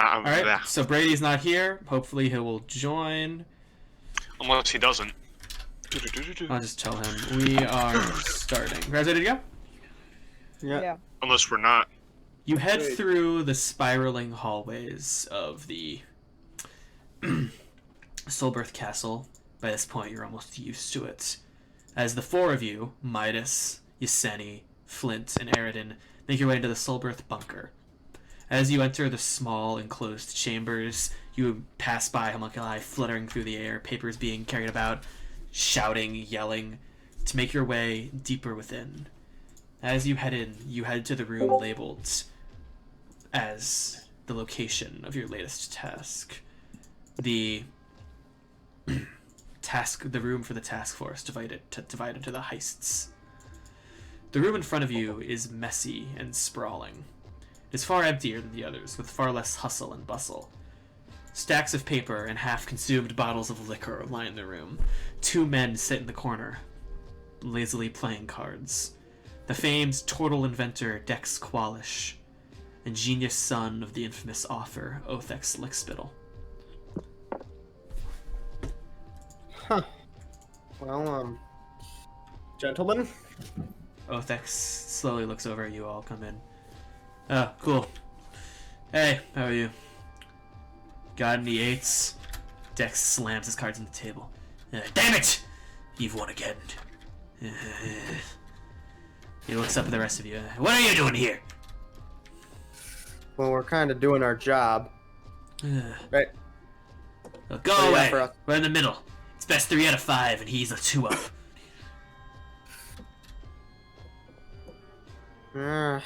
All right, there. so Brady's not here. Hopefully he will join. Unless he doesn't. I'll just tell him we are starting. Guys, ready to go? Yeah. Unless we're not. You head through the spiraling hallways of the Soulbirth Castle. By this point, you're almost used to it. As the four of you, Midas, Yaseni, Flint, and Eredin, make your way into the Soulbirth bunker. As you enter the small, enclosed chambers, you pass by homunculi fluttering through the air, papers being carried about, shouting, yelling, to make your way deeper within. As you head in, you head to the room labeled as the location of your latest task. The room for the task force divided into the heists. The room in front of you is messy and sprawling. It is far emptier than the others, with far less hustle and bustle. Stacks of paper and half-consumed bottles of liquor line the room. Two men sit in the corner, lazily playing cards. The famed turtle inventor Dex Qualish, and genius son of the infamous author Othex Lickspittle. Huh. Well, gentlemen? Othex slowly looks over at you all come in. Oh, cool. Hey, how are you? Got any eights? Dex slams his cards on the table. Damn it! You've won again. He looks up at the rest of you. What are you doing here? Well, we're kind of doing our job. Right. Well, go away. We're in the middle. It's best 3 out of 5, and he's a 2 up. It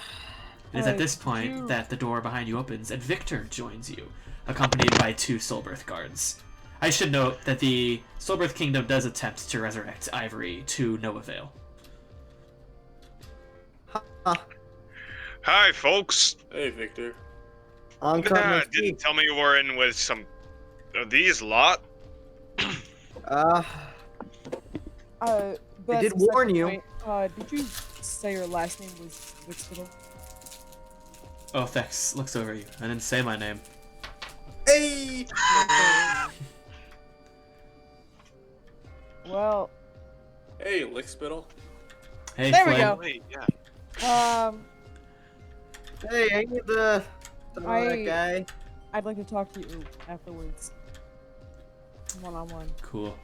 is at this point that the door behind you opens, and Victor joins you, accompanied by 2 Soulbirth guards. I should note that the Soulbirth Kingdom does attempt to resurrect Ivory to no avail. Hi, folks. Hey, Victor. Didn't tell me you were in with some of these lot. I did warn you. Did you say your last name was Lickspittle? Oh, thanks. Looks over at you. I didn't say my name. Hey! Well. Hey, Lickspittle. Hey, there Flynn. we go. Wait, yeah. Hey, ain't you the that guy? I'd like to talk to you afterwards. One-on-one. Cool.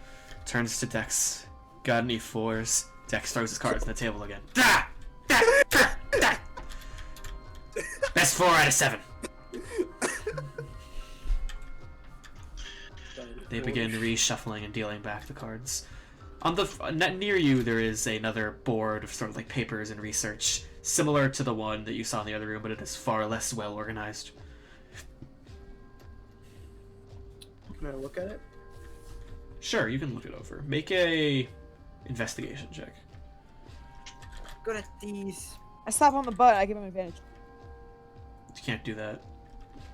Turns to Dex. Got any 4s? Dex throws his cards on the table again. Best 4 out of 7. They begin reshuffling and dealing back the cards. On the near you, there is another board of sort of like papers and research, similar to the one that you saw in the other room, but it is far less well organized. Can I look at it? Sure, you can look it over. Make a investigation check. Good at these. I slap on the butt. I give him advantage. You can't do that.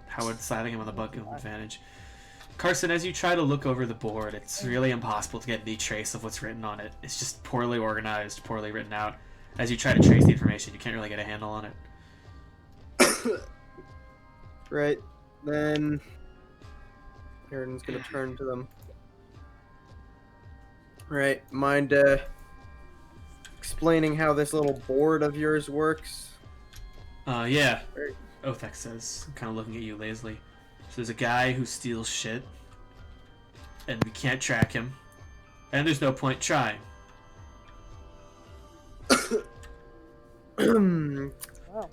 How would slapping him on the butt give him advantage? Carson, as you try to look over the board, it's really impossible to get any trace of what's written on it. It's just poorly organized, poorly written out. As you try to trace the information, you can't really get a handle on it. Right. Then Eredin's gonna turn to them. Right. Mind explaining how this little board of yours works? Yeah. Othex says, kind of looking at you lazily. So there's a guy who steals shit, and we can't track him, and there's no point trying.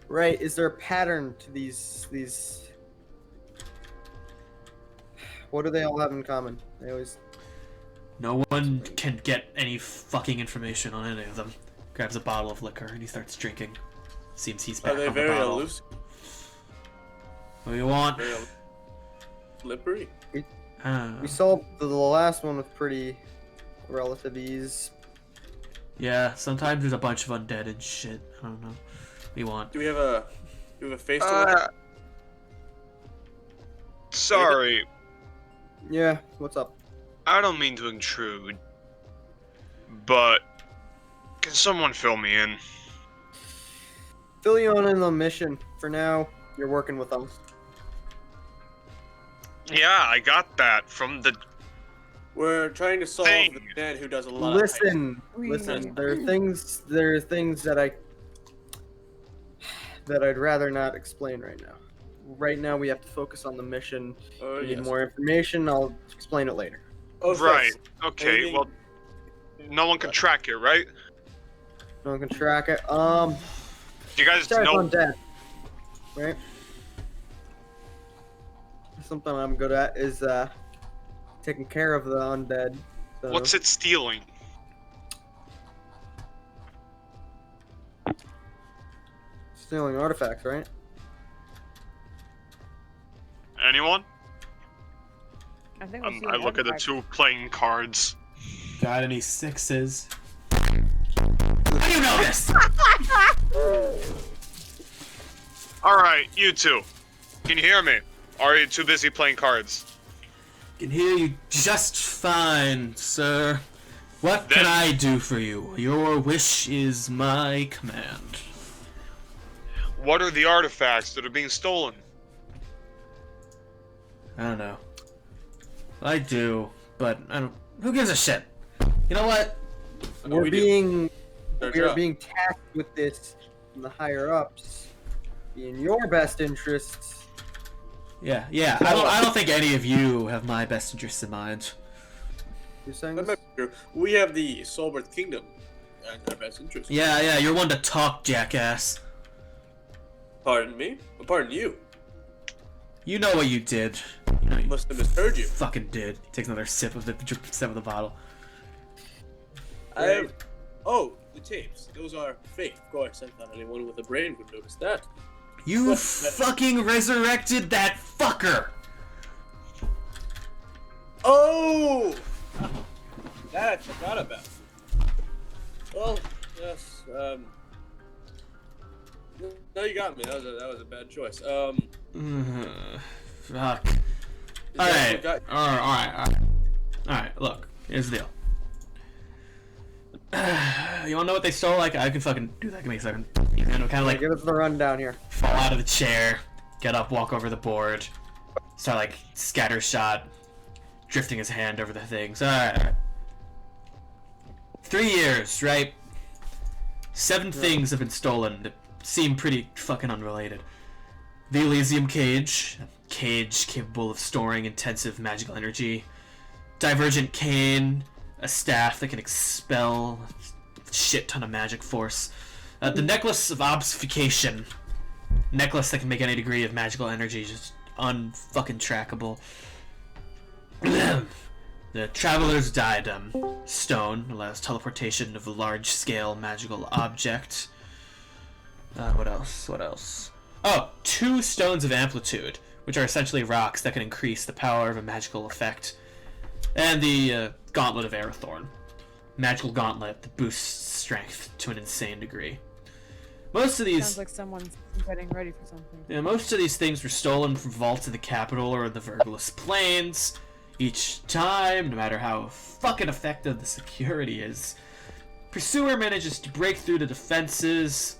Right. Is there a pattern to these? What do they all have in common? They always. No one can get any fucking information on any of them. Grabs a bottle of liquor and he starts drinking. Seems he's back Are they on the very bottle. elusive? What do you want? Very slippery? We solved the last one with pretty relative ease. Yeah, sometimes there's a bunch of undead and shit. I don't know. What do you want? Do we have a face to look? Sorry, Yeah. What's up? I don't mean to intrude, but can someone fill me in? Fill you on the mission. For now, you're working with us. Yeah, I got that from the. We're trying to solve Thing. the man who does a lot Listen, We- listen. There are things that I'd rather not explain right now. Right now, we have to focus on the mission. of heists. If you need more information, I'll explain it later. Oh, Right. thanks. Okay. Anything- Well, no one can track it, right? No one can track it. Do you guys Start know? undead, right? Something I'm good at is taking care of the undead. So. What's it stealing? Stealing artifacts, right? Anyone? I think we'll see I an look at the artifact. two playing cards. Got any sixes? How do you know this? All right, you two. Can you hear me? Or are you too busy playing cards? Can hear you just fine, sir. What can Then- I do for you? Your wish is my command. What are the artifacts that are being stolen? I don't know. I do, but I don't. Who gives a shit? You know what? We're we do. being Their we are job. being tasked with this from the higher ups. Be in your best interests. Yeah. I don't think any of you have my best interests in mind. You're saying That this? might be true. We have the Soulbirth Kingdom and our best interest. Yeah. You're one to talk, jackass. Pardon me? Pardon you. You know what you did. You know you Must have misheard you. fucking did. He takes another sip of the bottle. I have. Oh, the tapes. Those are fake. Of course, I thought anyone with a brain would notice that. You What? fucking resurrected that fucker. Oh! That I forgot about. Well, yes. No, you got me. That was a bad choice. Fuck. Is All that right. what All right. Look, here's the deal. You wanna know what they stole? Like, I can fucking do that. Give me a second. You know, kind of like Give us the rundown here. fall out of the chair, get up, walk over the board, start like scatter shot, drifting his hand over the things. All right. 3 years, right? 7 things have been stolen that seem pretty fucking unrelated. The Elysium Cage, a cage capable of storing intensive magical energy. Divergent Cane, a staff that can expel a shit ton of magic force. The Necklace of Obfuscation, necklace that can make any degree of magical energy just unfucking trackable. The Traveler's Diadem, stone, allows teleportation of a large-scale magical object. What else? Oh, 2 Stones of Amplitude, which are essentially rocks that can increase the power of a magical effect. And the Gauntlet of Arathorn, magical gauntlet that boosts strength to an insane degree. Most of these Sounds like someone's getting ready for something. Yeah, most of these things were stolen from vaults in the capital or the Vergulus Plains. Each time, no matter how fucking effective the security is, Pursuer manages to break through the defenses.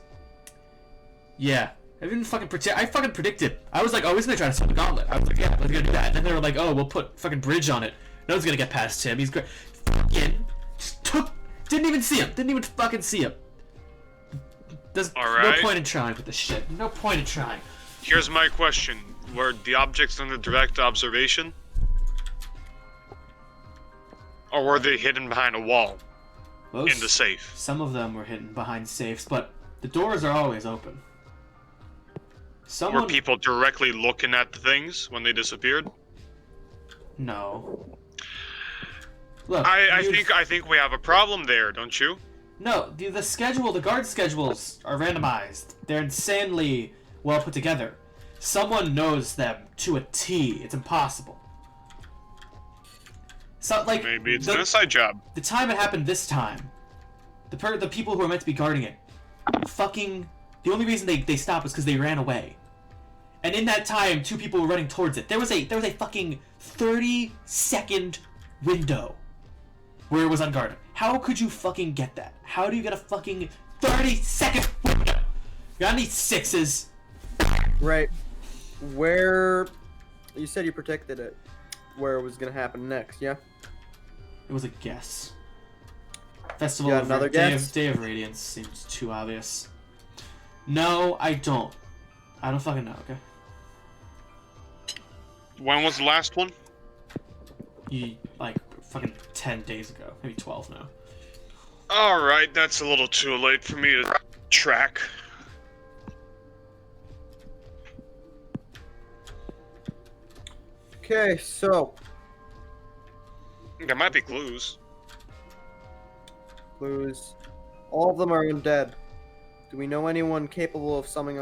Yeah, I fucking predicted. I was like, oh, he's gonna try to steal the gauntlet. I was like, yeah, let's gonna do that. And then they were like, oh, we'll put fucking bridge on it. No one's gonna get past him. He's great. Fucking didn't even see him. Didn't even fucking see him. There's Alright. no point in trying with this shit. No point in trying. Here's my question: were the objects under direct observation, or were they hidden behind a wall in the safe? Some of them were hidden behind safes, but the doors are always open. Were people directly looking at the things when they disappeared? No. Look, I think we have a problem there, don't you? No, the guard schedules are randomized. They're insanely well put together. Someone knows them to a T. It's impossible. So, like, Maybe it's an inside job. the time it happened this time, the people who were meant to be guarding it, the only reason they stopped was because they ran away. And in that time, 2 people were running towards it. There was a fucking 30-second window where it was unguarded. How could you fucking get that? How do you get a fucking 30-second window? Got any 6s? Right. Where You said you predicted it, where it was gonna happen next, yeah? It was a guess. Festival Yeah, of another guess? Day of Radiance seems too obvious. No, I don't. I don't fucking know, okay? When was the last one? Like, fucking 10 days ago. Maybe 12 now. Alright, that's a little too late for me to track. Okay, so There might be clues. clues. All of them are undead. Do we know anyone capable of summoning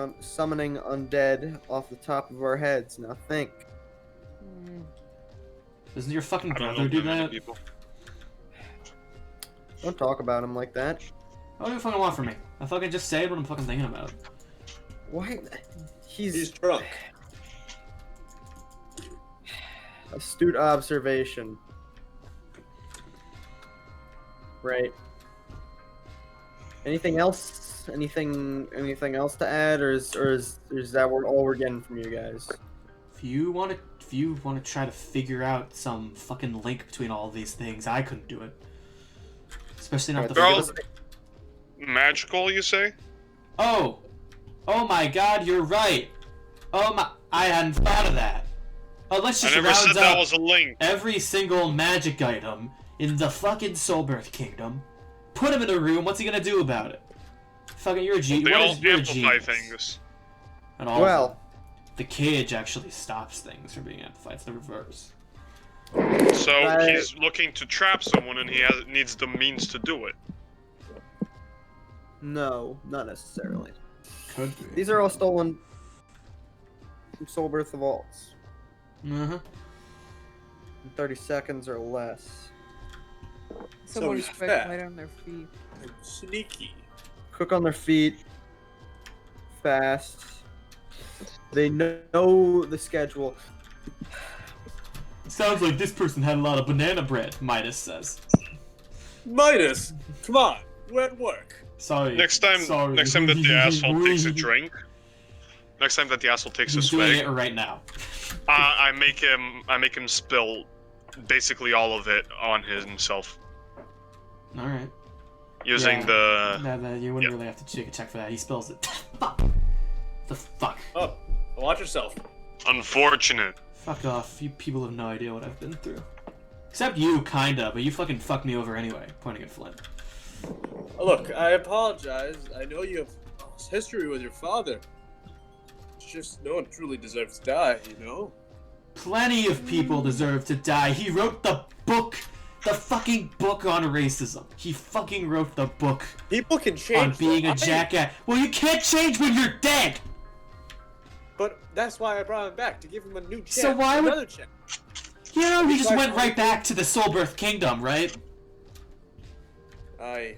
undead off the top of our heads? Now think. Hmm. Doesn't your fucking I don't brother know do that many that? people. Don't talk about him like that. What do you fucking want from me? I fucking just say what I'm fucking thinking about. Why? He's drunk. Astute observation. Right. Anything else? Anything else to add, or is that all we're getting from you guys? If you want to try to figure out some fucking link between all of these things, I couldn't do it. Especially not the. They're all magical, you say? Oh my God, you're right. Oh my, I hadn't thought of that. Let's I just never round said that up was a link. every single magic item in the fucking Soulbirth Kingdom. Put him in a room. What's he gonna do about it? Fucking, you're a genius. They What all is you're a amplify genius. things. And all of Well, them. The cage actually stops things from being amplified. It's the reverse. So Right. he's looking to trap someone and he needs the means to do it. no, not necessarily. Could be. These are all stolen from Soulbirth vaults. Uh-huh. In 30 seconds or less. Someone's he's quick, fat. light on their feet. Sneaky. Quick on their feet. Fast. They know the schedule. Sounds like this person had a lot of banana bread, Midas says. Midas, come on, we're at work. Sorry. Next time Sorry. that the asshole takes a drink, next time that the asshole takes a He's doing swig, it right now. I make him spill basically all of it on himself Alright. using Yeah. the. No, you wouldn't Yep. really have to take a check for that. He spills it. Fuck. The fuck. Oh, watch yourself. Unfortunate. Fuck off. You people have no idea what I've been through. Except you, kinda, but you fucking fucked me over anyway. Pointing at Flint. Look, I apologize. I know you have history with your father. It's just no one truly deserves to die, you know? Plenty of people deserve to die. He wrote the book. The fucking book on racism. He fucking wrote the book People can on change. being though. a jackass. Well, you can't change when you're dead. But that's why I brought him back, to give him a new chance. So why would- another chance. You know, he just Right. went right back to the Soulbirth Kingdom, right? I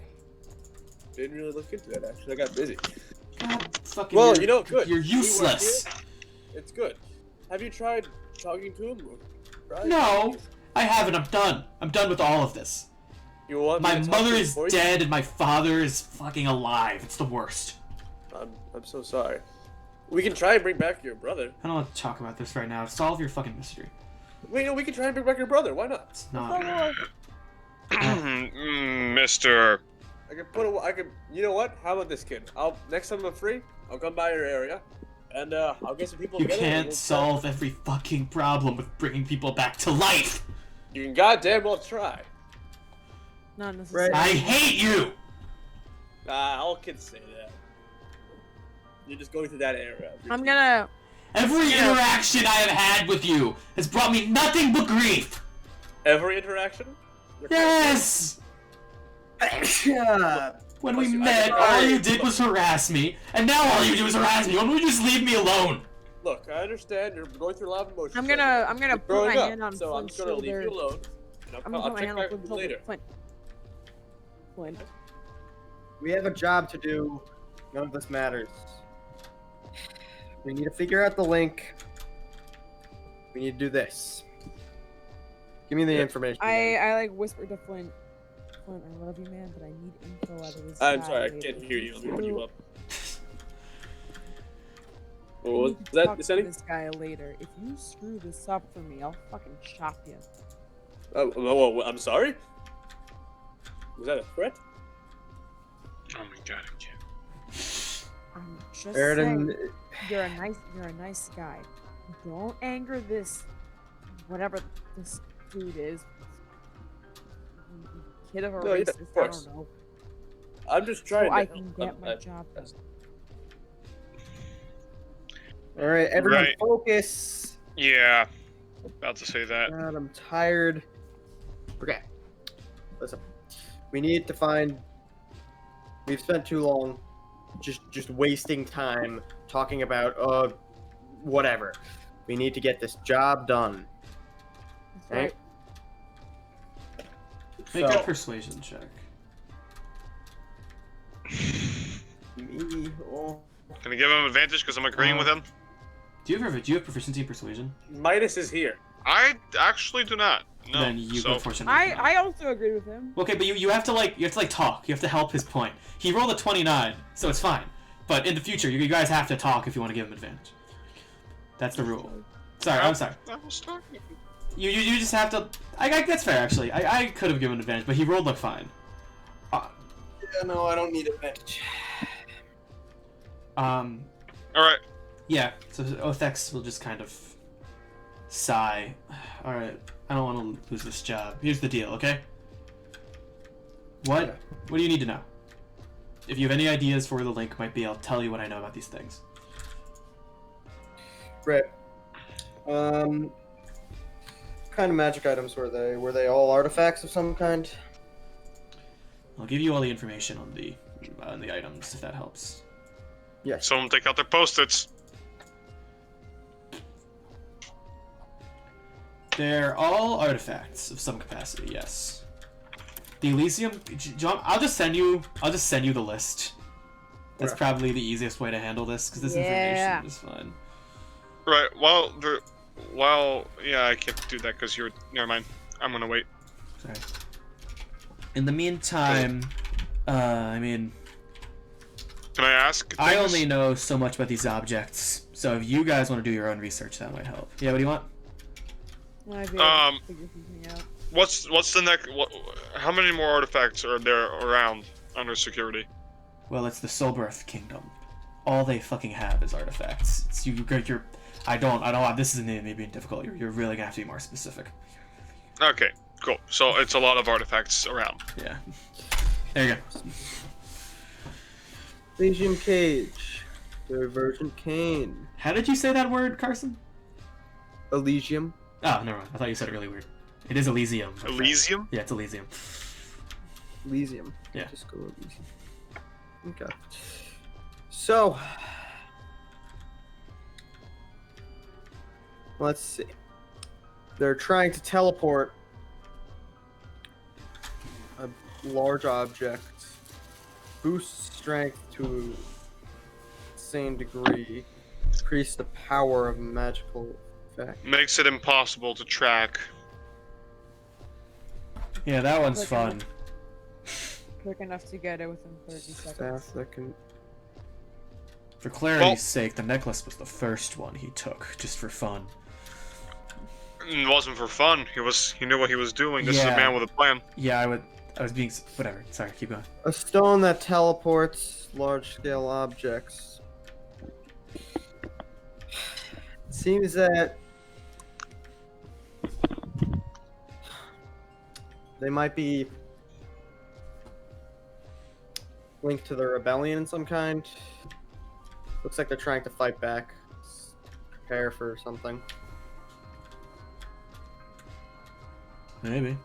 didn't really look into that, actually. I got busy. God, fucking. Well, you're- you know, good. You're We work useless. here. It's good. Have you tried talking to him? Right? No, I haven't. I'm done. I'm done with all of this. You want me My to talk mother to him is for you? dead and my father is fucking alive. It's the worst. I'm so sorry. We can try and bring back your brother. I don't want to talk about this right now. Solve your fucking mystery. We can try and bring back your brother. Why not? It's not. Mr. I could. You know what? How about this, kid? Next time I'm free, I'll come by your area, and I'll get some people You together. and can't we'll solve every fucking problem with bringing people back to life. You can goddamn well try. Not necessarily. I hate you. All kids say that. You're just going through that area. I'm gonna. Every interaction I have had with you has brought me nothing but grief. Every interaction. You're Yes. When we Bless you. met, all you did was harass me, and now all you do is harass me. Why don't you just leave me alone? Look, I understand you're going through a lot of emotions. I'm right now. gonna You're put growing my up, hand on so I'm Flint's just gonna leave shoulder. you alone. And I'm gonna I'll put my check hand on back with Flint's you shoulder. later. Flint. We have a job to do. None of this matters. We need to figure out the link. We need to do this. Give me the information. I like whispered to Flint. Flint, I love you, man, but I need info out of this I'm guy. sorry, I can't hear you. Let me put you up. What I was need to that, talk to Sunny? this guy later. If you screw this up for me, I'll fucking chop you. Oh, I'm sorry? Was that a threat? Oh my god, I can't. I'm just Eredin, saying, you're a nice guy. Don't anger this, whatever this dude is. Kid of a No, yeah, of racist, I course. don't know. I'm just So trying to I help. can get my job done. all right, everyone, Right. focus. Yeah, about to say that. God, I'm tired. Okay, listen. We need to find. We've spent too long, just wasting time talking about whatever. We need to get this job done. That's Right? right. Make So, a persuasion check. me, oh, Can I give him advantage because I'm agreeing with him? Do you have proficiency in persuasion? Midas is here. I actually do not. No. Then you so, unfortunately cannot. I also agree with him. Okay, but you have to like talk. You have to help his point. He rolled a 29, so it's fine. But in the future, you guys have to talk if you want to give him advantage. That's the rule. Sorry, I'm sorry. I was talking. You just have to. That's fair actually. I could have given advantage, but he rolled like fine. yeah, no, I don't need advantage. All right. Yeah. So Othex will just kind of sigh. All right. I don't want to lose this job. Here's the deal, okay? What do you need to know? If you have any ideas for where the link might be, I'll tell you what I know about these things. Right. What kind of magic items were they? Were they all artifacts of some kind? I'll give you all the information on the items if that helps. Yes. Someone take out their post-its. They're all artifacts of some capacity, yes. The Elysium, John, I'll just send you the list. That's Okay. probably the easiest way to handle this because this Yeah. information is fine. Right. Yeah, I can't do that because you're. Never mind. I'm gonna wait. Sorry. In the meantime, I mean, Can I ask? I things? only know so much about these objects, so if you guys want to do your own research, that might help. Yeah, what do you want? Might be able to figure something out. What's the next? How many more artifacts are there around under security? Well, it's the Soulbirth Kingdom. All they fucking have is artifacts. It's you're. I don't. This isn't me being difficult. You're really gonna have to be more specific. Okay, cool. So it's a lot of artifacts around. Yeah. There you go. Elysium Cage. Divergent Cane. How did you say that word, Carson? Elysium. Oh, never mind. I thought you said it really weird. It is Elysium. but- Elysium. Yeah, it's Elysium. Elysium. Yeah. Just go Elysium. Okay. So. Let's see. They're trying to teleport a large object. Boost strength to the same degree. Increase the power of magical effect. Makes it impossible to track. Yeah, that one's Like, fun. Quick enough to get it within 30 seconds. Staff that can. For clarity's Well- sake, the necklace was the first one he took, just for fun. It wasn't for fun. He knew what he was doing. This is Yeah. a man with a plan. Yeah, I was being whatever. Sorry, keep going. A stone that teleports large-scale objects. It seems that they might be linked to the rebellion in some kind. Looks like they're trying to fight back. Prepare for something. Maybe.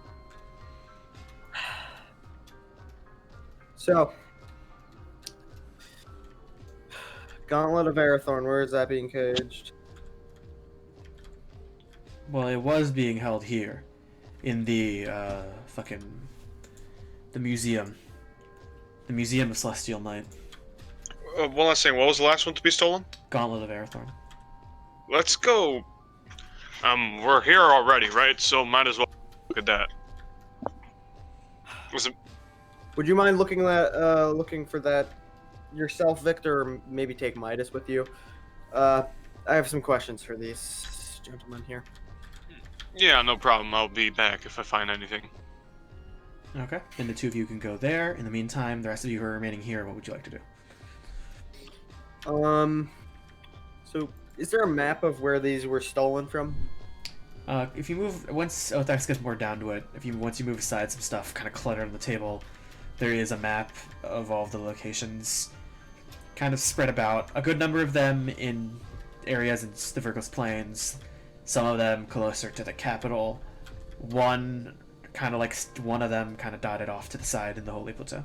So, Gauntlet of Arathorn, where is that being caged? Well, it was being held here, in the the museum. The Museum of Celestial Night. One last thing. What was the last one to be stolen? Gauntlet of Arathorn. Let's go. We're here already, right? So might as well look at that. Was it? Would you mind looking for that yourself, Victor, or maybe take Midas with you? I have some questions for these gentlemen here. Yeah, no problem. I'll be back if I find anything. Okay. And the two of you can go there. In the meantime, the rest of you who are remaining here, what would you like to do? So is there a map of where these were stolen from? If you move once, oh, that gets more down to it. Once you move aside some stuff kind of cluttered on the table, there is a map of all of the locations, kind of spread about. A good number of them in areas in the Virgos Plains, some of them closer to the capital. One of them kind of dotted off to the side in the Holy Plateau.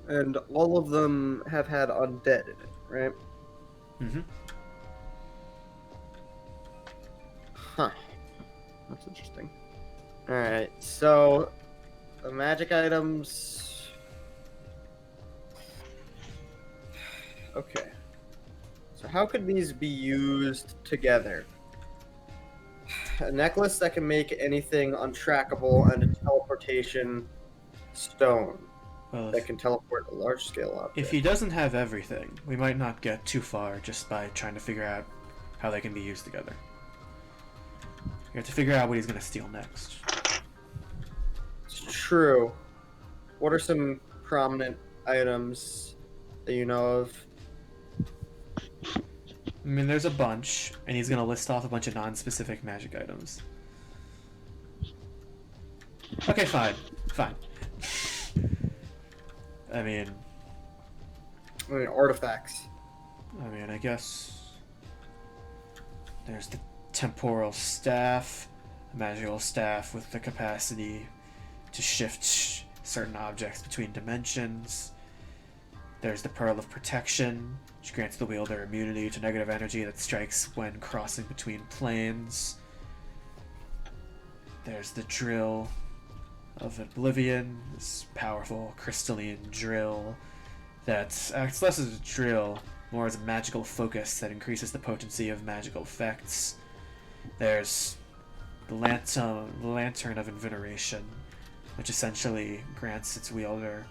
And all of them have had undead in it, right? Mm-hmm. Huh. That's interesting. Alright, so the magic items. Okay. So how could these be used together? A necklace that can make anything untrackable and a teleportation stone Well, that can teleport a large scale object. if he doesn't have everything, we might not get too far just by trying to figure out how they can be used together. You have to figure out what he's going to steal next. It's true. What are some prominent items that you know of? I mean, there's a bunch, and he's going to list off a bunch of non-specific magic items. Okay, fine. Fine. I mean, Artifacts. I guess there's the temporal staff, a magical staff with the capacity to shift certain objects between dimensions. There's the Pearl of Protection, which grants the wielder immunity to negative energy that strikes when crossing between planes. There's the Drill of Oblivion, this powerful crystalline drill that acts less as a drill, more as a magical focus that increases the potency of magical effects. There's the Lantern of Inveneration, which essentially grants its wielder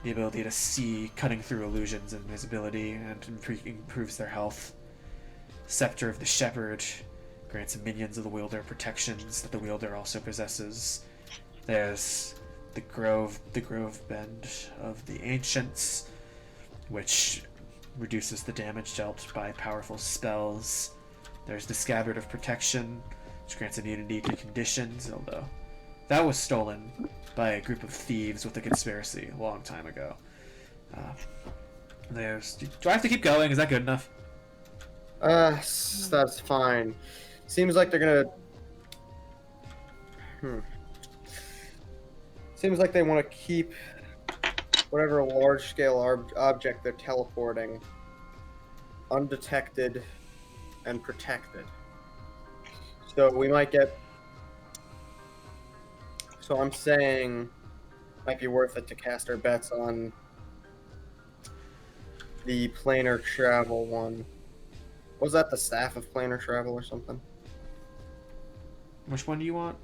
the ability to see cutting through illusions and invisibility and improves their health. Scepter of the Shepherd grants minions of the wielder protections that the wielder also possesses. There's the Grove Bend of the Ancients, which reduces the damage dealt by powerful spells. There's the Scabbard of Protection, which grants immunity to conditions, although that was stolen by a group of thieves with a conspiracy a long time ago. Do I have to keep going? Is that good enough? That's fine. Seems like they're gonna. Seems like they want to keep whatever large-scale object they're teleporting undetected and protected. So we might get. So I'm saying, it might be worth it to cast our bets on the planar travel one. Was that the Staff of Planar Travel or something? Which one do you want?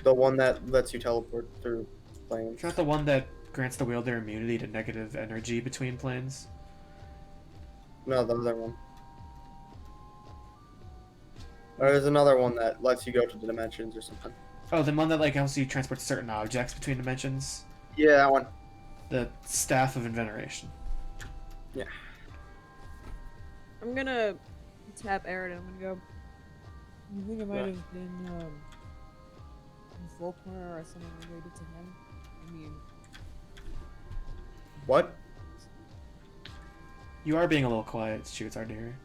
The one that lets you teleport through planes. It's not the one that grants the wielder immunity to negative energy between planes. No, the other one. Or there's another one that lets you go to the dimensions or something. Oh, the one that helps you transport certain objects between dimensions. Yeah, that one. The Staff of Inveneration. Yeah. I'm gonna tap Eredin. I'm gonna go. I think it might have been Volkmar or someone related to him. I mean, What? You are being a little quiet, Stu. It's hard to hear.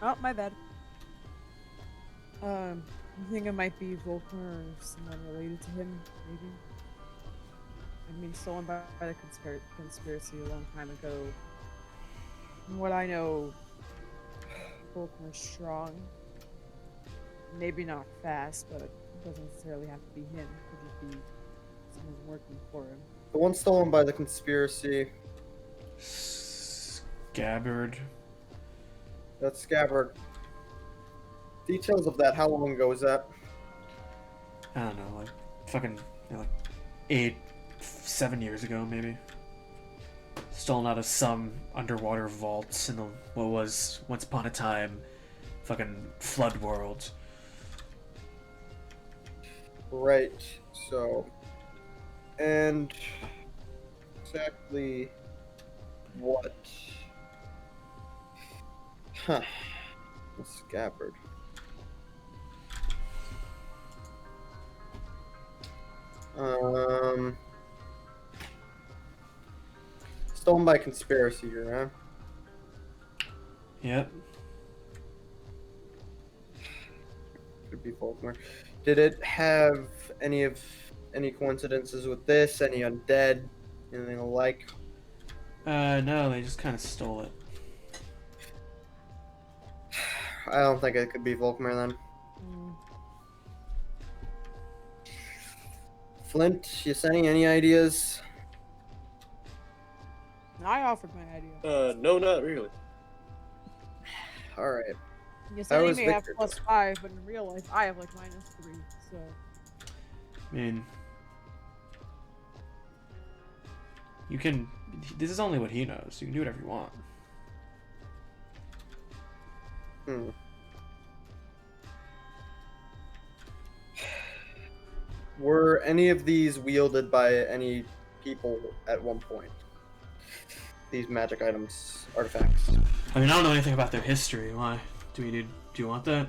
oh my bad. I think it might be Volkmar or someone related to him, maybe. I mean, stolen by the conspiracy a long time ago. From what I know, Volkmar's strong. Maybe not fast, but it doesn't necessarily have to be him. It could just be someone working for him. The one stolen by the conspiracy. Scabbard. That's Scabbard. Details of that, how long ago was that? I don't know, fucking, 8 7 years ago, maybe. Stolen out of some underwater vault in the what was once upon a time fucking flood world. Right. So, and exactly what? Huh. The scabbard. Stolen by conspiracy, huh? Yep. Could be Faulkner. Did it have any coincidences with this? Any undead? Anything alike? No, they just kind of stole it. I don't think it could be Volkmar then. Mm. Flint, Yesenia, any ideas? I offered my idea. No, not really. All right. Yes, That I was may have Victor. +5, but in real life, I have like -3. So I mean, you can. This is only what he knows. You can do whatever you want. Hmm. Were any of these wielded by any people at one point? These magic items, artifacts. I mean, I don't know anything about their history. Why? Do you want that?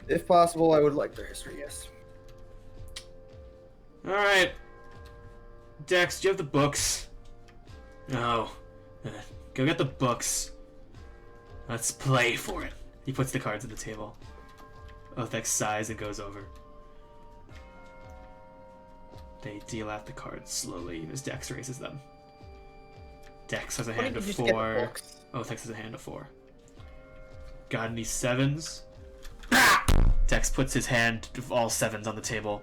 If possible, I would like their history, yes. All right. Dex, do you have the books? No. Go get the books. Let's play for it. He puts the cards on the table. Othex sighs and goes over. They deal out the cards slowly as Dex raises them. Dex has a hand of 4. Othex has a hand of 4. Got any 7s? Dex puts his hand of all 7s on the table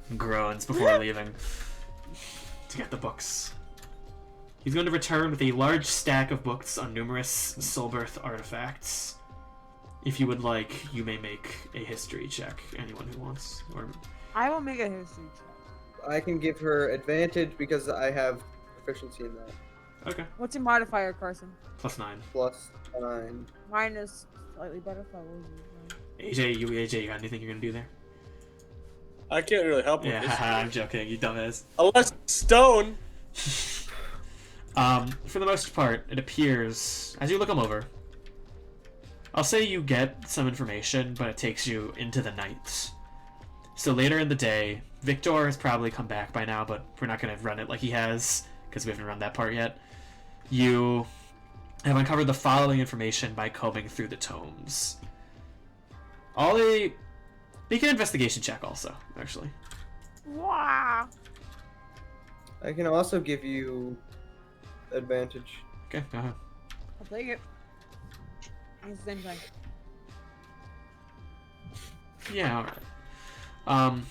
and groans before leaving to get the books. He's going to return with a large stack of books on numerous Soulbirth artifacts. If you would like, you may make a history check. Anyone who wants. Or I will make a history check. I can give her advantage because I have proficiency in that. okay, What's your modifier, Carson? +9. +9. Mine is slightly better if I was AJ, you got anything you're gonna do there? I can't really help with Yeah, this. haha, I'm joking. You dumbass. Unless stone. For the most part, it appears as you look them over. I'll say you get some information, but it takes you into the night. So later in the day, Victor has probably come back by now, but we're not going to run it like he has, because we haven't run that part yet. You have uncovered the following information by combing through the tomes. Make an investigation check also, actually. Wow. I can also give you advantage. Okay, go ahead. I'll take it. It's the same thing. Yeah, alright.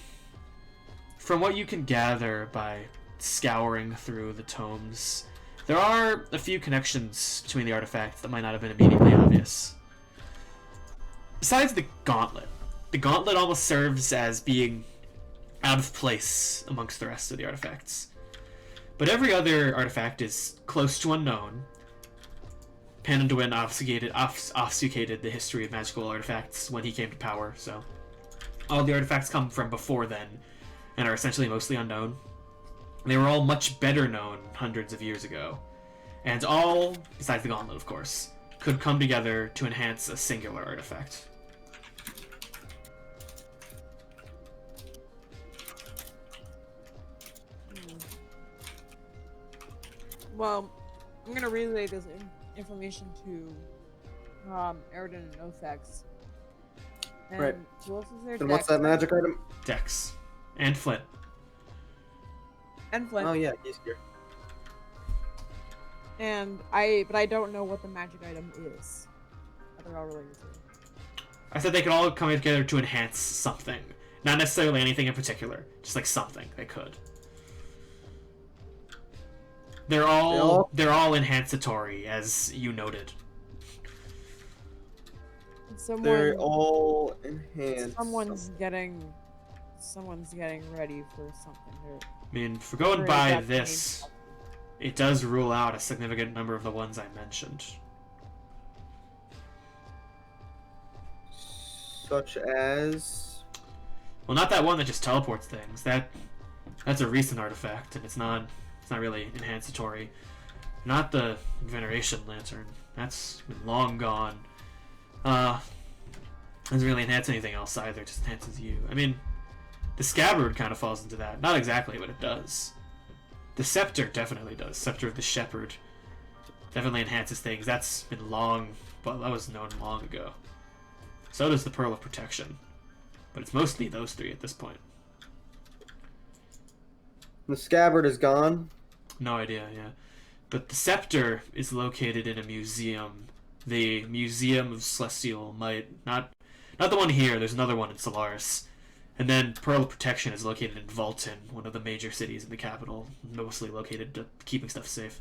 From what you can gather by scouring through the tomes, there are a few connections between the artifacts that might not have been immediately obvious. Besides the gauntlet almost serves as being out of place amongst the rest of the artifacts. But every other artifact is close to unknown. Pananduin obfuscated the history of magical artifacts when he came to power, so all the artifacts come from before then and are essentially mostly unknown. They were all much better known hundreds of years ago, and all, besides the gauntlet of course, could come together to enhance a singular artifact. Well, I'm gonna relay this information to Eredin and Othex. And Right. who else is there? And what's Dex that magic item? Dex. And Flint. And Flint. Oh yeah, he's here. And but I don't know what the magic item is. That they're all related to. I said they could all come together to enhance something. Not necessarily anything in particular. Just like something they could. They're all enhancatory, as you noted. They're all enhanced. Someone's getting ready for something. I mean, if we're going Or is by that this, it does rule out a significant number of the ones I mentioned. Such as... Well, not that one that just teleports things. That's a recent artifact, and it's not really enhancatory. Not the Veneration Lantern. That's been long gone. Doesn't really enhance anything else either. It just enhances you. I mean, the Scabbard kind of falls into that. Not exactly, but it does. The Scepter definitely does. Scepter of the Shepherd definitely enhances things. That's been long, but that was known long ago. So does the Pearl of Protection. But it's mostly those three at this point. The Scabbard is gone. No idea, yeah. But the Scepter is located in a museum. The Museum of Celestial Might. Not the one here, there's another one in Solaris. And then Pearl of Protection is located in Vultan, one of the major cities in the capital, mostly located to keeping stuff safe.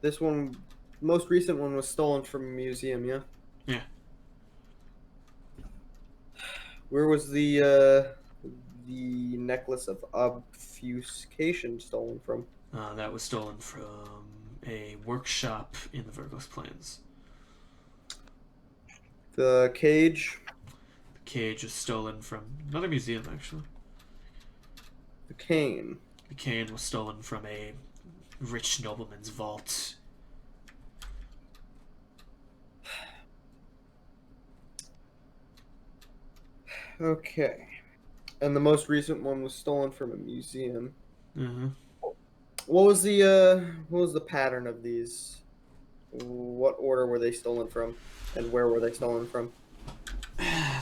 This one, most recent one, was stolen from a museum, yeah? Yeah. Where was the necklace of obfuscation stolen from? That was stolen from a workshop in the Virgos Plains. The cage? The cage was stolen from another museum, actually. The cane? The cane was stolen from a rich nobleman's vault. Okay. And the most recent one was stolen from a museum. Mm-hmm. What was the pattern of these? What order were they stolen from? And where were they stolen from?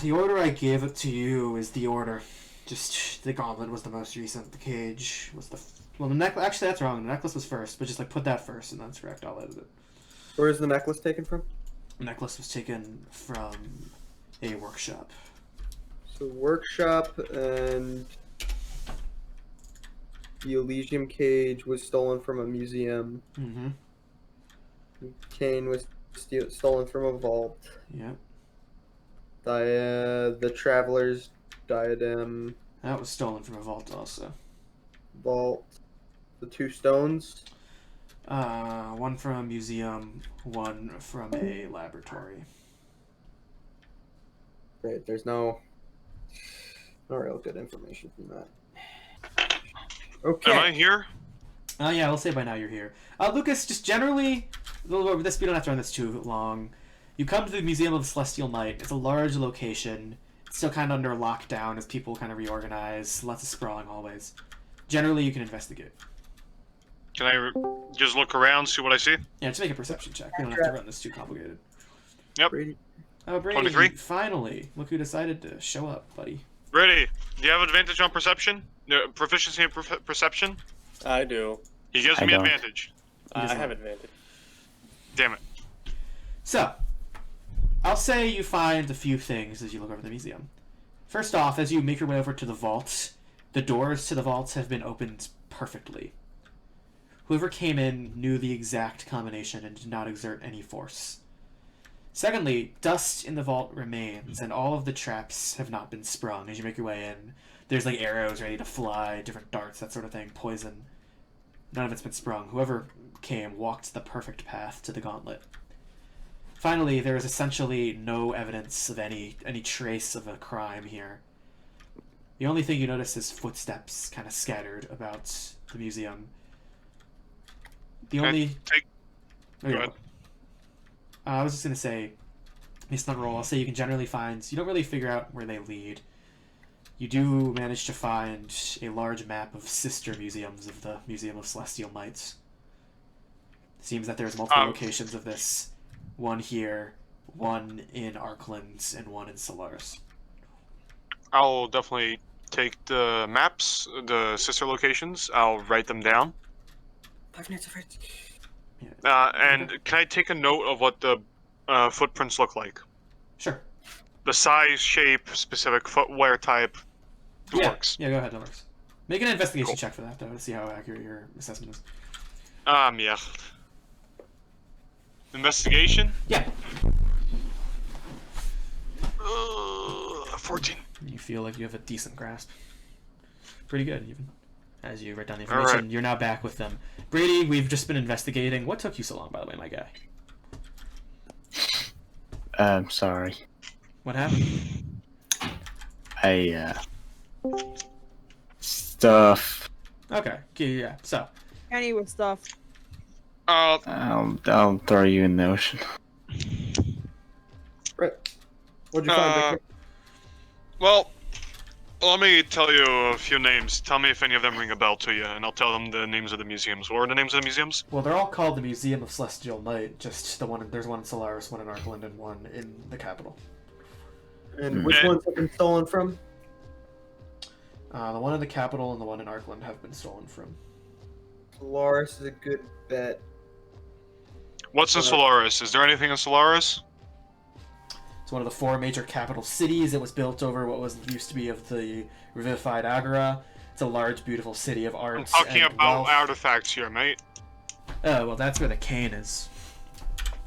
The order I gave it to you is the order. Just the gauntlet was the most recent. The cage was the necklace. Actually, that's wrong. The necklace was first, but just like put that first, and that's correct. I'll edit it. Where is the necklace taken from? The necklace was taken from a workshop. So workshop, and the Elysium cage was stolen from a museum. Mm-hmm. Cane was stolen from a vault. Yep. The Traveler's diadem. That was stolen from a vault also. Vault. The two stones. One from a museum, one from a laboratory. Great. There's no real good information from that. Okay. Am I here? Yeah, we'll say by now you're here. Lucas, just generally, over this, we don't have to run this too long. You come to the Museum of Celestial Might. It's a large location. It's still kind of under lockdown as people kind of reorganize. Lots of sprawling hallways. Generally, you can investigate. Can I just look around, see what I see? Yeah, just make a perception check. We don't have to run this too complicated. Yep. Brady. Oh, Brady, 23. finally. Look who decided to show up, buddy. Ready? Do you have advantage on perception? No, proficiency in perception? I do. He gives I me don't. advantage. I does have not. advantage. Damn it. So, I'll say you find a few things as you look over the museum. First off, as you make your way over to the vault, the doors to the vaults have been opened perfectly. Whoever came in knew the exact combination and did not exert any force. Secondly, dust in the vault remains, and all of the traps have not been sprung. As you make your way in, there's like arrows ready to fly, different darts, that sort of thing, poison. None of it's been sprung. Whoever came walked the perfect path to the gauntlet. Finally, there is essentially no evidence of any trace of a crime here. The only thing you notice is footsteps kind of scattered about the museum. The Can I only... take- Oh, yeah. Go ahead. I was just going to say, based on roll, I'll say you can generally find... You don't really figure out where they lead. You do manage to find a large map of sister museums of the Museum of Celestial Might. It seems that there's multiple locations of this. One here, one in Arkland, and one in Solaris. I'll definitely take the maps, the sister locations. I'll write them down. 5 minutes of it. And can I take a note of what the footprints look like? Sure. The size, shape, specific footwear type. It works. Yeah, go ahead, that works. Make an investigation Cool. check for that, though, to see how accurate your assessment is. Yeah. Investigation? Yeah. 14. You feel like you have a decent grasp. Pretty good, even. As you write down the information, Alright. you're now back with them. Brady, we've just been investigating. What took you so long, by the way, my guy? I'm sorry. What happened? Stuff. Okay, yeah. So, Kenny with stuff. I'll throw you in the ocean. Right. What'd you find, Victor? Well, let me tell you a few names. Tell me if any of them ring a bell to you, and I'll tell them the names of the museums. What are the names of the museums? well, they're all called the Museum of Celestial Night. Just there's one in Solaris, one in Arkland, and one in the capital. And which ones have been stolen from? The one in the capital and the one in Arkland have been stolen from. Solaris is a good bet. What's in Solaris? Is there anything in Solaris? It's one of the 4 major capital cities. It was built over what used to be of the revivified Agora. It's a large, beautiful city of art. I'm talking and about wealth. artifacts here, mate. Oh, well, that's where the cane is.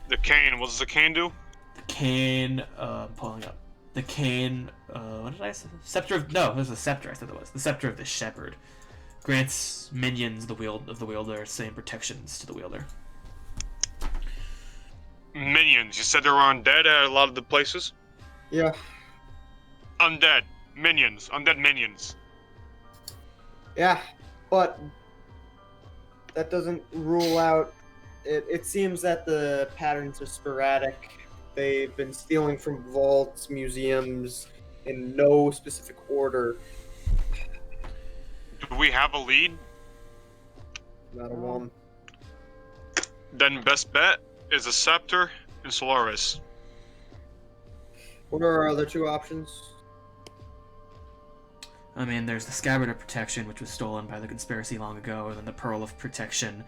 The cane. What does the cane do? The cane, I'm pulling up. The cane, what did I say? Scepter of, no, it was the scepter, I said it was. The scepter of the shepherd. Grants minions of the wielder, same protections to the wielder. Minions. You said they were undead at a lot of the places? Yeah. Undead. Minions. Undead minions. Yeah, but that doesn't rule out. It seems that the patterns are sporadic. They've been stealing from vaults, museums, in no specific order. Do we have a lead? Not a one. Then best bet is a scepter in Solaris. What are our other 2 options? I mean, there's the Scabbard of Protection, which was stolen by the conspiracy long ago, and then the Pearl of Protection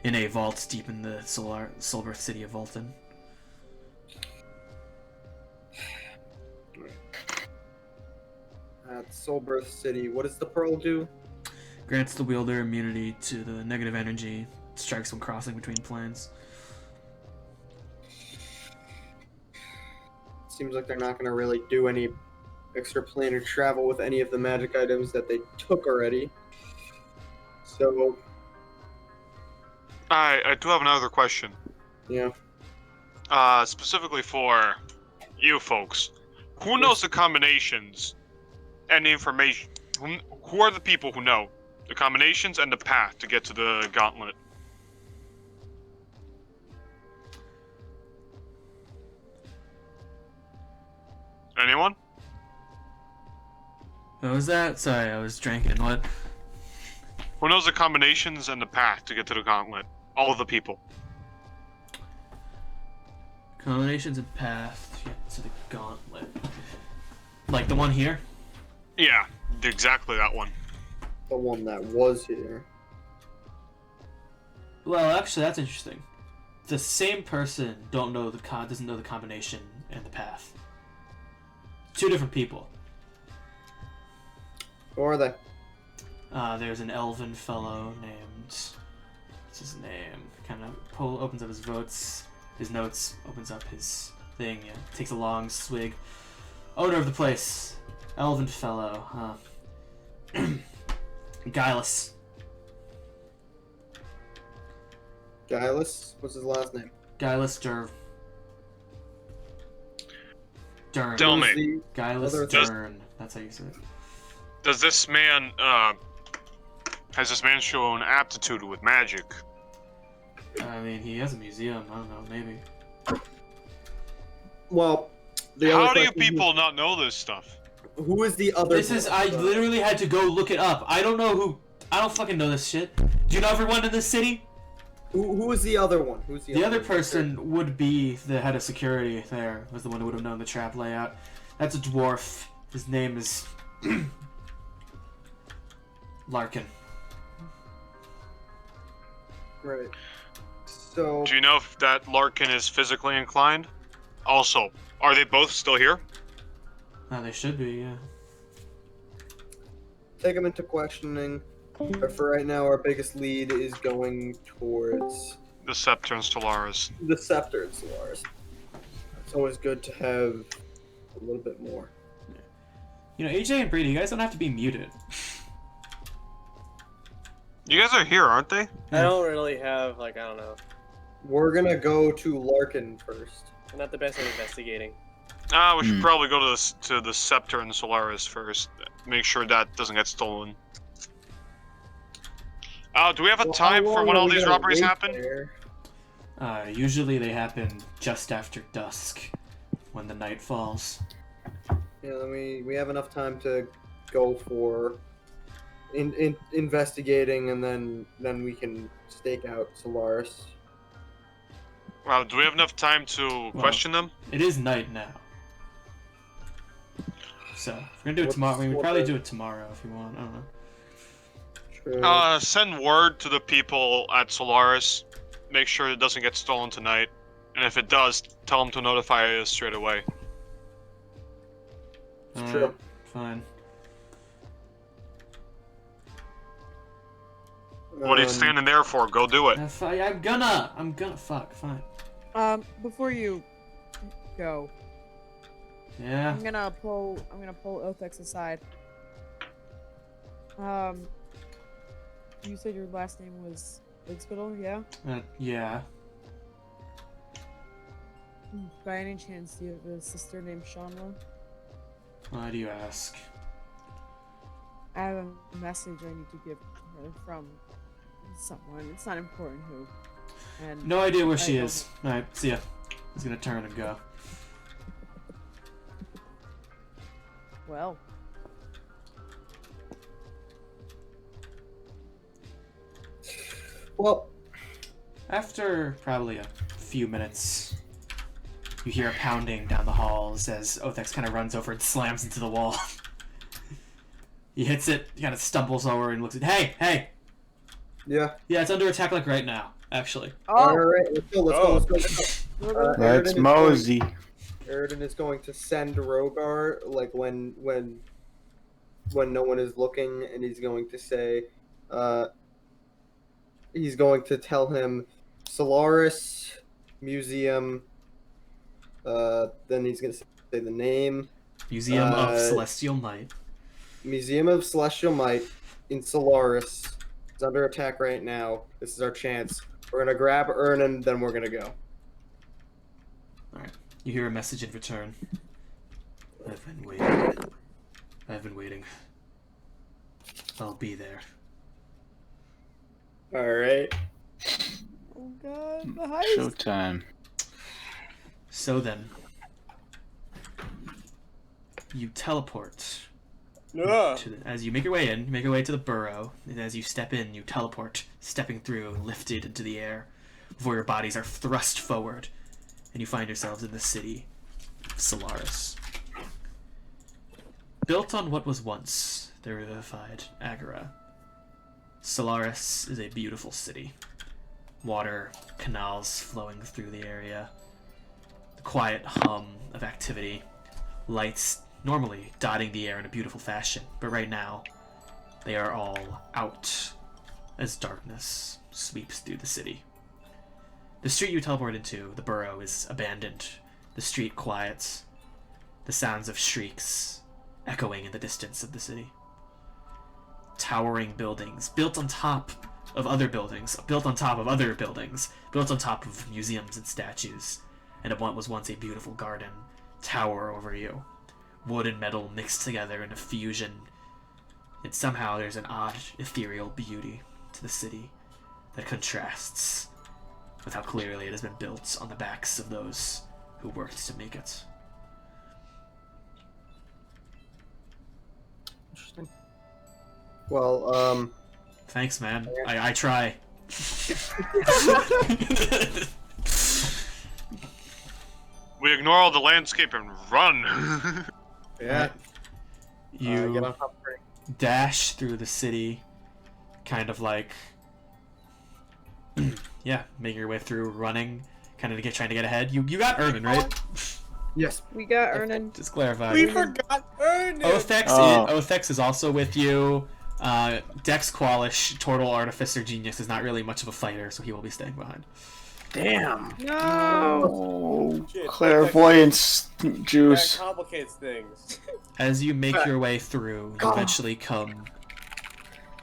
in a vault deep in the Soulbirth city of Volton. At Soulbirth City, what does the Pearl do? Grants the wielder immunity to the negative energy, strikes when crossing between planes. Seems like they're not going to really do any extraplanar travel with any of the magic items that they took already. So, I do have another question. yeah. Specifically for you folks. Who knows the combinations and the information? Who are the people who know the combinations and the path to get to the gauntlet? Anyone? What was that? Sorry, I was drinking. What? Who knows the combinations and the path to get to the gauntlet? All of the people. Combinations and path to get to the gauntlet. Like the one here? Yeah, exactly that one. The one that was here. Well, actually, that's interesting. The same person doesn't know the combination and the path. 2 different people. Who are they? There's an elven fellow named... What's his name? Kind of opens up his notes, opens up his thing, yeah, takes a long swig. Owner of the place. Elven fellow, huh? Guileless. Guileless? What's his last name? Guileless Dern. Tell me. Who's the Guileless other- Dern. That's how you say it. Does this man, has this man shown aptitude with magic? I mean, he has a museum. I don't know, maybe. Well, How do you people not know this stuff? Who is the other? I literally had to go look it up. I don't fucking know this shit. Do you know everyone in this city? Who is the other one? Who's The other person would be the head of security there, was the one who would have known the trap layout. That's a dwarf. His name is Larkin. Right. So. Do you know if that Larkin is physically inclined? Also, are they both still here? They should be, yeah. Take him into questioning. But for right now, our biggest lead is going towards The Scepter and Stellaris. the Scepter and Solaris. It's always good to have a little bit more. You know, AJ and Brady, you guys don't have to be muted. You guys are here, aren't they? I don't really have, like, I don't know. We're gonna go to Larkin first. I'm not the best at investigating. We should probably go to the Scepter and Solaris first. Make sure that doesn't get stolen. Do we have a Well, time how for long when are all we these gonna robberies wait happen? there? Usually they happen just after dusk, when the night falls. Yeah, we have enough time to go for investigating, and then we can stake out Solaris. Do we have enough time to question them? It is night now. So, if we're gonna do it tomorrow, we can probably do it tomorrow if you want. I don't know. Sure. Send word to the people at Solaris. Make sure it doesn't get stolen tonight. And if it does, tell them to notify us straight away. Sure. Fine. What are you standing there for? Go do it. I'm gonna. Fuck. Fine. Before you go, Yeah. I'm gonna pull Othex aside. You said your last name was Ligsbiddle, yeah? Yeah. By any chance, do you have a sister named Shanla? Why do you ask? I have a message I need to give her from someone. It's not important who. And No idea where she don't- is. Alright, see ya. He's gonna turn and go. Well, Well, After probably a few minutes, you hear a pounding down the halls as Othex kind of runs over and slams into the wall. He hits it, he kind of stumbles over and looks at, hey! yeah. Yeah, it's under attack like right now, actually. All oh, right, let's go. Let's go. Rhogar, Let's mosey. Eredin is going to send Rhogar, like when no one is looking, and he's going to say, he's going to tell him Solaris Museum. Then he's going to say the name. Museum of Celestial Might. Museum of Celestial Might in Solaris. It's under attack right now. This is our chance. We're gonna grab Ernan, then we're gonna go. Alright, you hear a message in return. I've been waiting. I'll be there. Alright. oh god, the heist! Showtime. So then, you teleport. Yeah. As you make your way in, you make your way to the burrow, and as you step in, you teleport, stepping through, lifted into the air, before your bodies are thrust forward, and you find yourselves in the city of Solaris. Built on what was once the revivified Agora, Solaris is a beautiful city. Water, canals flowing through the area, the quiet hum of activity, lights normally dotting the air in a beautiful fashion, but right now, they are all out as darkness sweeps through the city. The street you teleport into, the burrow, is abandoned. The street quiets, the sounds of shrieks echoing in the distance of the city. Towering buildings, built on top of other buildings, built on top of other buildings, built on top of museums and statues, and what was once a beautiful garden tower over you. Wood and metal mixed together in a fusion. And somehow there's an odd, ethereal beauty to the city that contrasts with how clearly it has been built on the backs of those who worked to make it. Interesting. Well, Thanks, man. I try. We ignore all the landscape and run. yeah. You Get on top of her. dash through the city, kind of like, yeah, make your way through, running, kind of trying to get ahead. You got Ernan, right? Yes. We got Ernan. Just clarify. We forgot Ernan! Othex is also with you. Dex Qualish, Total Artificer Genius, is not really much of a fighter, so he will be staying behind. Damn. No. Oh, Shit, clairvoyance That juice. complicates things. As you make your way through, you eventually come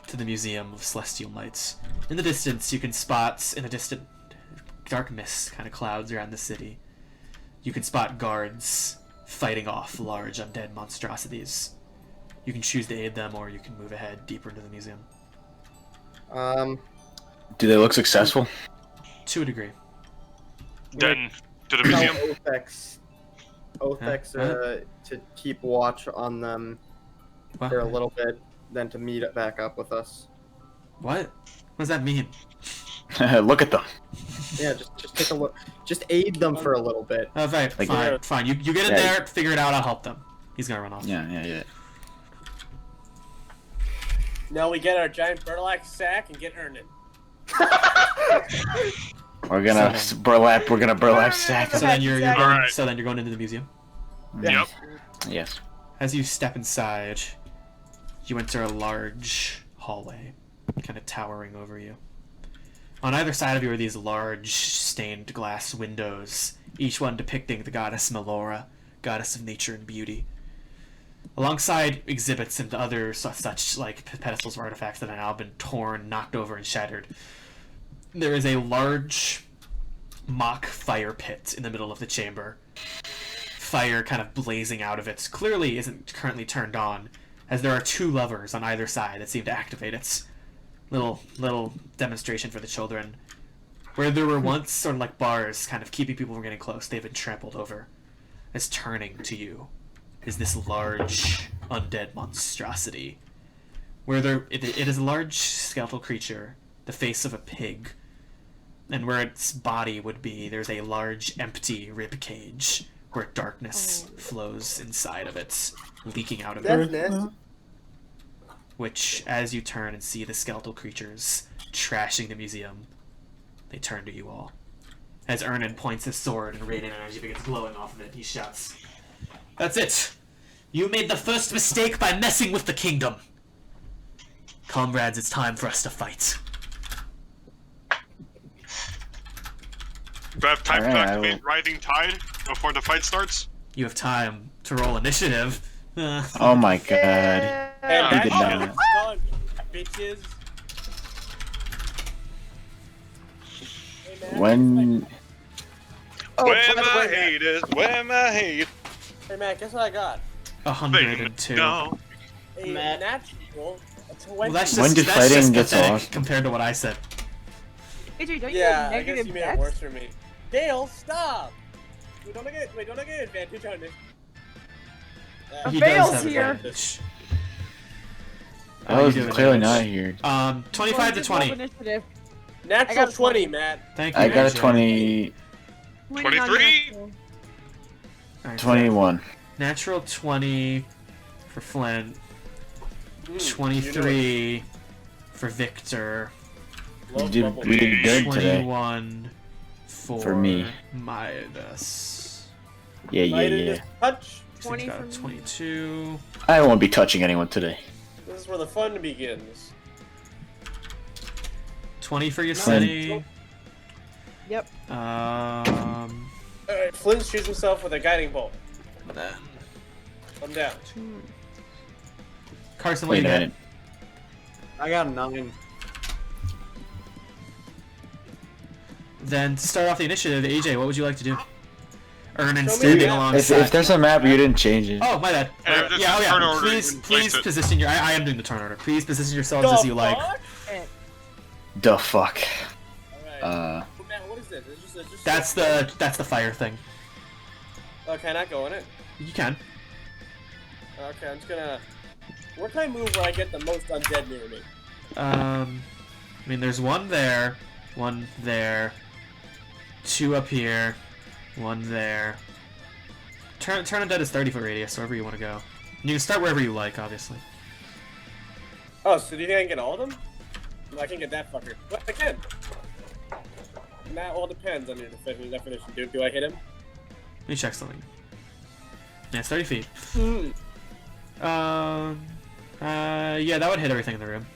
to the Museum of Celestial Mites. In the distance, you can spot, in a distant dark mist kind of clouds around the city, you can spot guards fighting off large undead monstrosities. You can choose to aid them, or you can move ahead deeper into the museum. Do they look successful? To a degree. Then to the Tell museum. Othex to keep watch on them What? for a little bit, then to meet back up with us. What? What does that mean? Look at them. Yeah, just take a look. Just aid them for a little bit. Right, Like- fine. You get in Yeah. there, figure it out, I'll help them. He's gonna run off. Yeah. Now we get our giant burlap sack and get Ernan. We're gonna burlap. We're gonna burlap stack So them. then you're going, Alright. so then you're going into the museum. Yep. Yes. As you step inside, you enter a large hallway, kind of towering over you. On either side of you are these large stained glass windows, each one depicting the goddess Melora, goddess of nature and beauty. Alongside exhibits and other such like pedestals of artifacts that have now been torn, knocked over, and shattered, there is a large mock fire pit in the middle of the chamber. Fire kind of blazing out of it. Clearly isn't currently turned on, as there are two levers on either side that seem to activate its little demonstration for the children. Where there were once sort of like bars kind of keeping people from getting close, they've been trampled over. As turning to you is this large undead monstrosity. Where it is a large skeletal creature, the face of a pig, and where its body would be, there's a large empty rib cage where darkness flows inside of it, leaking out of it. That's nasty. Which, as you turn and see the skeletal creatures trashing the museum, they turn to you all. As Ernan points his sword and radiant energy begins glowing off of it, he shouts, "That's it! You made the first mistake by messing with the kingdom! Comrades, it's time for us to fight." Do I have time to Alright, I activate Riding Tide before the fight starts? You have time to roll initiative. Oh my god. And He that did shit not. is done, bitches. Hey, man, When Where by the my way, hate is, where my hate. Hey Matt, guess what I got? 102. No. A Matt. natural. A 20. Well, that's When just, that's fighting just gets pathetic awesome. compared to what I said. AJ, don't you Yeah, have I guess negative you made it dex? worse for me. Dale, stop! Don't I get advantage on this? A He fail's does have here. advantage. I was you do clearly advantage. not here. 25 to 20. Initiative. Natural I got a 20, 20. Matt. Thank you. I got a AJ. 20, 23? Alright, 21. Natural 20 for Flint. Mm, 23 for Victor. Love We Bumblebee. did good today. 21 for me. Midas. Yeah. Midas touch. 20 Got for a me. 22. I won't be touching anyone today. This is where the fun begins. 20 for Flint. Yaseni. Yep. Alright, Flint shoots himself with a guiding bolt. Then I'm down. Carson, what Wait you a got? minute. I got a 9. Then to start off the initiative, AJ, what would you like to do? Ernan Show me standing your map. alongside. If there's a map, you didn't change it. Oh, my bad. And if Yeah, there's a turn order, Please, you can place it. position your. I am doing the turn order. Please position yourselves as you like. The fuck. Alright. Matt, what is this? It's just That's the fire thing. Oh, can I go in it? You can. Okay, I'm just gonna. Where can I move where I get the most undead near me? I mean, there's one there, 2 up here, 1 there. Turn undead is 30-foot radius, so wherever you want to go. And you can start wherever you like, obviously. Oh, so do you think I can get all of them? No, I can get that fucker. What? I can. And that all depends on your definition, dude. Do I hit him? Let me check something. Yeah, it's 30 feet. Hmm. Yeah, that would hit everything in the room.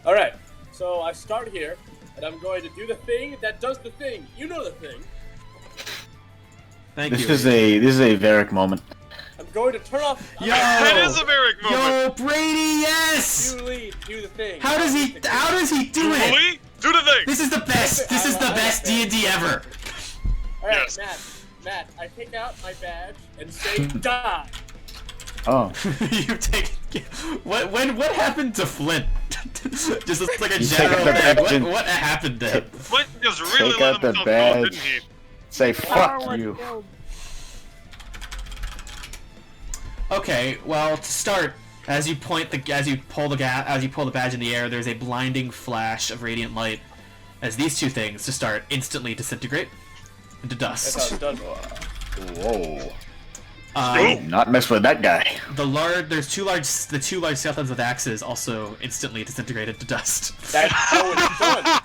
Alright, so I start here, and I'm going to do the thing that does the thing. You know the thing. Thank This you. is a Varric moment. I'm going to turn off. Yo! That is a very moment. Yo, Brady, yes! You lead. Do the thing. How does he do it? Julie, do the thing. This is the best. This is the best D&D ever. All right, Yes. Matt. I take out my badge and say die. Oh. You take what happened to Flint? Just looks like a You take general the thing. badge and- What happened to him? Flint just really Take let out the himself go, badge. didn't he? Say fuck Everyone you. killed. Okay, well to start, as you pull the badge in the air, there's a blinding flash of radiant light, as these two things to start instantly disintegrate into That's how dust. it's done. Whoa. Oh. Not mess with that guy. The two large skeletons with axes also instantly disintegrate into dust. That's how it's done.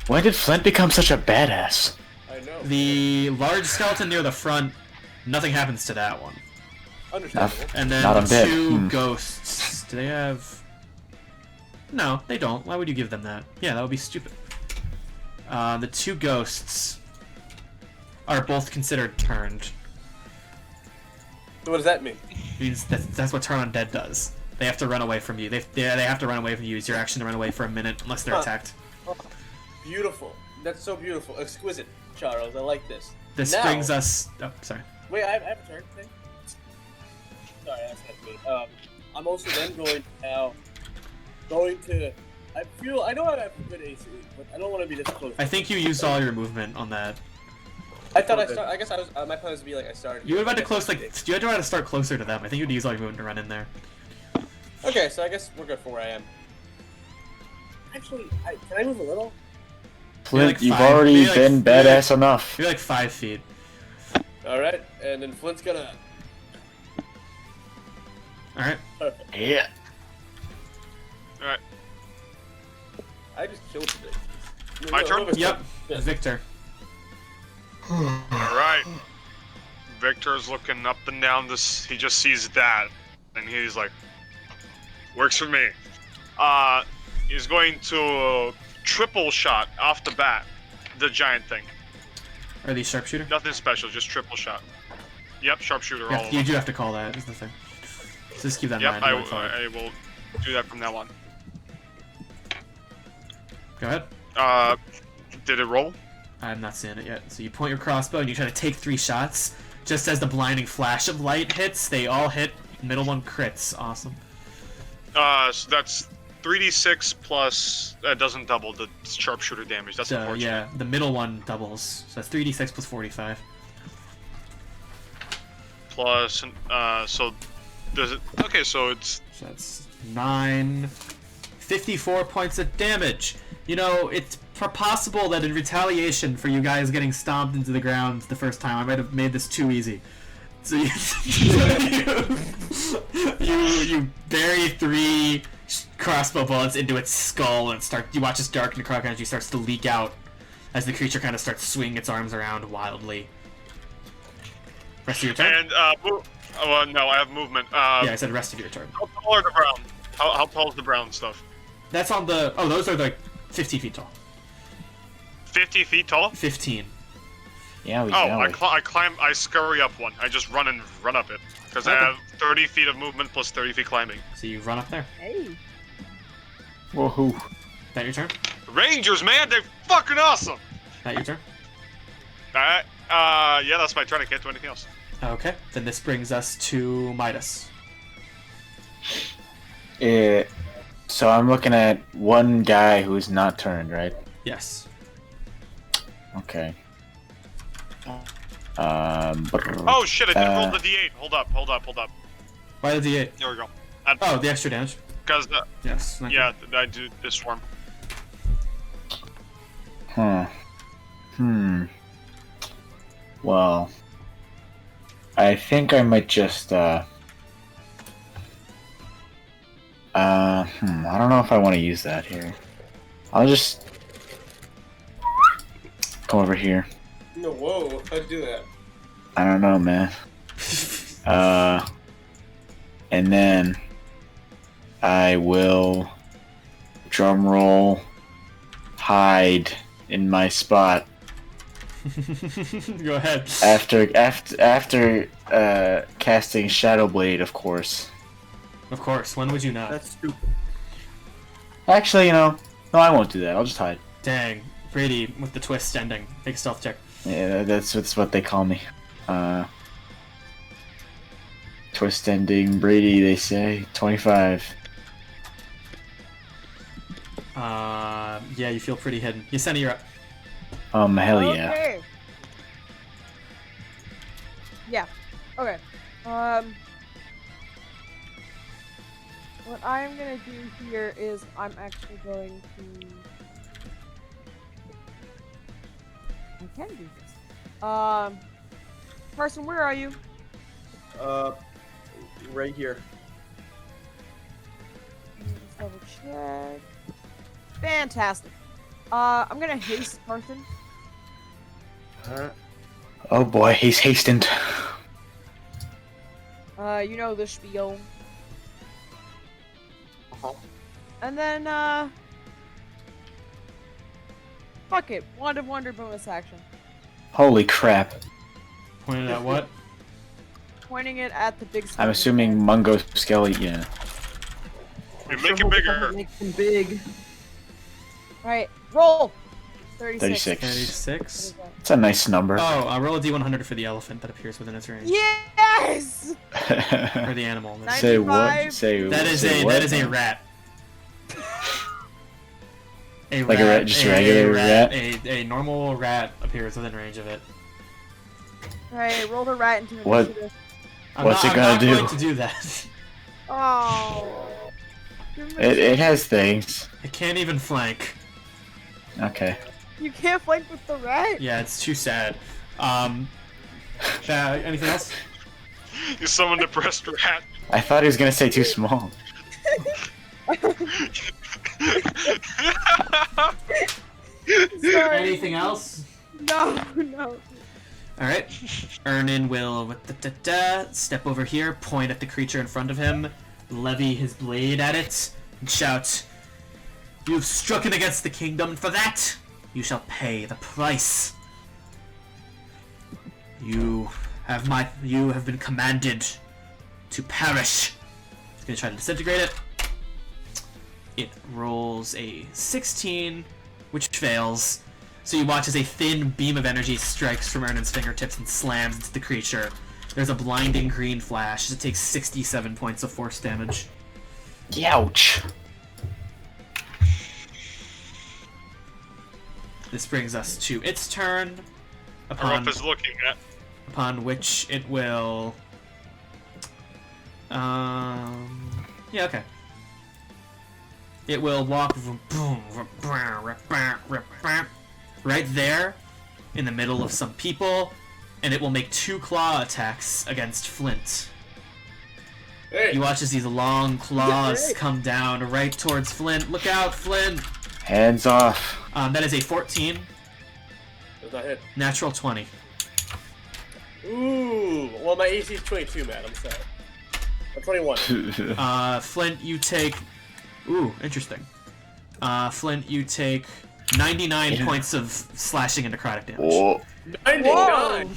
When did Flint become such a badass? I know. The large skeleton near the front, nothing happens to that one. Understandable. And then Not the undead. two ghosts, do they have... No, they don't. Why would you give them that? Yeah, that would be stupid. The two ghosts are both considered turned. So what does that mean? Means that's what turn undead does. They have to run away from you. They have to run away from you. Use your action to run away for a minute unless they're Huh. attacked. Beautiful. That's so beautiful. Exquisite, Charles. I like this. This Now- brings us... Oh, sorry. Wait, I have a turn thing. Sorry, that's not me. I'm also then going to. I know I have good AC, but I don't want to be this close. I think you used all your movement on that. I thought I guess I was. My plan was to be like I started. You would have had to start closer to them. I think you'd use all your movement to run in there. Okay, so I guess we're good for where I am. Actually, can I move a little? Flint, like you've five- already maybe like- been maybe like- badass enough. You're like 5 feet. All right, and then Flint's gonna. All right. Perfect. Yeah. Alright. I just killed today. My turn? Yep. Yeah. Victor. Alright. Victor's looking up and down this. He just sees that. And he's like, works for me. He's going to triple shot off the bat the giant thing. Are these sharpshooter? Nothing special, just triple shot. Yep, sharpshooter all Yeah, of you them. do have to call that. Is the thing. So just keep that in Yep, mind. I going forward. will do that from now on. Go ahead. Did it roll? I'm not seeing it yet. So you point your crossbow and you try to take 3 shots. Just as the blinding flash of light hits, they all hit. Middle one crits. Awesome. So that's 3d6 plus, that doesn't double the sharpshooter damage. That's So unfortunate. yeah, the middle one doubles. So that's 3d6 plus 45. Plus, so does it? Okay, so it's So that's 9. 54 points of damage. You know, it's possible that in retaliation for you guys getting stomped into the ground the first time, I might have made this too easy. So you bury 3 crossbow bullets into its skull, and you watch this dark necrotic energy starts to leak out as the creature kind of starts swinging its arms around wildly. Rest of your turn? and well, no, I have movement. Yeah, I said rest of your turn. How tall are the brown? How tall is the brown stuff? That's on the... Oh, those are like 15 feet tall. 50 feet tall? 15. Yeah, we Oh, know. I climb. I scurry up one. I just run up it because I Okay. have 30 feet of movement plus 30 feet climbing. So you run up there. Hey. Woohoo. That your turn? Rangers, man, they're fucking awesome. That your turn? Alright, yeah, that's my turn. I can't do anything else. Okay. Then this brings us to Midas. So I'm looking at one guy who's not turned, right? Yes. Okay. Oh shit! I didn't roll the d8. Hold up. Why the D8? There we go. Oh, the extra damage. Because Yes. Okay. yeah, I do this swarm. Huh. Well, I think I might just, I don't know if I want to use that here. I'll just come over here. No, whoa! How'd you do that? I don't know, man. And then I will drum roll. hide in my spot Go ahead. after casting Shadow Blade, of course. Of course. When would you not? That's stupid. Actually, no, I won't do that. I'll just hide. Dang. Brady with the twist ending. Big stealth check. Yeah, that's what they call me. Twist ending Brady, they say. 25. Yeah, you feel pretty hidden. Yasena, you're up. Hell yeah. Okay. Yeah. Okay. What I'm gonna do here is I'm actually going to. I can do this. Carson, where are you? Right here. Let me just double check. Fantastic. I'm gonna haste Carson. Oh boy, he's hastened. You know the spiel. Uh-huh. And then, fuck it. Wand of Wonder bonus action. Holy crap. Pointed at what? Pointing it at the big I'm skeleton. assuming Mungo Skelly, yeah. We make it bigger. Make them big. Alright, roll! 36. 36. 36. It's a nice number. Oh, roll a d100 for the elephant that appears within its range. Yes! Or the animal. Say what? 95. Say That is say a what? that is a rat. Like a rat, just a regular rat? A normal rat appears within range of it. Alright, roll the rat into What? initiative. What's it I'm gonna not do? going to do that. Oh. It has things. It can't even flank. Okay. You can't flank with the rat? Yeah, it's too sad. Anything else? You summon the pressed rat. I thought he was gonna say too small. Sorry. Anything else? No, no. Alright. Ernan will step over here, point at the creature in front of him, levy his blade at it, and shout, "You have stricken against the kingdom, and for that you shall pay the price. You have been commanded to perish." He's gonna try to disintegrate it. It rolls a 16, which fails. So you watch as a thin beam of energy strikes from Ernan's fingertips and slams into the creature. There's a blinding green flash as it takes 67 points of force damage. Youch. This brings us to its turn. Upon is looking at. Upon which it will. Yeah, okay. It will walk right there in the middle of some people, and it will make 2 claw attacks against Flint. Hey. You watch as these long claws come down right towards Flint. Look out, Flint! Hands off. That is a 14. Does not hit. Natural 20. Ooh. Well, my AC is 22, man. I'm sorry. I'm 21. Flint, you take... Ooh, interesting. Flint, you take 99 points of slashing and necrotic damage. Oh, 99!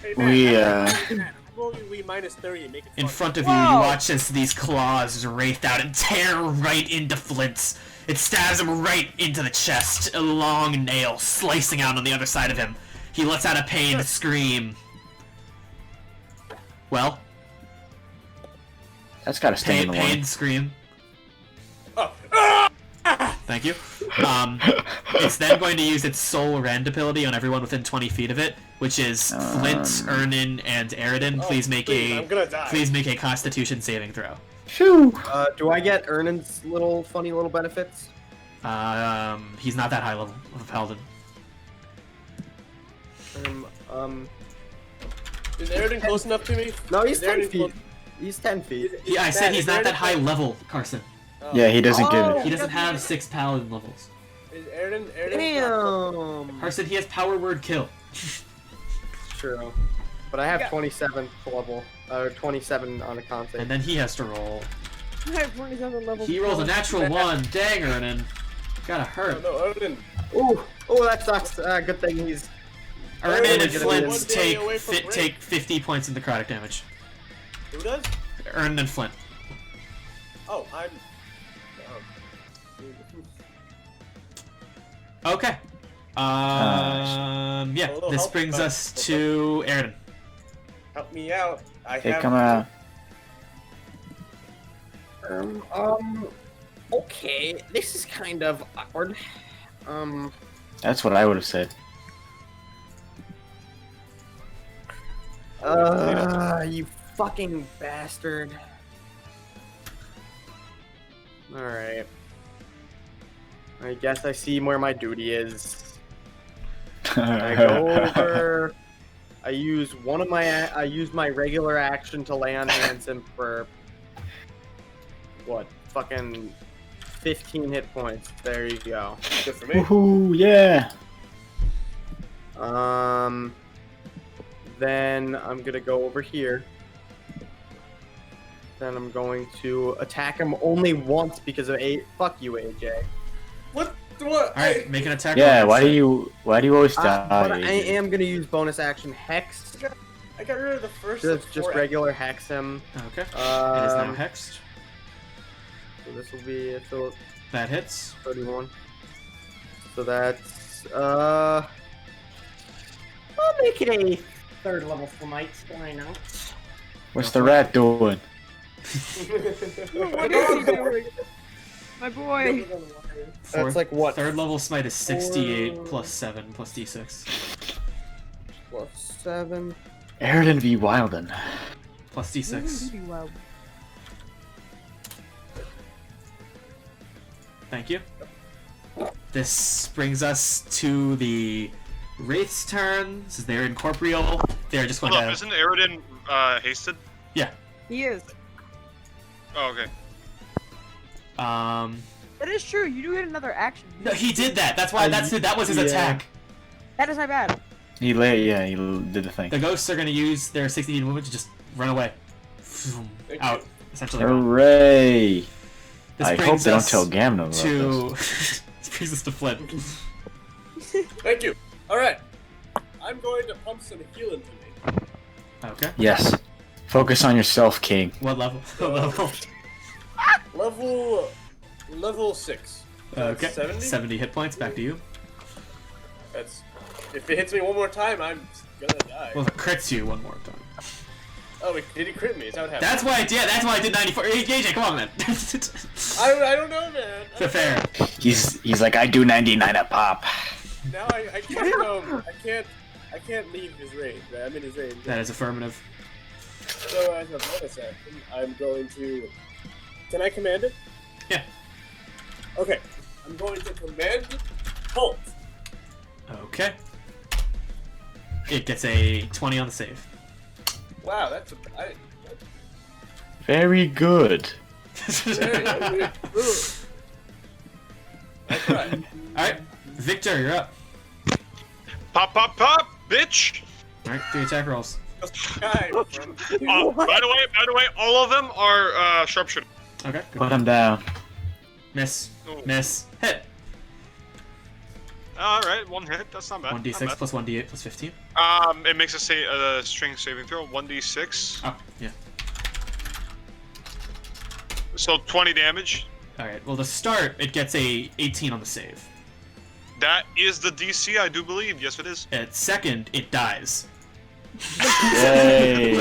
Hey, man, we, I'm rolling we minus 30 and make it In fun. front of you, you watch as these claws wraith out and tear right into Flint. It stabs him right into the chest, a long nail slicing out on the other side of him. He lets out a pained scream. Well, that's gotta stay in the pained one. scream. Thank you. It's then going to use its soul rend ability on everyone within 20 feet of it, which is Flint, Ernan, and Eredin. Please make I'm gonna die. please make a Constitution saving throw. Phew. Do I get Ernan's funny little benefits? He's not that high level of Paladin. Is Eredin close enough to me? No, he's Is 10 Eredin feet. close- He's 10 feet. I said he's not that high level, Carson. Oh. Yeah, he doesn't give Oh. it. He doesn't have 6 Paladin levels. Is Eredin? Damn. Carson, he has power word kill. True. But I have 27 level. 27 on a con save. And then he has to roll. I have 27 levels. He rolls a natural 1. Dang, Ernan. gotta hurt. No, Odin. Ooh, that sucks. Good thing he's. Ernan and One Flint day away from take 50 points in necrotic damage. Who does? Ernan and Flint. Oh, I'm. Okay. Yeah, little this help, brings but- us to Eredin. Help me out. I Hey, have. come on. Okay, this is kind of awkward. That's what I would have said. You fucking bastard. Alright. I guess I see where my duty is. I go over. I use I use my regular action to lay on Hanson for what? Fucking 15 hit points. There you go. Good for me. Woohoo! Yeah. Then I'm gonna go over here. Then I'm going to attack him only once because of fuck you, AJ. What? Alright, make an attack Yeah. roll. Why do you always die? But I am gonna use bonus action hex. I got rid of the first. Just regular hex him. Okay. It is now Um, hexed. So this will be so That hits. 31. So that's I'll make it a third level smite. Why not? What's the rat doing? What is he doing? My boy. That's like what? Third level smite is 68 plus 7 plus d6. Plus 7. Eredin v. Wilden. Plus d6. Wow. Thank you. This brings us to the Wraith's turn. Since they're incorporeal, they're just going Hold up, to. isn't Eredin hasted? He is. Oh, okay. That is true. You do get another action. No, he did that. That's why. That was his Yeah. attack. That is my bad. He did the thing. The ghosts are going to use their 60 feet movement to just run away, Thank out. you. Essentially. Hooray! This I hope brings they don't us tell Gamnem about to. this. This brings us to Flint. Thank you. All right. I'm going to pump some heal into me. Okay. Yes. Focus on yourself, King. What level? What level? Level 6. Okay. 70? 70 hit points. Back to you. That's. If it hits me one more time, I'm gonna die. Well, if it crits you one more time. Oh, did he crit me? Is that what happened? That's why. Yeah, that's why I did 94. Hey, JJ, come on, man. I don't know, man. So fair. He's like, I do 99 a pop. Now I can't leave his range. Right? I'm in his range. That is affirmative. So as a bonus action, I'm going to. Can I command it? Yeah. Okay. I'm going to command Halt. Okay. It gets a 20 on the save. Wow, that's Very good. very That's right. Alright, Victor, you're up. Pop, pop, pop, bitch! Alright, 3 attack rolls. Guy from- By the way, all of them are sharpshooter. Okay, good. Put him down. Miss. Ooh. Miss. Hit. Alright, 1 hit, that's not bad. 1d6 Not bad. plus 1d8 plus 15. It makes a string saving throw, 1d6. Oh, yeah. So 20 damage. Alright, well, to start, it gets a 18 on the save. That is the DC, I do believe. Yes, it is. At second, it dies. Yay!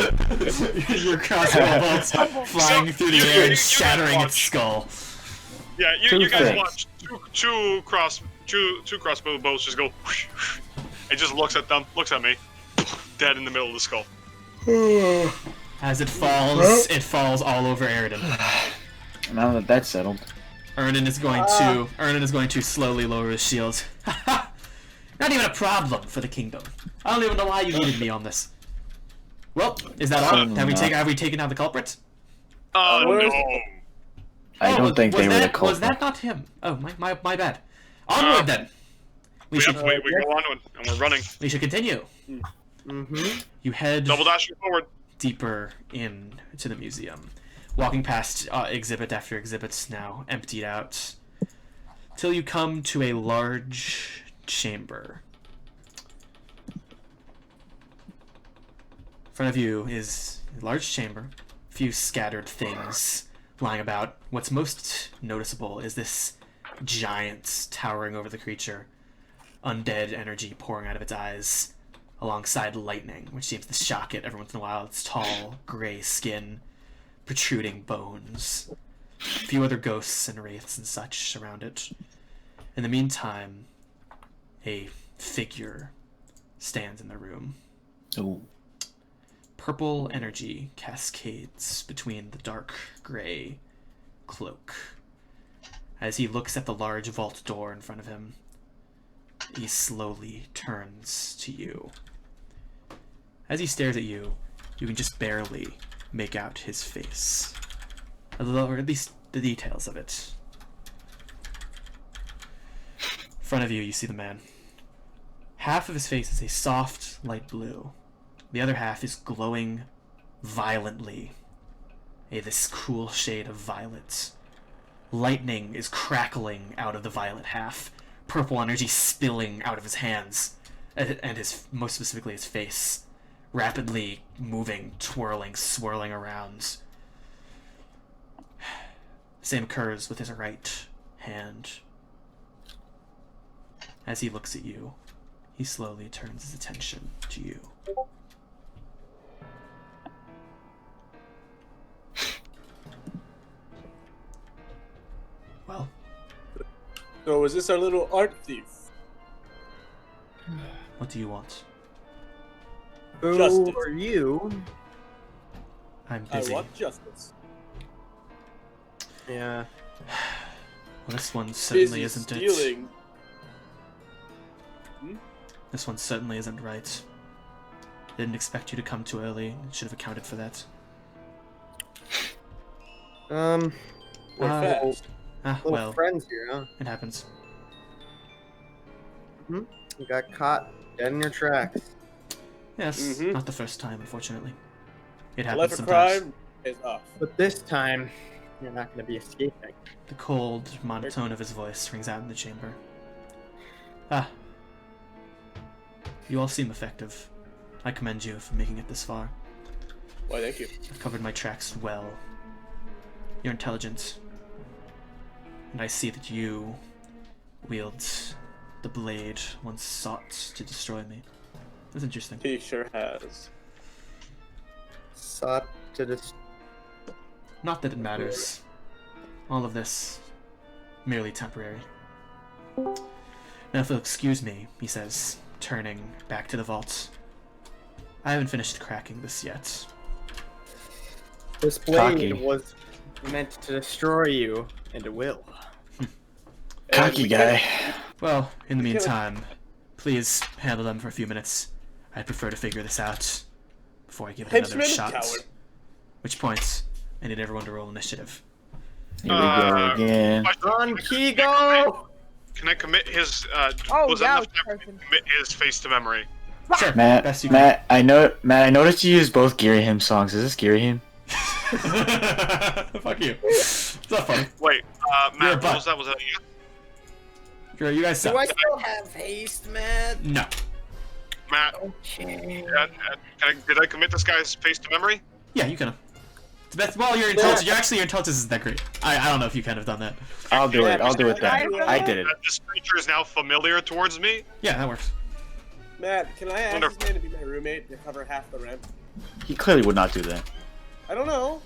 Your crossbow bolts flying through the air and shattering its skull. Yeah, Two you guys things. watch two crossbow bolts just go. It just looks at them, looks at me, dead in the middle of the skull. As it falls all over Eredin. Now that that's settled. Ernan is going to slowly lower his shield. Not even a problem for the kingdom. I don't even know why you needed me on this. Well, is that all? Have we taken out the culprit? Oh where's- no! I don't think they were the Was culprit. that not him? Oh, my bad. Onward then. We We should go on and we're running. continue. Mm-hmm. You head Double dashing forward. deeper into the museum, walking past exhibit after exhibit now emptied out. till you come to a large chamber. In front of you is a large chamber, a few scattered things lying about. What's most noticeable is this giant towering over the creature, undead energy pouring out of its eyes, alongside lightning, which seems to shock it every once in a while. Its tall, gray skin, protruding bones. A few other ghosts and wraiths and such around it. In the meantime, a figure stands in the room. Ooh. Purple energy cascades between the dark gray cloak. As he looks at the large vault door in front of him, he slowly turns to you. As he stares at you, you can just barely make out his face. Or at least the details of it. In front of you, you see the man. Half of his face is a soft, light blue. The other half is glowing violently. This cool shade of violet. Lightning is crackling out of the violet half. Purple energy spilling out of his hands. And his, most specifically his face. Rapidly moving, twirling, swirling around. Same occurs with his right hand. As he looks at you, he slowly turns his attention to you. Well, So is this our little art thief? what do you want? Who Justice. are you? I'm I busy. want justice. Yeah. Well, this one certainly Busy isn't it. stealing. This one certainly isn't right. Didn't expect you to come too early. Should have accounted for that. We're Ah, fast. little well, friends here, huh? it happens. You got caught dead in your tracks. Yes, Mhm. not the first time, unfortunately. It The happens life of sometimes. crime is off. But this time, you're not going to be escaping. The cold monotone of his voice rings out in the chamber. Ah. You all seem effective. I commend you for making it this far. Why, thank you. I've covered my tracks well. You're intelligent. And I see that you wield the blade once sought to destroy me. That's interesting. He sure has. Sought to just. Not that it matters. All of this, merely temporary. Now, if you'll excuse me, he says, turning back to the vault. I haven't finished cracking this yet. This blade Cocky. was meant to destroy you, and it will. Cocky we guy. Well, in the can't- meantime, please handle them for a few minutes. I'd prefer to figure this out before I give it another Henchman, shot. coward. Which point, I need everyone to roll initiative. Here we go again. On Kigo! Can I commit his? Oh, was yeah, that enough time to person. commit his face to memory? Sure, Matt, best you Matt, I noticed you use both Geary Hymn songs. Is this Geary Hymn? Fuck you. It's not funny. Wait, You're a Matt, butt. what was that? Was that? You guys suck. Do I still have haste, man? No. Matt, Okay. did I commit this guy's face to memory? Yeah, you can. Well, your intelligence. Your intelligence isn't that great. I don't know if you kind of done that. I'll do it. I'll do it then. I did it. That this creature is now familiar towards me. Yeah, that works. Matt, can I ask Wonderful. this man to be my roommate to cover half the rent? He clearly would not do that. I don't know.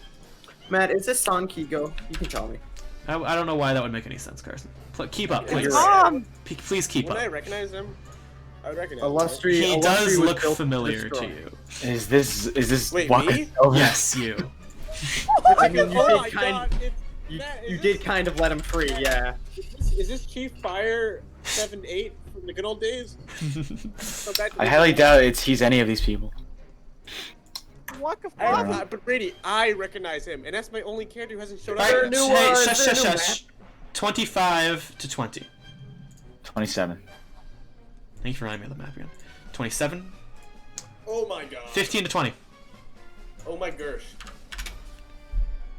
Matt, is this on Kigo? You can tell me. I don't know why that would make any sense, Carson. Keep up, Yeah, please. you're Mom! Please keep Wouldn't I up. recognize him? I would recognize Illustri- He Illustri does was look built to familiar to destroy. you. Is this Wait, Waka me? Silver? Yes, you. him. I mean, you oh did my kind- god, it's, You, Matt, you is did this- kind of let him free, yeah. Is this Chief Fire 7-8 from the good old days? Go back to I the- highly doubt he's any of these people. What the I, fuck? but Brady, I recognize him, and that's my only character who hasn't showed up. Alright, yet. new hey, ones, shush, they're shush, new, shush. 25 to 20. 27. Thank you for reminding me of the map again. 27. Oh my god. 15 to 20. Oh my gosh.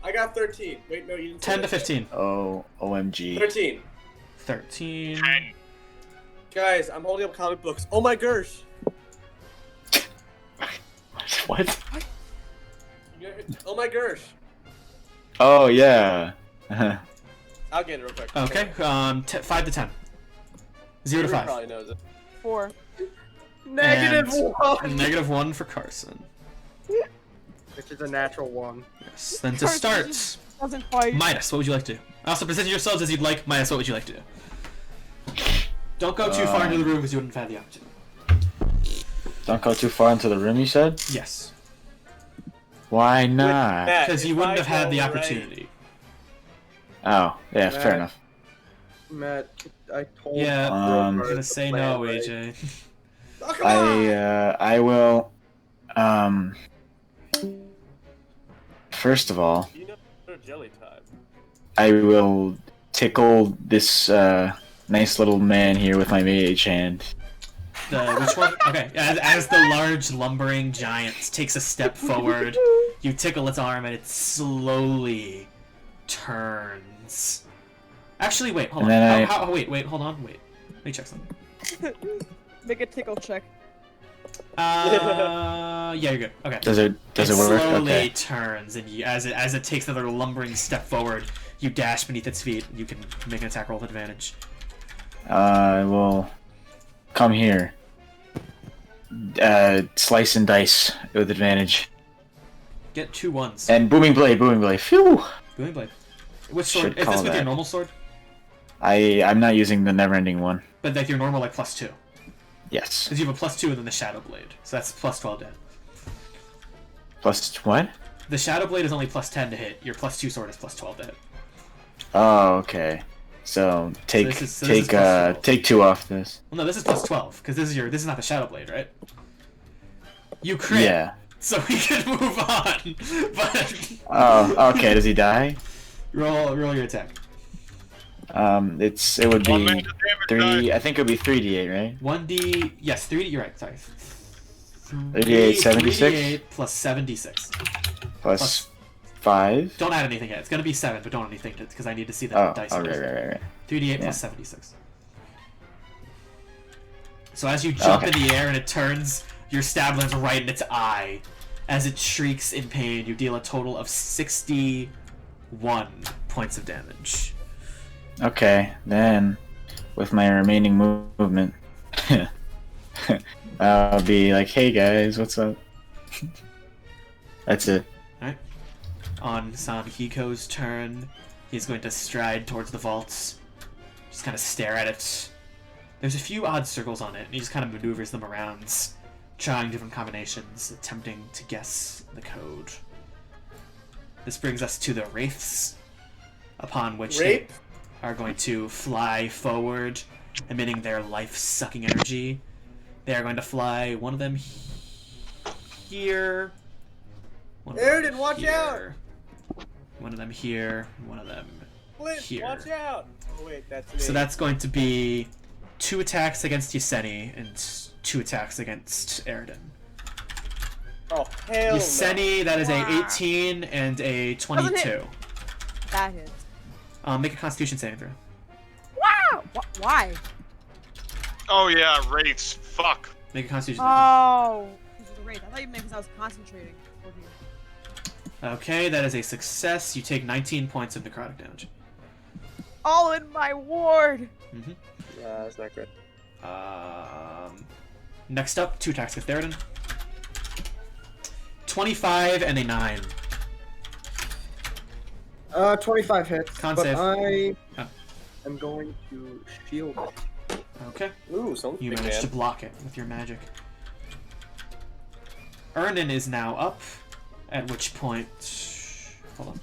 I got 13. Wait, no, you didn't say 10 to that yet. 15. Oh, OMG. 13. 13. 10. Guys, I'm holding up comic books. Oh my gosh. What? Oh my gosh. Oh yeah. I'll get it real quick. Okay, 5 to 10. 0 to Avery 5. probably knows it. 4. Negative And 1! Negative 1 for Carson. Which is a natural 1. Yes. Then to Carson start, just doesn't fight. Midas, what would you like to do? Also, present yourselves as you'd like. Midas, what would you like to do? Don't go too far into the room because you wouldn't have had the opportunity. Don't go too far into the room, you said? Yes. Why not? Matt, Because you if wouldn't I have had the go right- opportunity. Oh, yeah, fair Matt. enough. Matt, I told Yeah, I'm I'm gonna say no, AJ. Oh, come on! I will, first of all, You know, jelly time. I will tickle this, nice little man here with my mage hand. Which one? Okay, as the large lumbering giant takes a step forward, you tickle its arm and it slowly turns. Actually, wait, hold on. And then Wait, hold on, wait. Let me check something. Make a tickle check. Yeah, you're good. Okay. Does it work? Slowly Okay. turns, and as it takes another lumbering step forward, you dash beneath its feet. You can make an attack roll with advantage. I will come here. Slice and dice with advantage. Get 2 1s. And booming blade. Phew! Booming blade. Which sword? Should Is this call with your that. normal sword? I'm not using the never-ending one. But like your normal, like +2. Yes. Because you have a +2 and then the shadow blade, so that's +12 to hit. Plus what? The shadow blade is only +10 to hit. Your +2 sword is +12 to hit. Oh, okay. So take this is plus 12. take 2 off this. Well, no, this is +12 because this is not the shadow blade, right? You crit. Yeah. So we can move on. But Oh, okay. Does he die? roll your attack. It would One be man to damage 3. I think it would be 3d8, right? 1d. Yes, 3d. You're right. Sorry. 3d8, 76 3d8 plus 76. plus 5. Don't add anything yet. It's gonna be 7, but don't add anything because I need to see the Oh, dice. oh, numbers. right. 3d8 Yeah. plus 76. So as you jump Okay. in the air and it turns, your stab lands right in its eye. As it shrieks in pain, you deal a total of 61 points of damage. Okay, then with my remaining movement, I'll be like, "Hey guys, what's up?" That's it. On Sanhiko's turn, he's going to stride towards the vaults. Just kind of stare at it. There's a few odd circles on it, and he just kind of maneuvers them around, trying different combinations, attempting to guess the code. This brings us to the wraiths, upon which Rape? they are going to fly forward, emitting their life-sucking energy. They are going to fly, one of them here. One of them Eredin, watch out! here, one of them here, one of them Flint, here. watch out! Oh wait, that's me. So that's going to be 2 attacks against Yaseni and 2 attacks against Eredin. Oh hell Yaseni, that is Wow. a 18 and a 22. That hits. Make a Constitution saving throw. Wow! Why? Oh yeah, wraiths. Fuck. Make a Constitution saving Oh, because of the rate. I thought you meant because I was concentrating. throw. Okay, that is a success. You take 19 points of necrotic damage. All in my ward. Mm-hmm. Yeah, that's not good. Next up, 2 attacks with Eredin. 25 and a 9. 25 hits, Con but save. I Oh. am going to shield it. Okay. Ooh, so You big managed to man. block it with your magic. Ernan is now up, at which point... Hold on.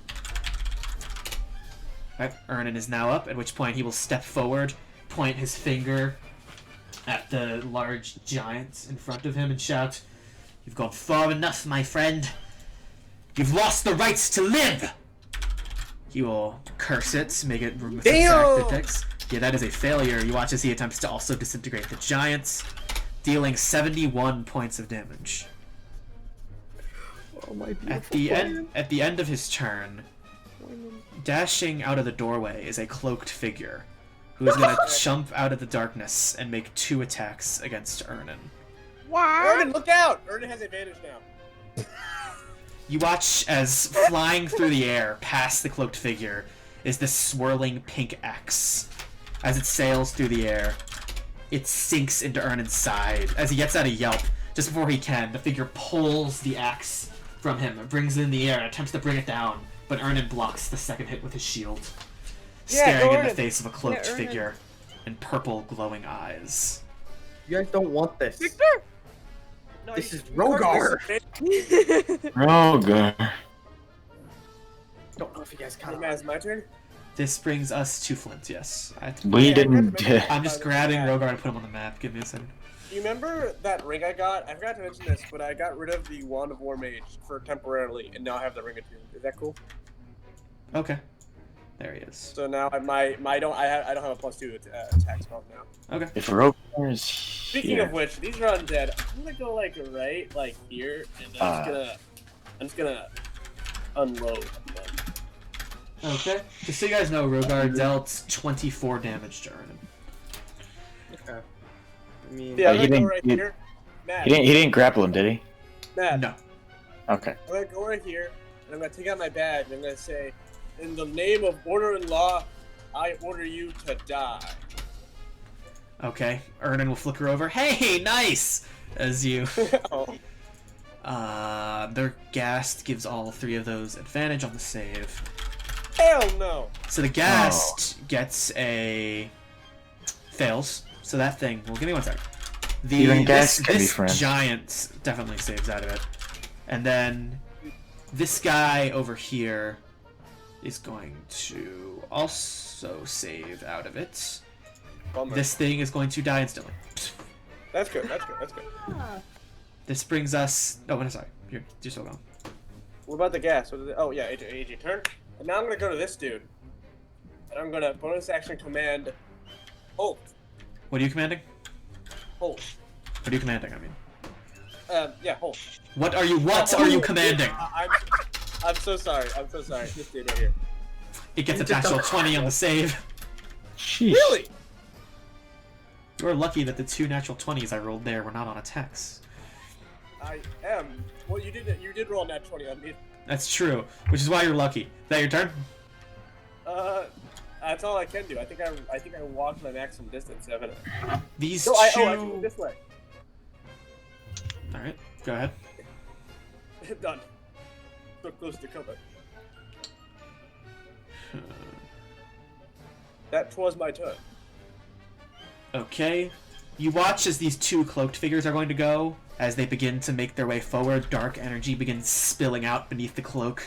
Alright, Ernan is now up, at which point he will step forward, point his finger at the large giant in front of him and shout, "You've gone far enough, my friend. You've lost the rights to live!" He will curse it, make it remove Damn! tactics. Yeah, that is a failure. You watch as he attempts to also disintegrate the giants, dealing 71 points of damage. Oh my At beautiful the end of his turn, dashing out of the doorway is a cloaked figure. who is going to jump out of the darkness and make 2 attacks against Ernan. Ernan, look out! Ernan has advantage now. You watch as flying through the air past the cloaked figure is this swirling pink axe. As it sails through the air, it sinks into Ernan's side. As he gets out a yelp, just before he can, the figure pulls the axe from him, brings it in the air, and attempts to bring it down, but Ernan blocks the second hit with his shield, staring in the face of a cloaked figure and purple glowing eyes. You guys don't want this. Victor? No, This is Rhogar. Rhogar. Don't know if you guys caught It's my turn. This brings us to Flint, yes. We didn't. I'm just grabbing Rhogar to put him on the map. Give me a second. You remember that ring I got? I forgot to mention this, but I got rid of the Wand of War Mage for temporarily, and now I have the Ring of Doom. Is that cool? Okay. There he is. So now I don't have a +2 attack spell now. Okay. If Rhogar is Speaking here, of which, these are undead. I'm gonna go like right like here, and I'm just gonna unload them. Okay. Just so you guys know, Rhogar dealt 24 damage to Ernan. Okay. I mean, Yeah, I'm he gonna go didn't- right he- here. Matt, he didn't grapple him, did he? Matt, No. Okay. I'm gonna go right here, and I'm gonna take out my badge, and I'm gonna say, in the name of order and law, I order you to die. Okay. Ernan will flicker over. Hey, nice! As you... Oh. Their Ghast gives all 3 of those advantage on the save. Hell no! So the Ghast gets a... fails. So that thing... Well, give me one second. Even Ghast can be this friends. giant definitely saves out of it. And then this guy over here is going to also save out of it. Bummer. This thing is going to die instantly. That's good. That's good. That's good. This brings us... Oh, I'm sorry. You're still going. What about the gas? What is it? Oh yeah, AJ turn. And now I'm gonna go to this dude, and I'm gonna bonus action command. Hold. What are you commanding? Hold. What are you commanding, I mean? Yeah, hold. What are you commanding? I'm so sorry. I'm so sorry. This dude right here. It gets a natural 20 on the save. Sheesh. Really? You're lucky that the 2 natural 20s I rolled there were not on attacks. I am. Well, you did roll that 20 on me. That's true, which is why you're lucky. Is that your turn? That's all I can do. I think I walked my maximum distance, haven't I? These No, I two... can go this way. Alright, go ahead. Done. So close to cover. That was my turn. Okay. You watch as these 2 cloaked figures are going to go. As they begin to make their way forward, dark energy begins spilling out beneath the cloak.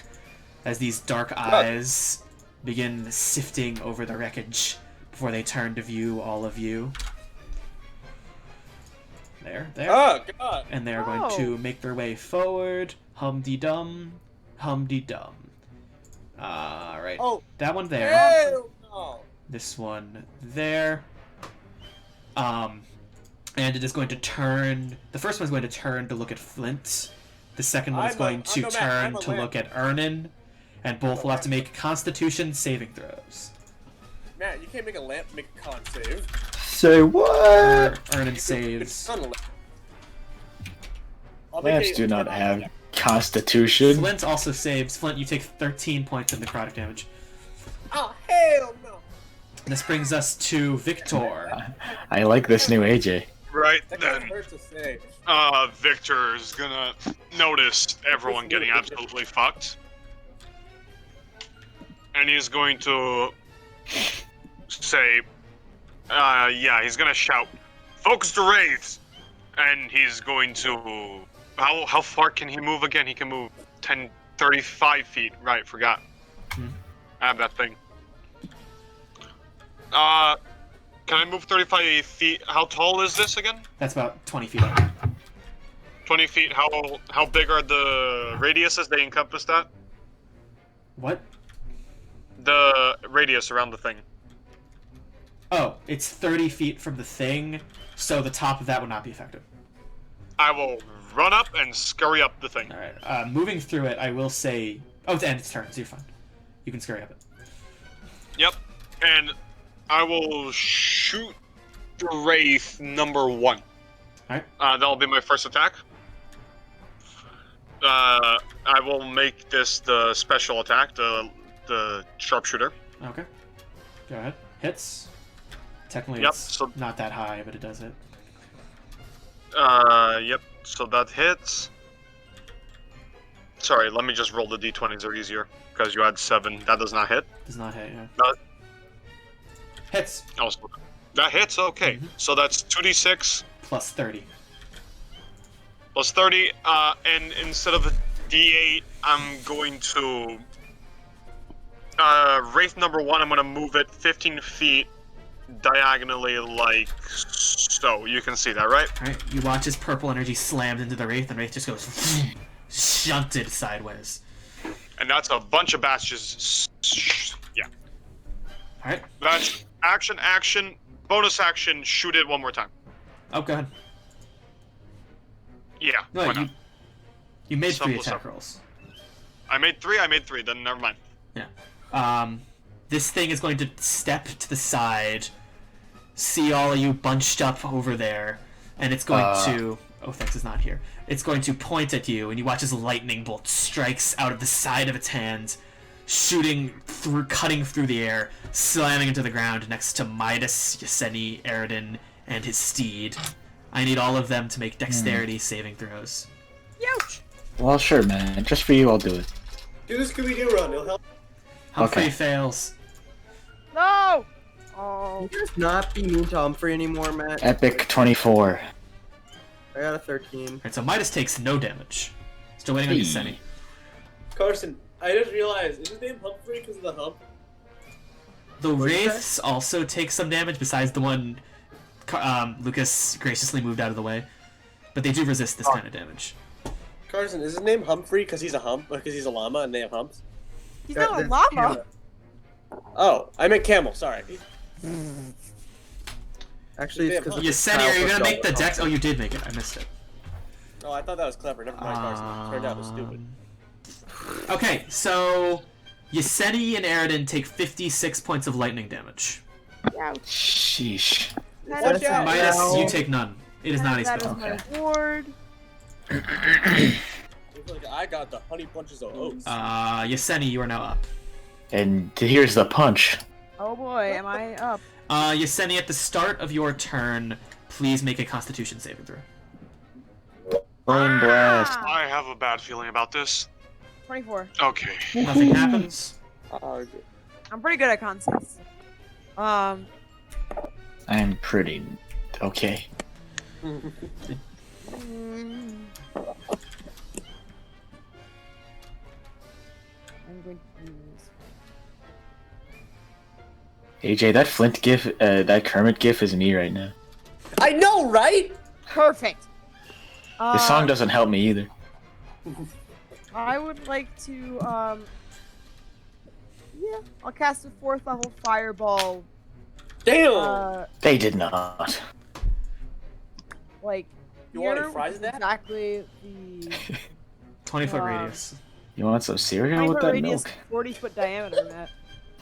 As these dark eyes begin sifting over the wreckage before they turn to view all of you. There. Oh, God. And they are going to make their way forward. Hum-de-dum. Hum-de-dum. Alright. Oh. That one there. Hell no. This one there. And it is going to turn... The first one is going to turn to look at Flint. The second one is going to turn to look at Ernan. And both will have to make Constitution saving throws. Matt, you can't make a lamp make a con save. Say what? Ernan saves. It's not a lamp. Lamps do not have constitution. Flint also saves. Flint, you take 13 points of necrotic damage. Oh, hell no. This brings us to Victor. I like this new AJ. Right That then, hurts to say. Victor is gonna notice everyone getting absolutely fucked. And he's going to say, yeah, he's gonna shout, "Focus the wraiths!" And he's going to... How far can he move again? He can move 35 feet. Right, forgot. I have that thing. Can I move 35 feet? How tall is this again? That's about 20 feet up. 20 feet. How big are the radiuses? They encompass that? What? The radius around the thing. Oh, it's 30 feet from the thing, so the top of that would not be effective. I will run up and scurry up the thing. Alright, moving through it, I will say... Oh, it's end its turn, so you're fine. You can scurry up it. Yep. And I will shoot the Wraith number 1. Alright. That'll be my first attack. I will make this the special attack, the sharpshooter. Okay. Go ahead. Hits. Technically, Yep, it's so- not that high, but it does hit. Yep. So that hits. Sorry, let me just roll the d20s. They're easier because you had 7. That does not hit. Does not hit, yeah. No. Hits. Also, that hits. Okay. Mhm. So that's 2d6 Plus 30. plus 30. And instead of a d8, I'm going to Wraith number 1. I'm going to move it 15 feet diagonally, like so. You can see that, right? Alright, you watch as purple energy slams into the Wraith, and Wraith just goes shunted sideways. And that's a bunch of bashes. Yeah. Alright. That's action, bonus action, shoot it one more time. Oh, go ahead. Yeah, No, why not? you made 3 Supple, attack supple. rolls. I made 3, then never mind. This thing is going to step to the side, see all of you bunched up over there, and it's going to... Othex is not here. It's going to point at you, and you watch as a lightning bolt strikes out of the side of its hand, shooting through, cutting through the air, slamming into the ground next to Midas, Yaseni, Eredin, and his steed. I need all of them to make dexterity saving throws. Youch! Well, sure, man. Just for you, I'll do it. Do the Scooby-Doo run. It'll help. Humphrey Okay. fails. No! Oh. Can you just not be mean to Humphrey anymore, Matt? Epic 24. I got a 13. Alright, so Midas takes no damage. Still waiting on Hey. Yaseni. Carson, I just realized, is his name Humphrey because of the hump? The What'd you say? Wraiths also take some damage, besides the one Lucas graciously moved out of the way. But they do resist this kind of damage. Carson, is his name Humphrey because he's a hump? Because he's a llama and they have humps? He's That- not a that's llama! camel. Oh, I meant camel, sorry. Actually, it's because Yaseni, are you gonna make the dex? Oh, you did make it. I missed it. Oh, I thought that was clever. Never mind, Carson. Turned out it was stupid. Okay, so Yaseni and Eredin take 56 points of lightning damage. Ouch. Sheesh. Watch out. Midas, now. you take none. It is not a That is spell. my Okay. reward. I got the honey bunches of oats. Yaseni, you are now up. And here's the punch. Oh boy, am I up? Yaseni, at the start of your turn, please make a Constitution saving throw. Flame blast. Ah! I have a bad feeling about this. 24. Okay. Nothing happens. I'm pretty good at concepts. I'm pretty okay. Mm, I'm going to use. AJ, that Flint gif, that Kermit gif is me right now. I know, right? Perfect. This song doesn't help me either. I would like to, yeah, I'll cast a 4th level fireball. Damn! They did not. Like, You want any here fries with in that? Exactly the 20-foot Wow. radius. You want some cereal 20 with foot that radius, milk? 40-foot diameter, Matt.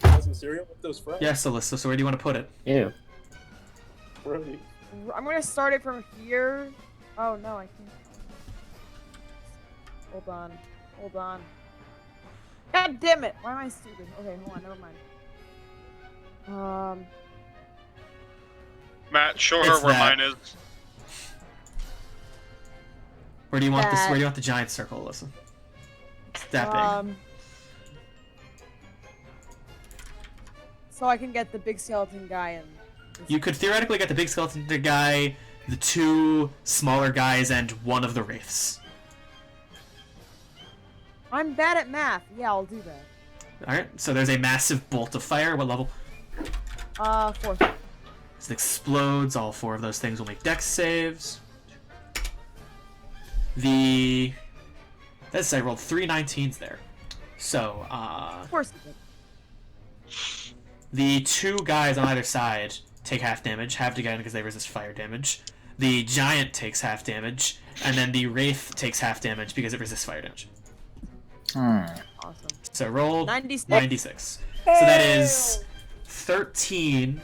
Want some cereal with those fries? Yes, Alyssa, so where do you want to put it? Ew. Really? I'm gonna start it from here. Oh no, I can't. Hold on. Hold on. God damn it! Why am I stupid? Okay, hold on, never mind. Matt, show her It's where that. mine is. Where do you want this? That- Where do you want the giant circle, Alyssa? It's that big. So I can get the big skeleton guy and. You could theoretically get the big skeleton guy, the 2 smaller guys, and one of the wraiths. I'm bad at math. Yeah, I'll do that. Alright, so there's a massive bolt of fire. What level? 4th. As it explodes, all 4 of those things will make dex saves. I rolled 3 19s there. So, Of course. it did. the 2 guys on either side take half damage, halved again because they resist fire damage. The giant takes half damage, and then the wraith takes half damage because it resists fire damage. Awesome. So roll 96. 96. So that is 13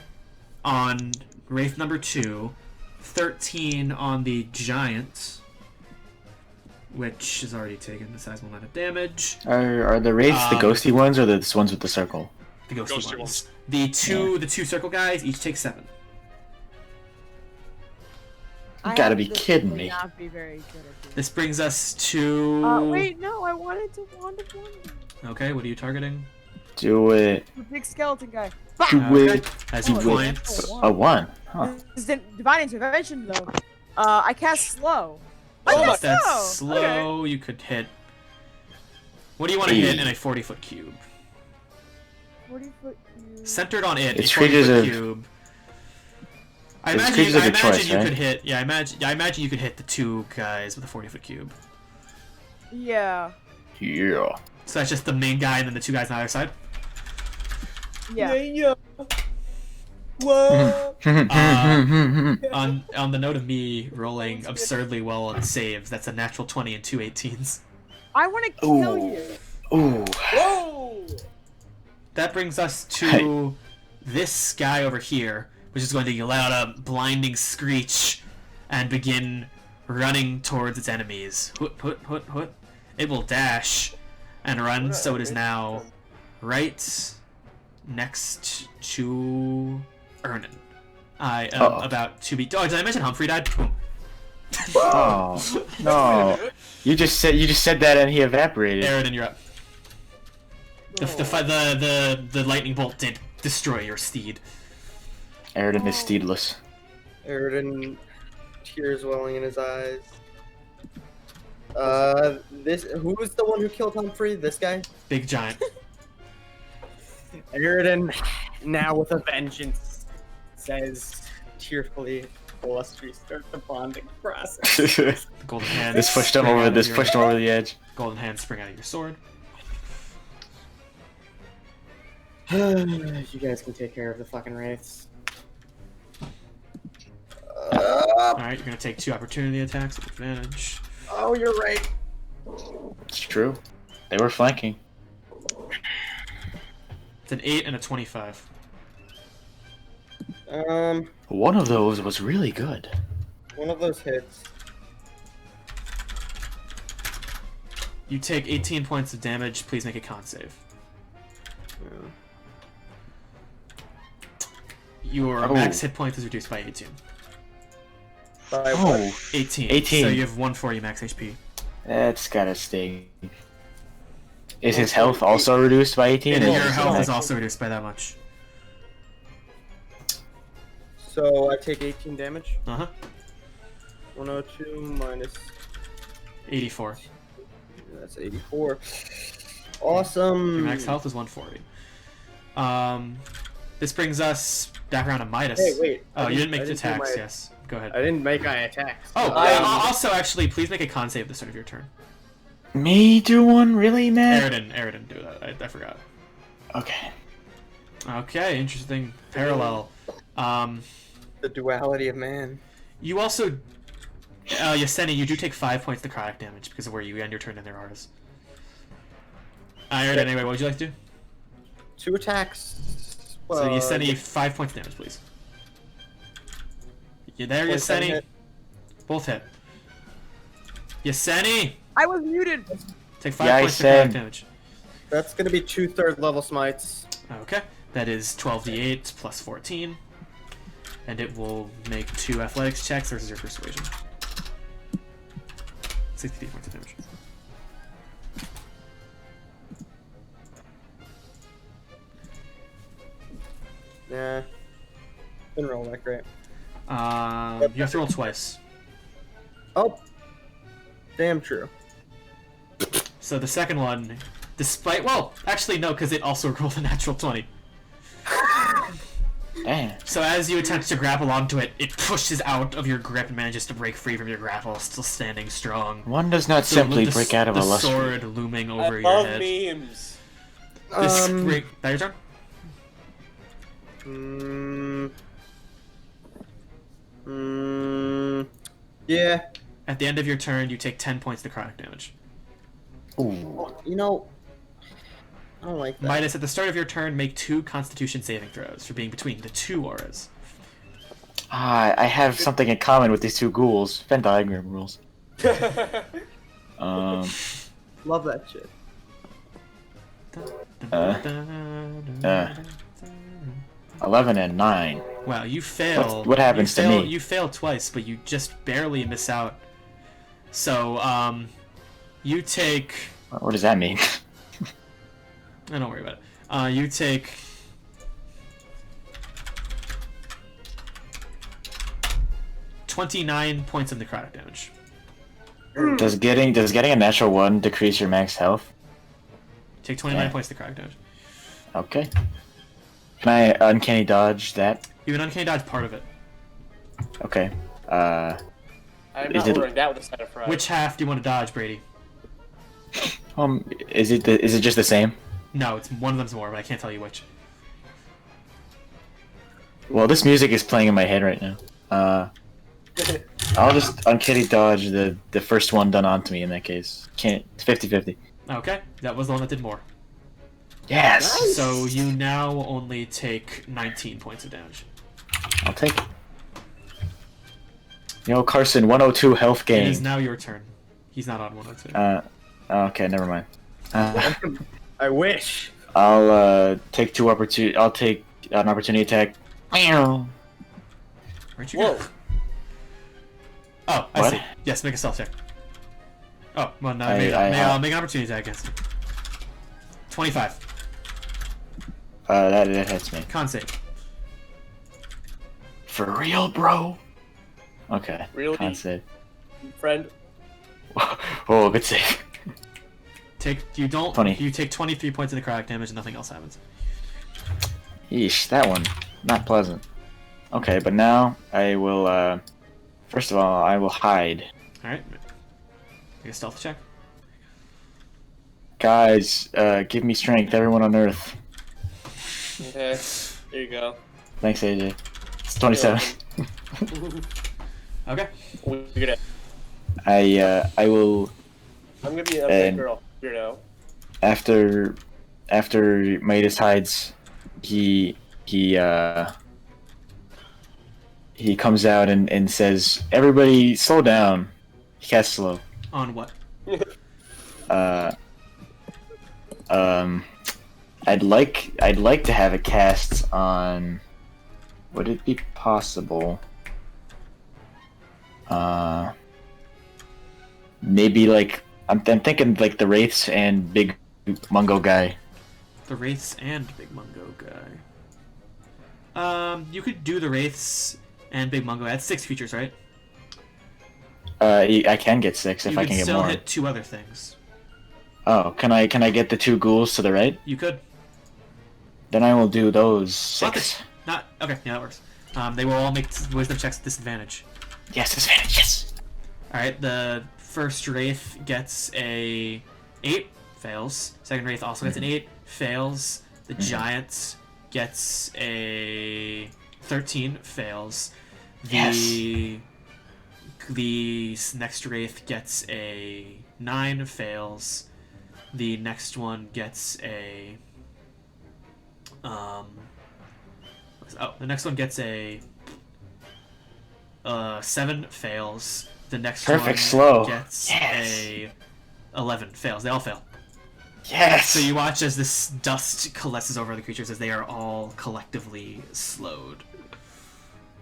on Wraith number 2, 13 on the Giant, which has already taken a sizable amount of damage. Are the wraiths the ghosty ones or the ones with the circle? The ghosty Ghosty ones. ones. The two circle guys each take 7. I Gotta have be this kidding may me. Not be very good at this. This brings us to. Wait, no, I wanted to Wand of Wonder. Okay, what are you targeting? Do it. The big skeleton guy. Do Okay. it. As you Oh, point. that's a A 1. Huh. This is divine intervention though. I cast slow. Oh my- That's slow. slow. You could hit. What do you want to hit in a 40-foot cube? 40-foot cube. Centered on it, It's a 40-foot creatures of- cube. I It's imagine, creatures of I your imagine choice, you right? could hit. Yeah, I imagine you could hit the 2 guys with a 40-foot cube. Yeah. Yeah. So that's just the main guy and then the 2 guys on either side. Yeah. Yeah. Whoa. On the note of me rolling absurdly well on saves, that's a natural 20 and 2 18s. I want to kill Ooh. you. Ooh. Whoa. That brings us to Hey. this guy over here, which is going to let out a blinding screech and begin running towards its enemies. Hoot. It will dash and run, so it is now right next to Ernan. I am Uh-oh. about to be. Oh, did I mention Humphrey died? Oh no! You just said that and he evaporated. Eredin, you're up. The lightning bolt did destroy your steed. Eredin is steedless. Eredin, tears welling in his eyes. Who was the one who killed Humphrey? This guy? Big giant. Eredin, now with a vengeance, says tearfully, "Let's restart the bonding process." The golden hand. This pushed him spring out over. of This your- pushed him over the edge. Golden hand spring out of your sword. You guys can take care of the fucking wraiths. Alright, you're gonna take 2 opportunity attacks with advantage. Oh, you're right. It's true. They were flanking. It's an 8 and a 25. One of those was really good. One of those hits. You take 18 points of damage. Please make a con save. Your Oh. max hit point is reduced by 18. By Oh, 18. 18. So you have 140 max HP. that's gotta sting. Is his health also reduced by 18? And or your is it health like- is also reduced by that much. So I take 18 damage. Uh huh. 102 minus 84. that's 84. Awesome. Your max health is 140. This brings us back around to Midas. Hey, wait. Oh, you didn't I make the do attacks. my- Yes. Go ahead. I didn't make my attacks. Oh, Um, also, actually, please make a con save at the start of your turn. Me do one? Really, man? Eredin, do that. I forgot. Okay. Okay, interesting parallel. the duality of man. You also, Yaseni, you do take 5 points of necrotic damage because of where you end your turn and there are. Eredin, anyway, what would you like to do? 2 attacks. So Yaseni, 5 points of damage, please. You there, 27 Yaseni? hit. Both hit. Yaseni! I was muted. Take 5 Yeah, points of I necrotic said. damage. That's gonna be 2 third level smites. Okay, that is 12d8 plus 14. And it will make 2 athletics checks versus your persuasion. 68 points of damage. Nah. Didn't roll that great. You have to roll twice. Oh. Damn true. So the second one, despite... Well, actually no, because it also rolled a natural 20. Damn. So as you attempt to grapple onto it, it pushes out of your grip and manages to break free from your grapple, still standing strong. One does not So simply the break out of a the lust. sword looming over I your love head. memes. This break... That your turn? Yeah. At the end of your turn, you take 10 points of necrotic damage. Ooh. You know, I don't like that. Midas, at the start of your turn, make 2 Constitution saving throws for being between the 2 auras. I have something in common with these two ghouls. Venn diagram rules. Love that shit. 11 and 9. Wow, you fail. What happens to me? You fail twice, but you just barely miss out. So, you take... What does that mean? Don't worry about it. You take... $29 points of necrotic damage. Does getting a natural 1 decrease your max health? Take 29 points of necrotic damage. Okay. Can I uncanny dodge that? You can uncanny dodge part of it. Okay. I'm Is not it- ordering that with a side of fries. Which half do you want to dodge, Brady? Is it just the same? No, it's one of them's more, but I can't tell you which. Well, this music is playing in my head right now. I'll just uncanny dodge the first one done onto me in that case. Can't. It's 50-50. Okay, that was the one that did more. Yes. So you now only take 19 points of damage. I'll take it. Yo, Carson, 102 health It is gain. now your turn. He's not on 102. Okay, never mind. I wish. I'll take I'll take an opportunity attack. Where'd you Whoa. go? Oh, I What? see. Yes, make a stealth check. Oh, well, no, Make make an opportunity attack against him. 25. That hits me. Con save. For real, bro. Okay. Really? Can't save. Friend. Oh, good save. You 20. take 23 points of necrotic damage and nothing else happens. Yeesh, that one. Not pleasant. Okay, but now I will, first of all, I will hide. Alright. Make a stealth check. Guys, give me strength, everyone on Earth. Okay. There you go. Thanks, AJ. It's 27. Okay. Weird. I will, I'm gonna be an upset And- girl. Weirdo. after Midas hides, he comes out and says, "Everybody, slow down." He casts slow. On what? I'd like to have it cast on. Would it be possible? Maybe like I'm thinking like the Wraiths and Big Mungo guy. The Wraiths and Big Mungo guy. You could do the Wraiths and Big Mungo. That's 6 creatures, right? I can get 6 if You I could can get still more. hit 2 other things. Oh, can I get the 2 ghouls to the right? You could. Then I will do those 6. Not okay. Yeah, that works. They will all make wisdom checks at disadvantage. Yes, disadvantage. Yes. All right. The first Wraith gets a 8, fails. Second Wraith also gets an 8, fails. The Giant gets a 13, fails. The next Wraith gets a 9, fails. The next one gets a the next one gets a 7, fails. The next Perfect one slow. gets Yes. a 11, fails. They all fail. Yes. So you watch as this dust coalesces over the creatures as they are all collectively slowed.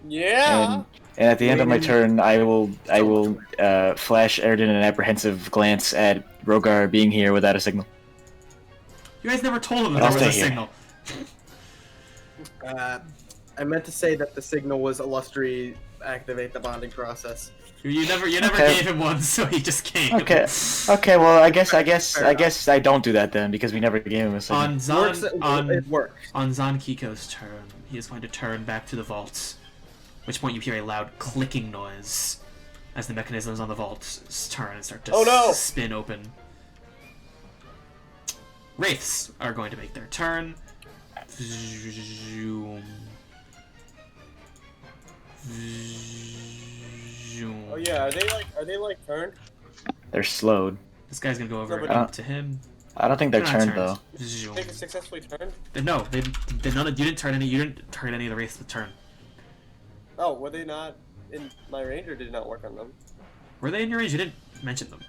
Yeah. And at the end of my turn, I will flash Eredin an apprehensive glance at Rhogar being here without a signal. You guys never told him that I'll there was a stay here. signal. I meant to say that the signal was illustri activate the bonding process. You never Okay. gave him one, so he just came. Okay. Okay. Well, I guess I don't do that then because we never gave him a signal. On Zan It works. on Zan Kiko's turn, he is going to turn back to the vault. At which point you hear a loud clicking noise as the mechanisms on the vault turn and start to Oh, no! spin open. Wraiths are going to make their turn. Zoom. Zoom. Oh yeah. Are they like turned? They're slowed. This guy's gonna go over No, and but- up to him. I don't think they're Not turned turned. though. Zoom. They successfully turned. No, they none of, you didn't turn any. You didn't turn any of the wraiths with turn. Oh, were they not in my range, or did it not work on them? Were they in your range? You didn't mention them.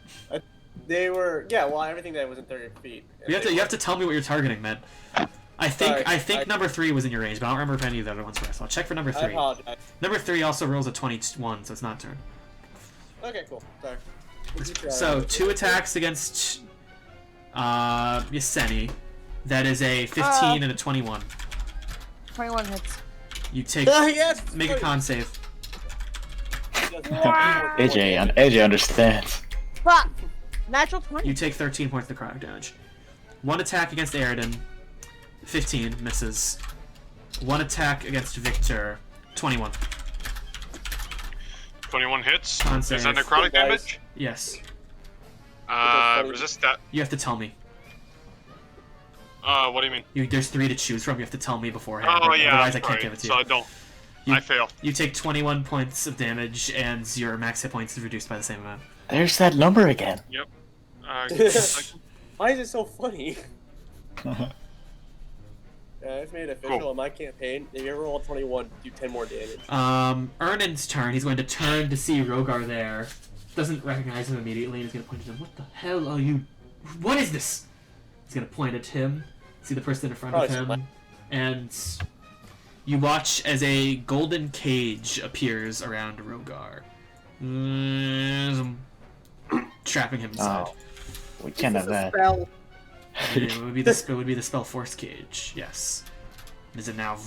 They were. Yeah, well, everything that was in 30 feet. You have to tell me what you're targeting, man. I think Sorry, number 3 was in your range, but I don't remember if any of the other ones were. So I'll check for number I 3. apologize. Number 3 also rolls a 21, so it's not turn. Okay, cool. Sorry. So 2 attacks against Yaseni. That is a 15 and a 21. 21 hits. You take Yes. make a con save. AJ understands. Fuck! Natural 20. You take 13 points of necrotic damage. 1 attack against Eredin, 15 misses. 1 attack against Victor, 21. 21 hits. Con Is that save. necrotic Guys. damage? Yes. Resist that. You have to tell me. What do you mean? There's 3 to choose from. You have to tell me beforehand. Oh yeah. Otherwise, I sorry. can't give it to So you. I don't. You- I fail. You take 21 points of damage, and your max hit points is reduced by the same amount. There's that number again. Why is it so funny? It's made official Cool. on my campaign. If you ever roll 21, do 10 more damage. Ernan's turn. He's going to turn to see Rhogar there. Doesn't recognize him immediately, and he's going to point at him. What the hell are you? What is this? He's going to point at him, see the person in front of Probably him, and you watch as a golden cage appears around Rhogar, trapping him inside. Oh, we can't have that. Spell. It would be the spell force cage. Yes. As it now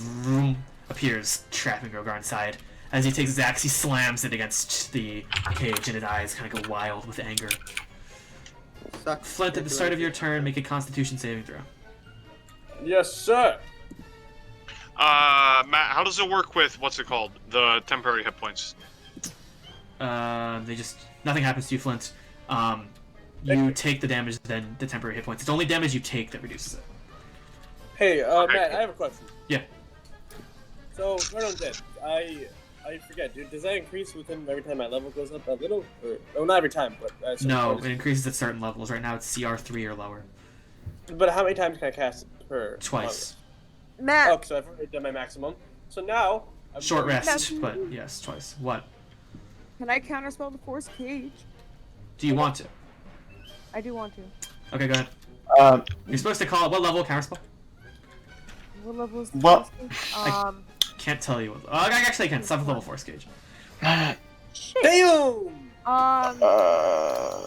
appears, trapping Rhogar inside. As he takes his axe, he slams it against the cage, and his eyes kind of go wild with anger. Sucks. Flint, at the start of your turn, make a Constitution saving throw. Yes, sir. Matt, how does it work with what's it called? The temporary hit points. Nothing happens to you, Flint. You take the damage, then the temporary hit points. It's only damage you take that reduces it. Hey, Okay. Matt, I have a question. Yeah. So, right on dead. I forget, dude. Does that increase with him every time my level goes up a little? Or, well, not every time, but... No, it increases at certain levels. Right now it's CR3 or lower. But how many times can I cast it per... Twice. Matt, Oh, so I've already done my maximum. So now... I'm Short going- rest, but yes, twice. What? can I counterspell the force cage? Do you want to? I do want to. Okay, go ahead. Um, You're supposed to call it. What level counterspell? What level is the Well, force cage? Can't tell you. I actually can. 7th level force cage. Shit. Damn!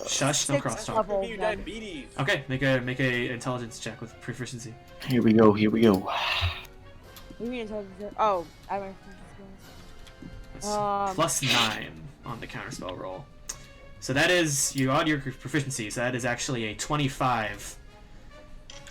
Shush, no Sixth crosstalk. level. Give you then. diabetes. Okay, make a intelligence check with proficiency. here we go. What do you mean intelligence? Oh, I have my That's plus 9 on the counterspell roll. So that is, you add your proficiency, so that is actually a 25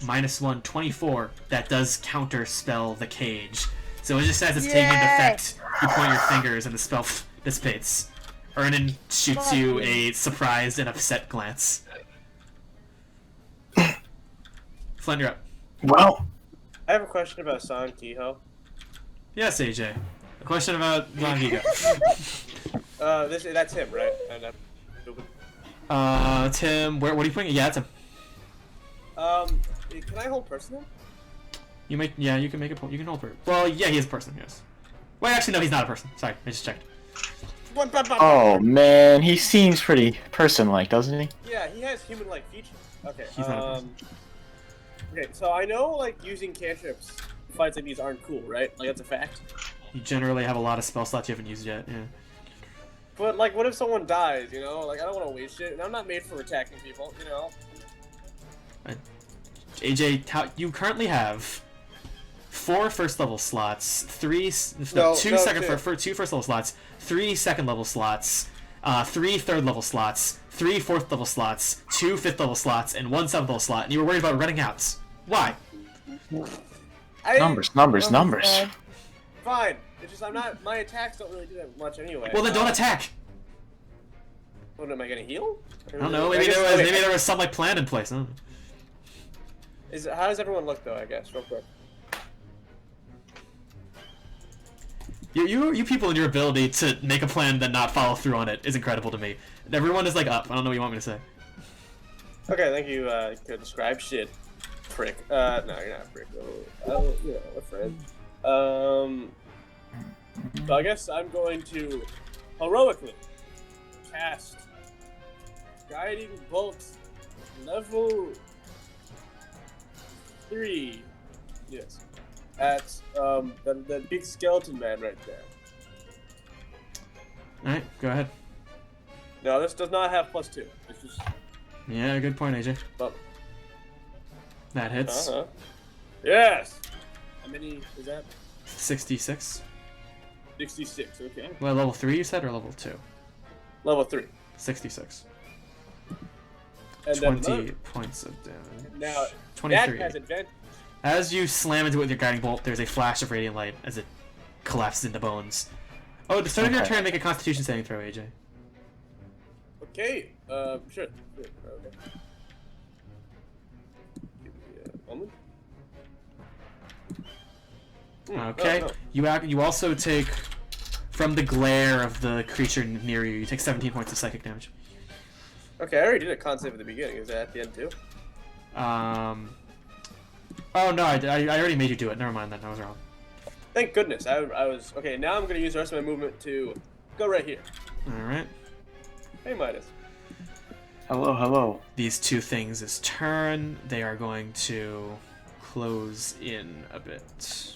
minus 1, 24. That does counterspell the cage. So it just as it's taking into effect, you point your fingers and the spell dissipates. Ernan shoots you a surprised and upset glance. Flint, you're up. Well, I have a question about San Kiho. Yes, AJ. A question about Von Vigo. That's him, right? And I'm stupid. Tim, what are you putting? Yeah, it's him. Can I hold person then? You can make a you can hold her. Well, yeah, he is a person, yes. Wait, actually, no, he's not a person. Sorry, I just checked. oh man, he seems pretty person-like, doesn't he? Yeah, he has human-like features. Okay, He's not a person. Okay, so I know, like, using cantrips in fights like these aren't cool, right? Like, that's a fact. You generally have a lot of spell slots you haven't used yet, yeah. But, like, what if someone dies, you know? Like, I don't want to waste it, and I'm not made for attacking people, you know? AJ, you currently have 4 first level slots, 2 two. first level slots, 3 second level slots, 3 third level slots, 3 fourth level slots, 2 fifth level slots, and 1 seventh level slot, and you were worried about running out. Why? Numbers. Fine. It's just my attacks don't really do that much anyway. Well, then don't attack! What, am I gonna heal? I don't know, maybe there was some, like, plan in place. I don't know. How does everyone look, though, I guess, real quick? You people and your ability to make a plan then not follow through on it is incredible to me. Everyone is, like, up. I don't know what you want me to say. Okay, thank you, to describe shit. Prick. No, you're not a prick. Oh, you know, a friend. So I guess I'm going to heroically cast Guiding Bolt level 3. Yes. At the big skeleton man right there. Alright, go ahead. No, this does not have +2. It's just Yeah, good point, AJ. bubble. That hits. Yes! How many is that? 66. 66, okay. Well, level 3 you said, or level 2? Level 3. 66. And 20 then points of damage. now, 23. that has advantage. As you slam into it with your guiding bolt, there's a flash of radiant light as it collapses into bones. Oh, at the start of your Okay. turn, make a Constitution saving throw, AJ. Okay, sure. Okay. Give me a moment. Okay. You also take, from the glare of the creature near you, you take 17 points of psychic damage. Okay, I already did a con save at the beginning. Is that at the end too? Oh no, I already made you do it. Never mind then, I was wrong. Thank goodness. I was okay. Now I'm gonna use the rest of my movement to go right here. Alright. Hey, Midas. Hello, hello. These two things is turn. They are going to close in a bit.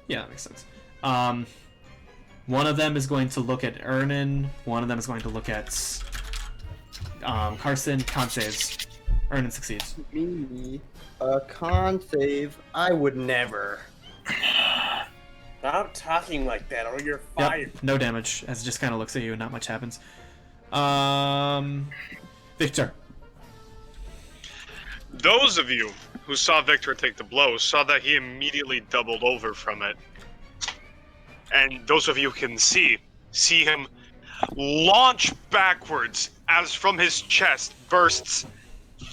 Yeah, that makes sense. One of them is going to look at Ernan. One of them is going to look at Carson. Con saves. Ernan succeeds. Me, a con save. I would never. Stop talking like that, or you're fired. Yep, no damage, as it just kind of looks at you and not much happens. Victor. Those of you who saw Victor take the blow saw that he immediately doubled over from it. And those of you who can see him launch backwards as from his chest bursts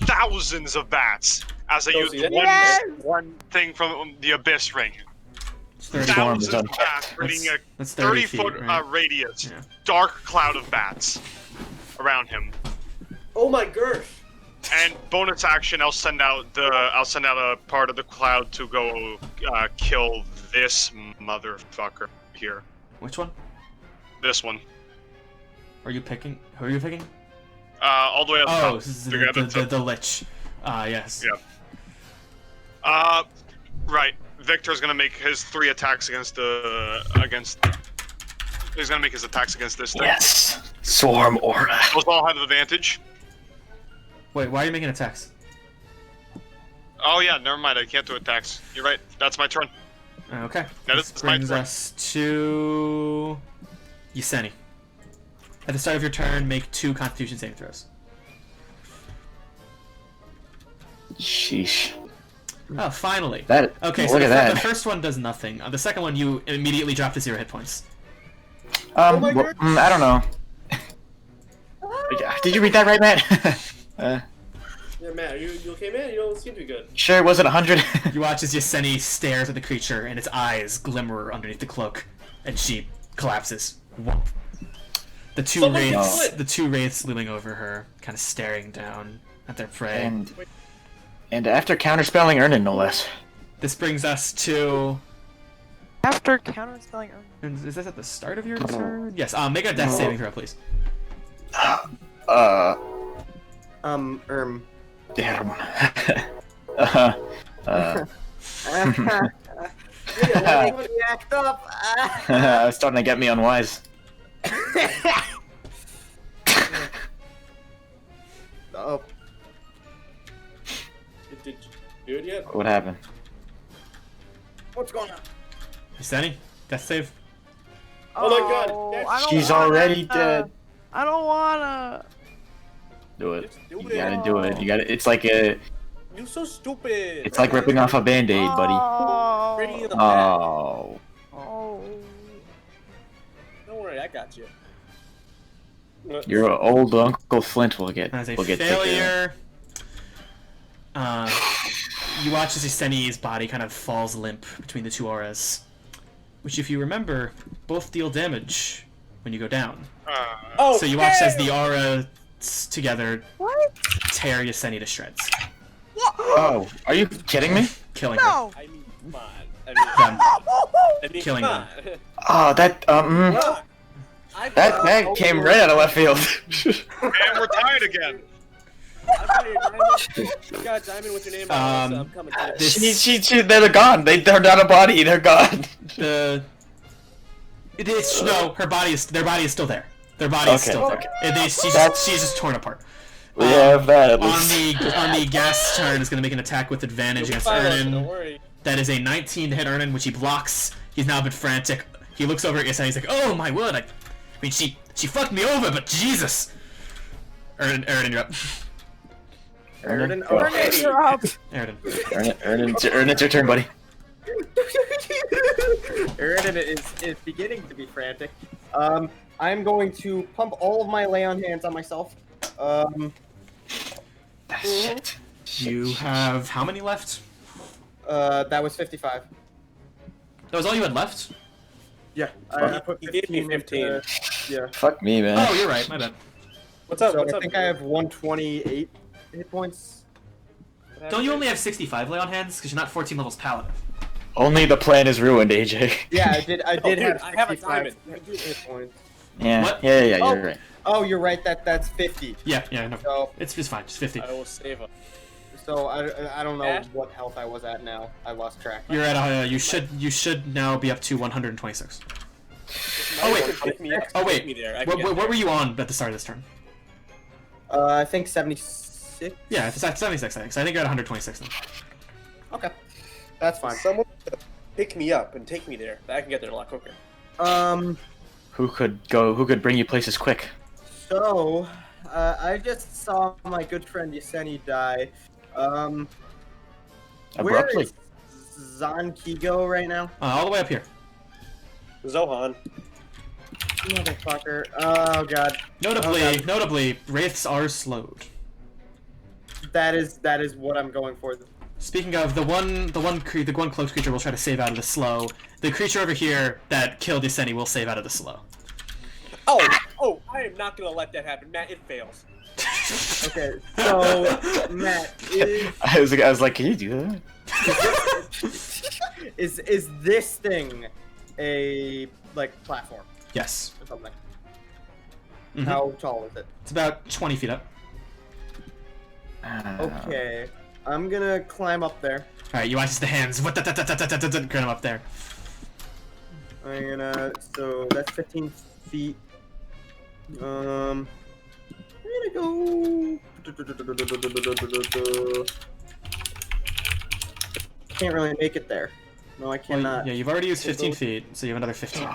thousands of bats as they Don't use see that. one thing from the Abyss Ring. It's 30 Storm Thousands is of unchecked. bats creating a That's 30 30-foot feet, right? radius, Yeah. dark cloud of bats around him. Oh my gosh. And bonus action, I'll send out a part of the cloud to go kill this motherfucker here. Which one? This one. Are you picking? Who are you picking? All the way up Oh, top. this is The guy that's up. the Lich. Yes. Yeah. Right. Victor's gonna make his 3 attacks against He's gonna make his attacks against this thing. Yes! Swarm aura. Those all have advantage. Wait, why are you making attacks? Oh yeah, never mind. I can't do attacks. You're right. That's my turn. Okay. That This is my brings turn. us to Yeseni. At the start of your turn, make 2 Constitution saving throws. Sheesh. Oh, finally. That. Okay, look so at that. the first one does nothing. The second one, you immediately drop to 0 hit points. Oh my well, God. I don't know. Did you read that right, Matt? Yeah, Matt, you okay, man? You don't seem to be good. Sure, was it 100? You watch as Yeseni stares at the creature, and its eyes glimmer underneath the cloak, and she collapses. Whoop. The two Someone wraiths, do it! the 2 wraiths looming over her, kind of staring down at their prey. And after counterspelling Ernan, no less. This brings us to. After counterspelling Is this at the start of your turn? Yes. Make a death saving throw, please. Damn. Yeah, when you act up. It's starting to get me unwise. Oh, Did you do it yet? What happened? what's going on? Yeseni, death save. Oh my God, I don't She's wanna- already dead. I don't wanna. Do it. Just do You it. gotta do it. You gotta. It's like a. You're so stupid. It's like ripping off a band-aid, buddy. Oh. Ready in the back. Oh. Oh. Don't worry, I got you. Your old Uncle Flint will get. As a Will get taken. failure. You watch as Yeseni's body kind of falls limp between the 2 auras, which, if you remember, both deal damage when you go down. Oh, So you watch as the auras together What? tear Yeseni to shreds, Oh, are you kidding me? killing her. No. I mean, come on. I mean, Killing come them. on. Oh, that Look, that came right out of left field. And we're tied again. I got your diamond. You got a diamond with your name on it, so I'm coming to you. They're gone. They're not a body. They're gone. No, her body is. Their body is still there. Their body is still there. She's just torn apart. We have that at least. On the gas turn is going to make an attack with advantage against Don't Ernan. worry. That is a 19 to hit Ernan, which he blocks. He's now a bit frantic. He looks over at Yasai. He's like, "Oh my word! I mean, she fucked me over, but Jesus!" Ernan, you're up. Ernan, Ernan, you're up. Ernan. Ernan, it's your turn, buddy. Eredin is beginning to be frantic. I'm going to pump all of my lay on hands on myself. Shit. You have how many left? That was 55. That was all you had left? Yeah, I put He gave me 15. Yeah. Fuck me, man. Oh, you're right. My bad. What's up? So What's I up? think I have 128 hit points. Don't you only have 65 lay on hands? Because you're not 14 levels paladin. Only the plan is ruined, AJ. Yeah, I did dude, have. I have a 65 diamond. hit points. Yeah. What? Yeah, you're Oh. right. Oh, you're right. That's 50. Yeah, no. So It's fine. Just 50. I will save him. I don't know Ash? what health I was at now. I lost track. You're at you should now be up to 126. Oh, wait. Pick me up. Oh wait. Pick me there. I can What get were you on at the start of this turn? I think 76. Yeah, it's at 76, I think. So I think you're at 126 now. Okay, that's fine. Someone pick me up and take me there. I can get there a lot quicker. Who could bring you places quick? So, I just saw my good friend Yaseni die. Where Abruptly. is Zankigo right now? All the way up here. Zohan. Motherfucker. Oh god. Notably, wraiths are slowed. That is what I'm going for. Speaking of the one cloaked creature will try to save out of the slow. The creature over here that killed Yaseni will save out of the slow. Oh! I am not gonna let that happen, Matt. It fails. Okay, so Matt, I was like, can you do that? is this thing a platform Yes. or something? Mhm. How tall is it? It's about 20 feet up. Okay, I'm gonna climb up there. All right, you watch the hands. Get him up there. So that's 15 feet. I'm gonna go. Can't really make it there. No, I Well, cannot. yeah, you've already used 15 feet, so you have another 15.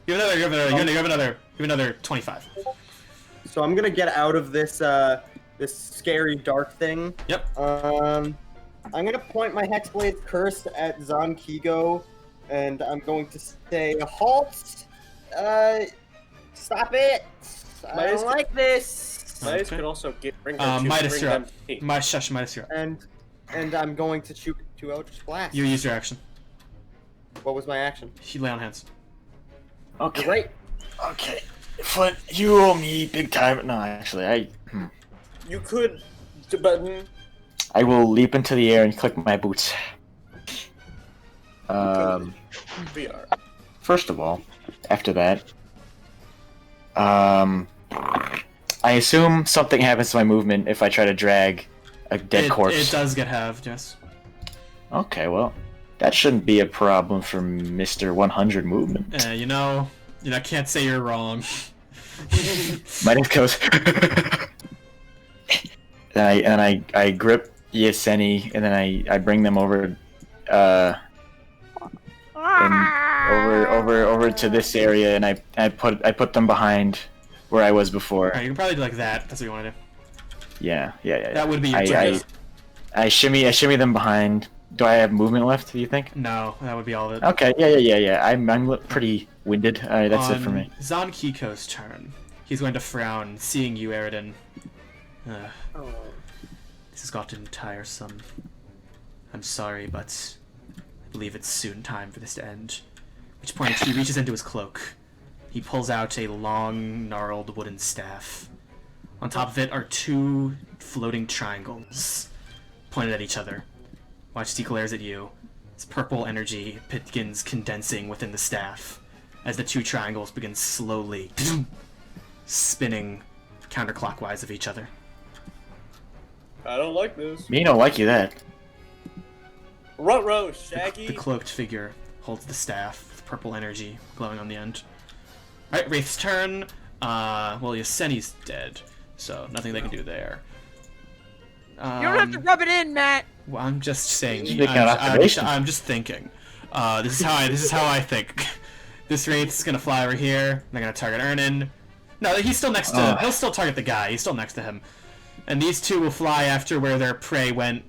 You have another 25. So I'm gonna get out of this this scary dark thing. Yep. I'm gonna point my Hexblade Curse at Zankigo, and I'm going to say, "Halt! Stop it! I don't like this." Midas Okay. could also bring Midas, you're them up. to me. Midas, you're up. And I'm going to shoot 2 Eldritch Blasts. You used your action. What was my action? You lay on hands. Okay. You're right. Okay. Flint, you owe me big time. No, actually, You could, but I will leap into the air and click my boots. VR. First of all, after that, I assume something happens to my movement if I try to drag a dead corpse. It does get halved, yes. Okay, well, that shouldn't be a problem for Mr. 100 movement. You know, can't say you're wrong. Midas goes. and I grip Yaseni, and then I bring them over, over to this area, and I put them behind where I was before. Alright, you can probably do like that. That's what you want to do. Yeah. That would be your I turn. I shimmy them behind. Do I have movement left? Do you think? No, that would be all of it. Okay. Yeah. I'm pretty winded. All right, that's it for me. On Zankiko's turn. He's going to frown, seeing you, Eredin. Oh. This has gotten tiresome. I'm sorry, but I believe it's soon time for this to end. At which point he reaches into his cloak. He pulls out a long, gnarled wooden staff. On top of it are 2 floating triangles pointed at each other. Watch as he glares at you. This purple energy begins condensing within the staff as the two triangles begin slowly spinning counterclockwise of each other. I don't like this. Me don't like you that. Ruh-roh, Shaggy. The cloaked figure holds the staff with purple energy glowing on the end. Alright, Wraith's turn. Well, Yaseni's dead, so nothing they can do there. You don't have to rub it in, Matt. Well, I'm just saying. Just making an observation. I'm just thinking. This is how I think. This Wraith's gonna fly over here. They're gonna target Ernan. No, he's still next to. He'll still target the guy. He's still next to him. And these two will fly after where their prey went.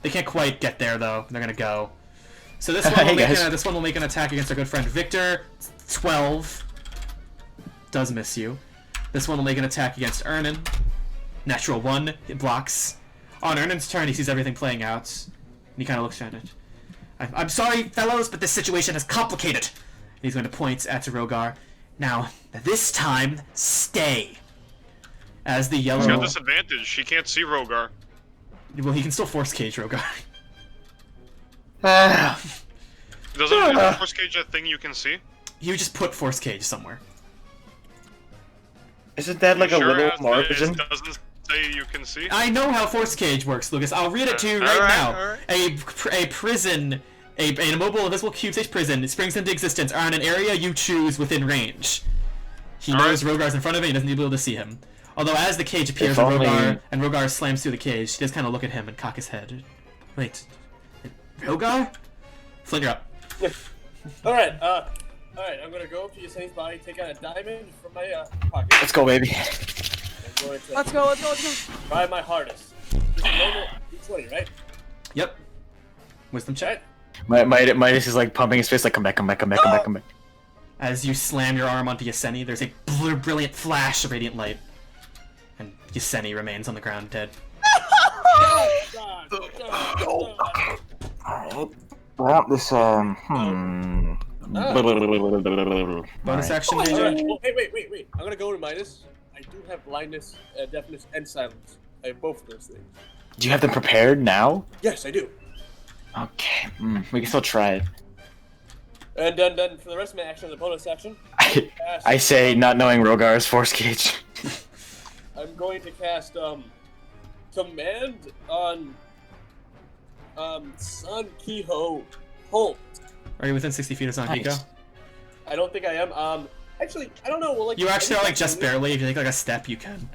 They can't quite get there though. They're gonna go. So this one will this one will make an attack against our good friend Victor. 12 does miss you. This one will make an attack against Ernan. Natural 1. It blocks. On Ernan's turn, he sees everything playing out, and he kind of looks at it. I'm sorry, fellows, but this situation is complicated. And he's going to point at Rhogar. Now, this time, stay. As the yellow... She's got disadvantage. She can't see Rhogar. Well, he can still force cage Rhogar. Doesn't force cage a thing you can see? You just put force cage somewhere. Isn't that like a little margin? It doesn't say you can see? I know how force cage works, Lucas. I'll read it to you right now. A prison, an immobile invisible cube-shaped prison springs into existence on an area you choose within range. He knows Rhogar's in front of him. He doesn't need to be able to see him. Although as the cage appears on Rhogar, and Rhogar slams through the cage, he does kind of look at him and cock his head. Wait, Rhogar? Flint, you're up. Alright, I'm gonna go up to Yaseni's body, take out a diamond from my pocket. Let's go, baby. I'm going to Let's go. try my hardest. Just a normal D20, right? Yep. Wisdom check. Midas is like pumping his fist like, come back. As you slam your arm onto Yaseni, there's a brilliant flash of radiant light. And Yaseni remains on the ground dead. Well, this, Bonus action, DJ. Alright, well, wait. I'm gonna go to Midas. I do have blindness, deafness, and silence. I have both of those things. Do you have them prepared now? Yes, I do. Okay, we can still try it. And then for the rest of my action, the bonus action, I say, not knowing Rhogar's force cage. I'm going to cast command on Sun Kiho Holt. Are you within 60 feet of Sankiko? Nice. I don't think I am. Actually, I don't know. Well, like You actually are like just barely. If you take like a step, you can.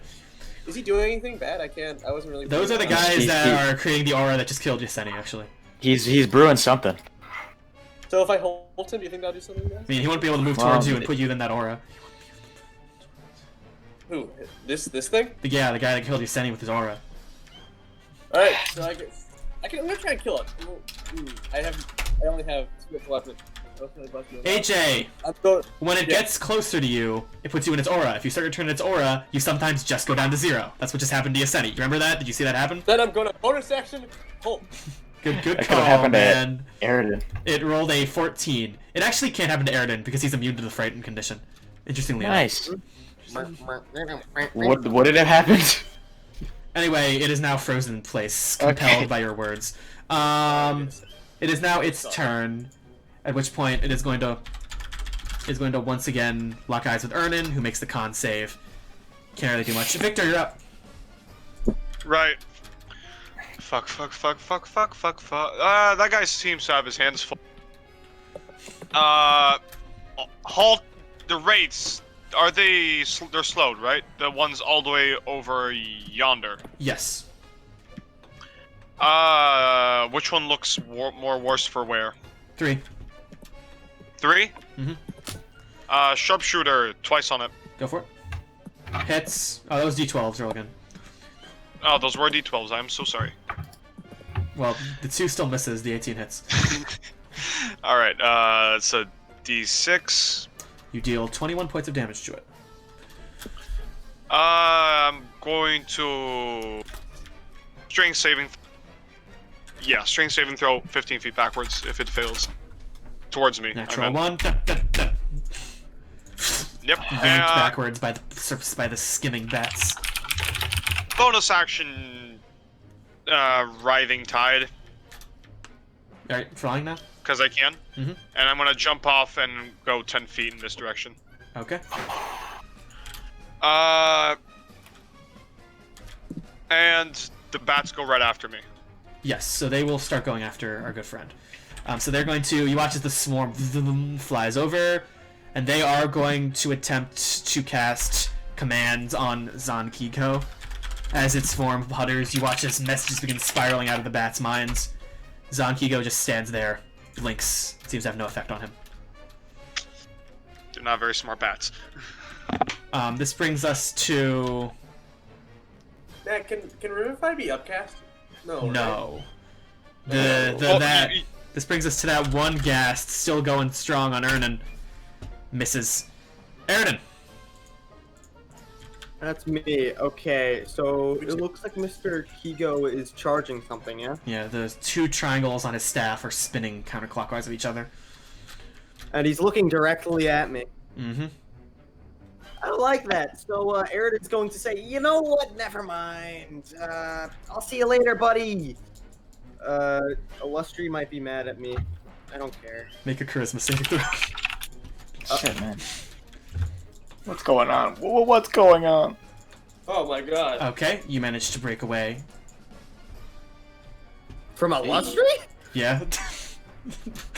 Is he doing anything bad? I wasn't really. Those are the guys that are creating the aura that just killed Yaseni, actually. He's brewing something. So if I hold him, do you think that'll do something? I mean, he won't be able to move towards you and put you in that aura. Who? This thing? The guy that killed Yaseni with his aura. All right, so I'm gonna try and kill it. I only have 2 weapons. AJ, when it gets closer to you, it puts you in its aura. If you start your turn in its aura, you sometimes just go down to 0. That's what just happened to Yaseni. You remember that? Did you see that happen? Then I'm gonna bonus action. Hold. Good That call, could happen man. to Eredin. It rolled a 14. It actually can't happen to Eredin because he's immune to the frightened condition. Interestingly Nice. enough. What did it happen? Anyway, it is now frozen in place, compelled by your words. It is now its turn, at which point it is going to once again lock eyes with Ernan, who makes the con save. Can't really do much. Victor, you're up. Right. Fuck. That guy seems to have his hands full. Halt the raids. Are they're slowed, right? The ones all the way over yonder. Yes. Which one looks more worse for wear? 3. 3? Mm-hmm. Sharpshooter, twice on it. Go for it. Hits. Oh, that was D12s. Roll again. Oh, those were D12s. I'm so sorry. Well, the 2 still misses. The 18 hits. Alright, it's a D6. You deal 21 points of damage to it. I'm going to... Strength saving... Yeah, strength saving throw 15 feet backwards if it fails. Towards me. Natural 1. Yep. Yanked backwards by the skimming bats. Bonus action... Writhing Tide. All right, flying now. because I can. Mhm. And I'm gonna jump off and go 10 feet in this direction. Okay. And the bats go right after me. Yes, so they will start going after our good friend. So they're going to. You watch as the swarm flies over, and they are going to attempt to cast commands on Zankiko. As its form putters, you watch as messages begin spiraling out of the bats' minds. Zankiko just stands there, blinks. Seems to have no effect on him. They're not very smart bats. This brings us to Matt, can Revivify be upcast? No. Right? no. Well, This brings us to that one ghast still going strong on Ernan. Misses. Eredin. That's me. Okay, so it looks like Mr. Kigo is charging something, yeah? Yeah, the two triangles on his staff are spinning counterclockwise of each other. And he's looking directly at me. Mm-hmm. I don't like that. So Eredin's going to say, you know what? Never mind. I'll see you later, buddy. Illustri might be mad at me. I don't care. Make a charisma saving throw. Shit, man. What's going on? What's going on? Oh my god. Okay, you managed to break away. From Illustri? Yeah.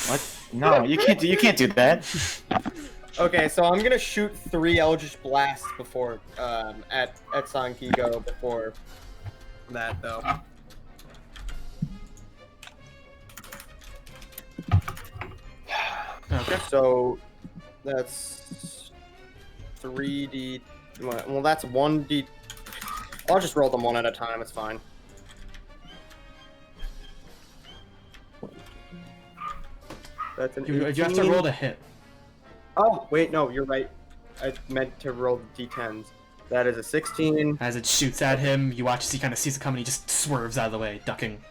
What? No, you can't do that. Okay, so I'm gonna shoot 3 Eldritch Blasts before, at Sankigo before that, though. Okay. So, that's 3D... Well, that's 1D... I'll just roll them one at a time, it's fine. That's an You have to 18. roll to hit. Oh, wait, no, you're right. I meant to roll the D10s. That is a 16. As it shoots at him, you watch as he kind of sees it coming, he just swerves out of the way, ducking.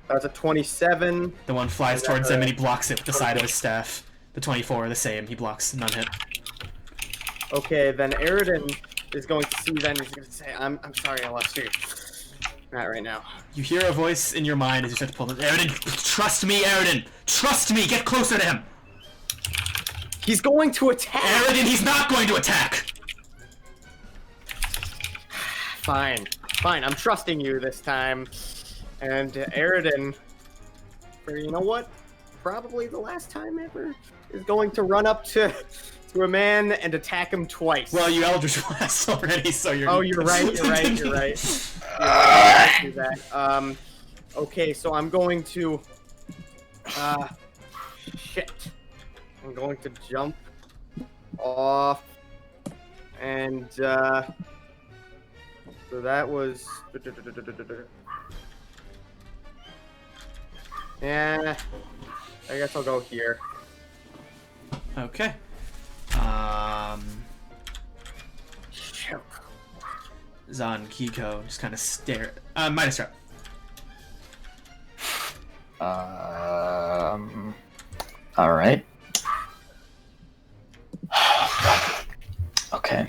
That's a 27. The one flies towards him and he blocks it with the side of his staff. The 24, the same, he blocks, none hit. Okay, then Eredin is going to see then, he's going to say, I'm sorry, I lost you. Not right now. You hear a voice in your mind as you start to pull them. Eredin, trust me, Eredin! Trust me, get closer to him! He's going to attack! Eredin, he's not going to attack! Fine. Fine, I'm trusting you this time. And Eredin, for you know what? Probably the last time ever, is going to run up to a man and attack him twice. Well, you Eldritch Blast already, so you're... Oh, you're right. I'll do that. Okay, so I'm going to... Shit. I'm going to jump off, and, so that was... Yeah, I guess I'll go here. Okay. Shoot. Zankiko just kind of stare... minus rep. Alright. Okay.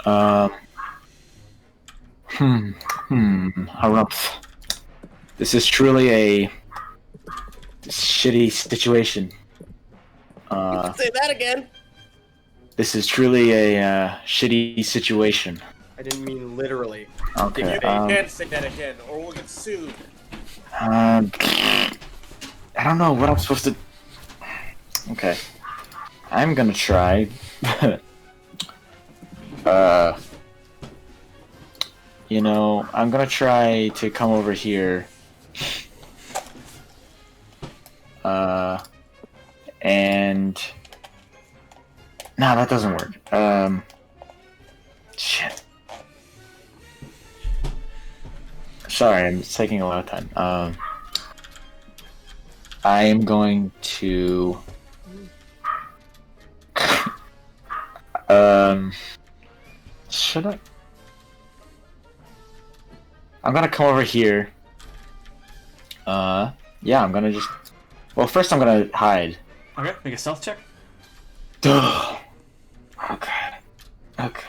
How rough. This is truly a shitty situation. Say that again! This is truly a shitty situation. I didn't mean literally. Okay. You can't say that again, or we'll get sued. I don't know what I'm supposed to... Okay. I'm gonna try... you know, I'm gonna try to come over here. And... No, that doesn't work. Shit. Sorry, I'm taking a lot of time. I am going to... Should I? I'm gonna come over here. Yeah, I'm gonna just... Well, first I'm gonna hide. Okay, make a stealth check. Oh, God. Okay.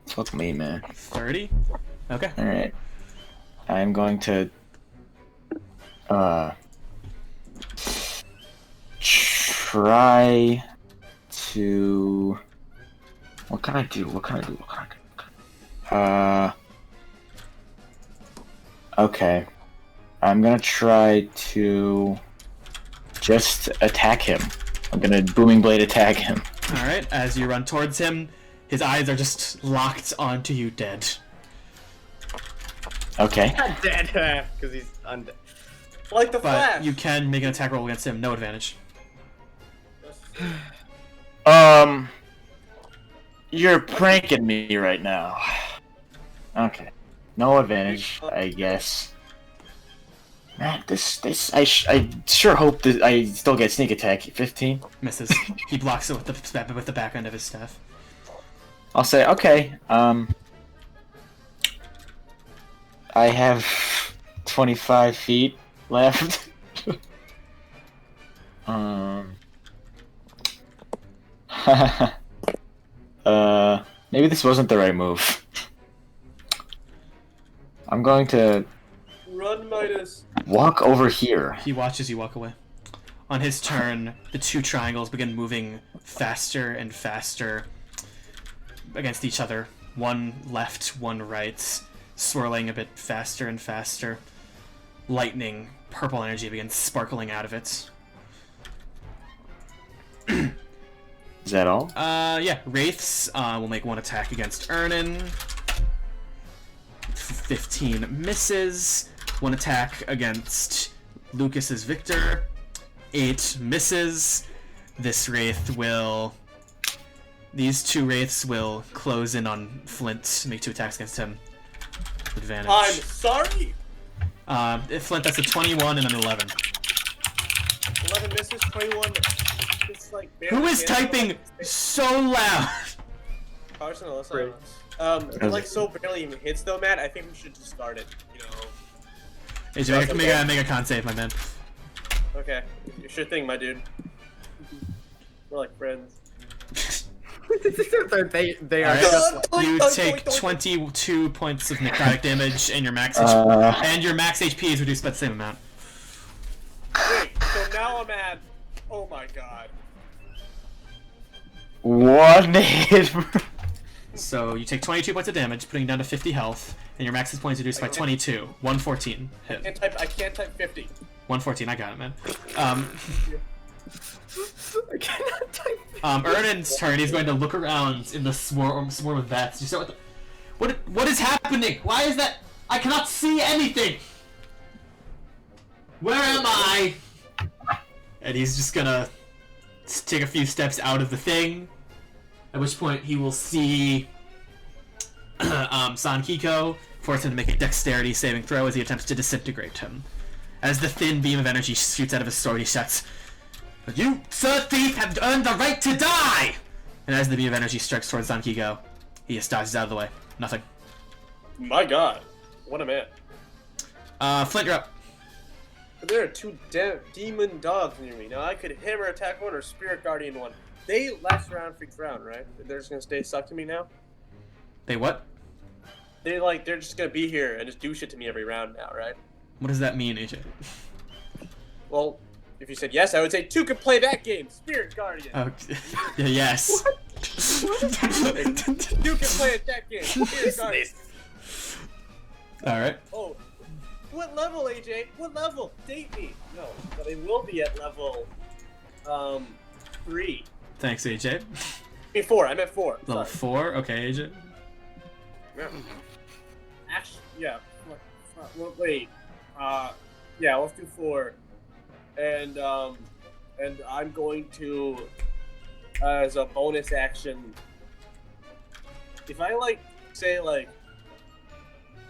Fuck me, man. 30. Okay. Alright. I'm going to try to. What can I do? Okay. I'm gonna try to just attack him. I'm gonna Booming Blade attack him. Alright, as you run towards him, his eyes are just locked onto you dead. Okay. Not dead, because he's undead. Like the But Flash. you can make an attack roll against him, no advantage. You're pranking me right now. Okay. No advantage, I guess. Man, I sure hope that I still get sneak attack. 15. Misses. He blocks it with the back end of his staff. I'll say, okay, I have 25 feet left. Maybe this wasn't the right move. I'm going to Run, Midas. walk over here. He watches you walk away. On his turn, the two triangles begin moving faster and faster against each other. One left, one right, swirling a bit faster and faster. Lightning, purple energy begins sparkling out of it. Is that all? Yeah. Wraiths will make one attack against Ernan. 15 misses. One attack against Lucas's Victor. 8 misses. This Wraith will... These two Wraiths will close in on Flint, make 2 attacks against him. Advantage. I'm sorry. Flint, that's a 21 and an 11. 11 misses, 21. It's like Who is typing so loud? Carson, let's Great. it like so barely even hits though, Matt. I think we should just start it. You know. Make a con save, my man. Okay. Sure thing, my dude. We're like friends. they are Alright. just You Doink, take doink, doink. 22 points of necrotic damage, and your max HP is reduced by the same amount. Wait, so now I'm at. Oh my god. One hit. So you take 22 points of damage, putting you down to 50 health, and your max points reduced by 22. 114 hit. I can't type 50. 114, I got it, man. I cannot type. Ernan's turn. He's going to look around in the swarm of bats. You start with what is happening? Why is that? I cannot see anything. Where am I? And he's just gonna take a few steps out of the thing. At which point he will see San Kiko, force him to make a dexterity saving throw as he attempts to disintegrate him. As the thin beam of energy shoots out of his sword, he shouts, "You, Sir Thief, have earned the right to die!" And as the beam of energy strikes towards San Kiko, he just dodges out of the way. Nothing. My god. What a man. Flint, you're up. There are 2 demon dogs near me. Now I could hammer attack one or spirit guardian one. They last round for each round, right? They're just gonna stay stuck to me now? They what? They're just gonna be here and just do shit to me every round now, right? What does that mean, AJ? Well, if you said yes, I would say 2 could play that game. Spirit Guardian. Oh, yeah, yes. 2 can play that game. Spirit Guardian. Alright. Oh, what level, AJ? What level? Date me. No, but I will be at level 3. Thanks, AJ. 4. I'm at 4. Level Sorry. 4? Okay, AJ. Yeah. Yeah. Wait. Yeah, let's do 4. And I'm going to, as a bonus action, if I say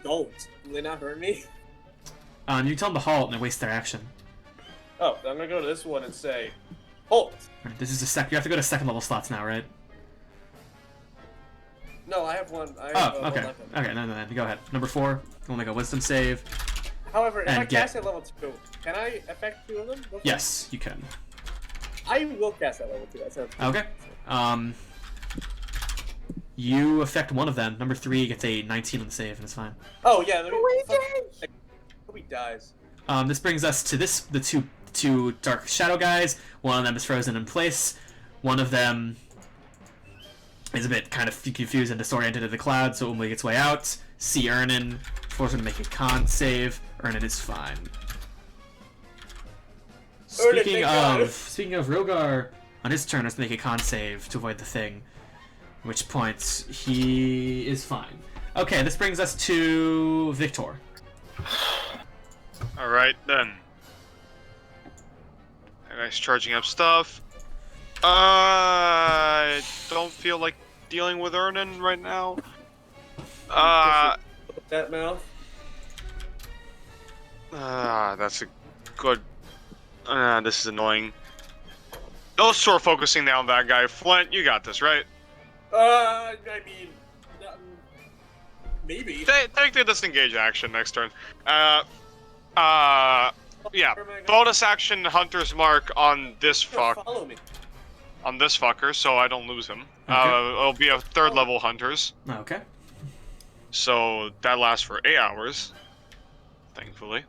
don't, will they not hurt me? You tell them to halt and they waste their action. Oh, then I'm gonna go to this one and say, halt. Alright, this is a you have to go to second level slots now, right? No, I have one. I have, Oh, one okay. left. Okay, no, go ahead. Number 4, we'll make a wisdom save. However, if And I get- cast at level 2, can I affect 2 of them? Go for it. Yes, you can. I will cast at level 2. That sounds good. Okay. You affect one of them. Number 3 gets a 19 on the save, and it's fine. Oh yeah, let me. Hope he dies. This brings us to the two dark shadow guys. One of them is frozen in place. One of them is a bit kind of confused and disoriented in the cloud, so it will make its way out. See Ernan, force him to make a con save. Ernan is fine. Speaking of Rhogar, on his turn has to make a con save to avoid the thing. At which point he is fine. Okay, this brings us to Victor. Alright, then. That guy's charging up stuff. I don't feel like dealing with Ernan right now. That mouth. That's a good... this is annoying. Those two are focusing now on that guy. Flint, you got this, right? I mean... maybe. Take the disengage action next turn. Yeah. Bonus action Hunter's Mark on this fuck. Follow me. On this fucker, so I don't lose him. Okay. It'll be a 3rd level Hunters. Okay. So that lasts for 8 hours. Thankfully.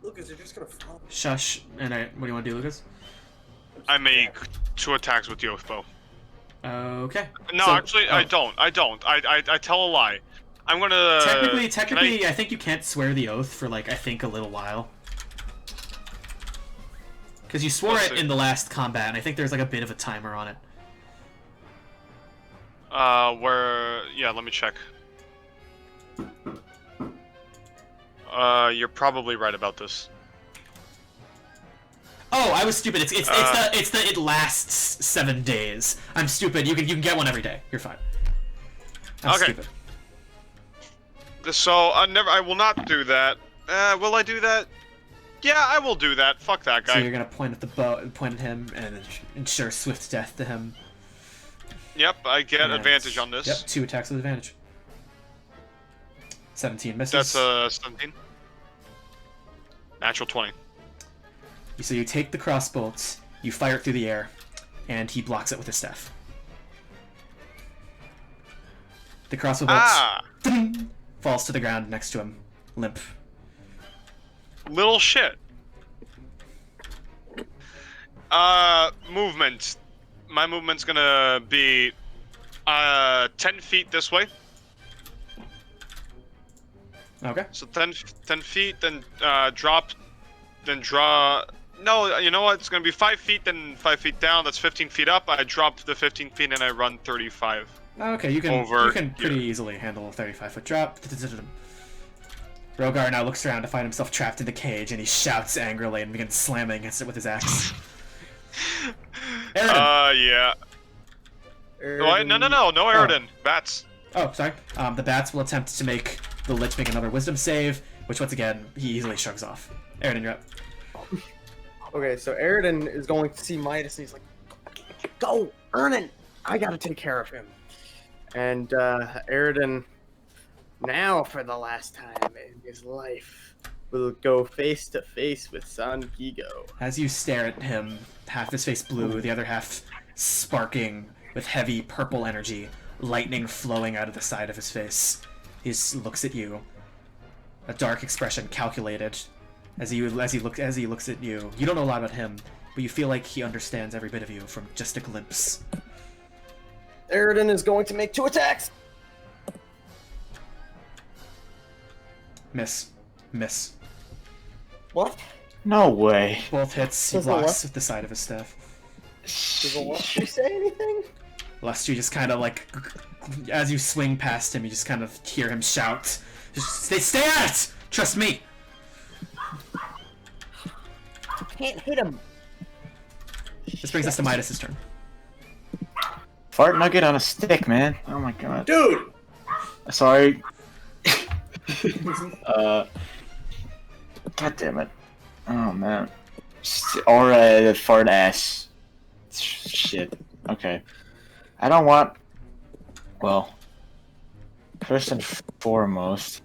Lucas, you're just gonna follow me. Shush. And what do you want to do, Lucas? I make 2 attacks with the Oath Bow. Okay. No, So- actually, oh. I don't. I tell a lie. I'm gonna... Technically, I think you can't swear the oath for, like, I think a little while. Because you swore Let's it see. in the last combat, and I think there's, like, a bit of a timer on it. Yeah, let me check. You're probably right about this. Oh, I was stupid. It lasts 7 days. I'm stupid. You can get one every day. You're fine. I'm Okay. stupid. So, I will not do that. Will I do that? Yeah, I will do that. Fuck that guy. So you're gonna point at the bow, point at him, and ensure swift death to him. Yep, I get And- advantage on this. Yep, 2 attacks with advantage. 17 misses. That's 17. Natural 20. So you take the crossbolts, you fire it through the air, and he blocks it with his staff. The crossbow bolt falls to the ground next to him, limp. Little shit. Movement. My movement's gonna be 10 feet this way. Okay. So 10 feet, then drop, then draw. No, you know what? It's gonna be 5 feet, then 5 feet down. That's 15 feet up. I drop the 15 feet and I run 35. Okay, you can pretty easily handle a 35-foot drop. Rhogar now looks around to find himself trapped in the cage, and he shouts angrily and begins slamming against it with his axe. Eredin. Yeah. No, no, Eredin. Bats. Oh, sorry. The bats will attempt to make the Lich make another Wisdom save, which once again he easily shrugs off. Eredin, you're up. Okay, so Eredin is going to see Midas, and he's like, "Go, Ernan! I gotta take care of him." And Eredin, now for the last time in his life, will go face to face with San Gigo. As you stare at him, half his face blue, the other half sparking with heavy purple energy, lightning flowing out of the side of his face. He just looks at you, a dark expression calculated. As he looks at you, you don't know a lot about him, but you feel like he understands every bit of you from just a glimpse. Eredin is going to make 2 attacks. Miss. What? No way. Both hits, he Does it blocks what? with the side of his staff. Does Alessi say anything? Lest you just kind of like, as you swing past him, you just kind of hear him shout, "Just stay at it! Trust me!" Can't hit him. This brings us to Midas' turn. Fart nugget on a stick, man. Oh my god. Dude! Sorry. God damn it. Oh man. Or a fart ass. Shit. Okay. I don't want. Well. First and foremost.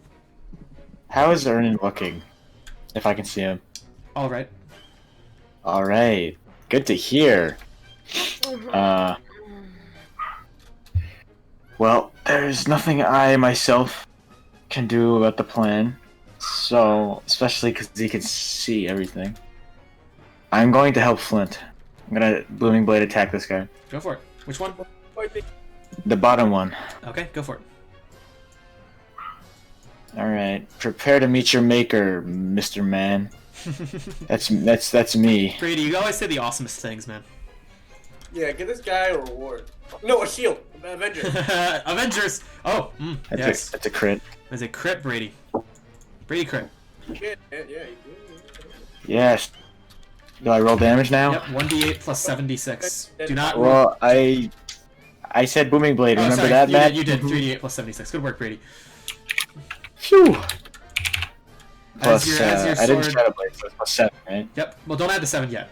How is Ernan looking? If I can see him. Alright. Alright. Good to hear. Well, there's nothing I myself can do about the plan. So, especially because he can see everything. I'm going to help Flint. I'm gonna Blooming Blade attack this guy. Go for it. Which one? The bottom one. Okay, go for it. Alright. Prepare to meet your maker, Mr. Man. That's me. Brady, you always say the awesomest things, man. Yeah, give this guy a reward. No, a shield. Avenger. Avengers! Oh, yes. That's a crit. There's a crit, Brady. Brady crit. Yeah, you do. Yes. Do I roll damage now? Yep, 1d8 plus 76. Do not. Well, I said Booming Blade. Oh, Remember sorry, that, Matt? You did 3d8 plus 76. Good work, Brady. Phew. As Plus, your I didn't sword- Shadow Blade, so it's plus 7, right? Yep. Well, don't add the 7 yet.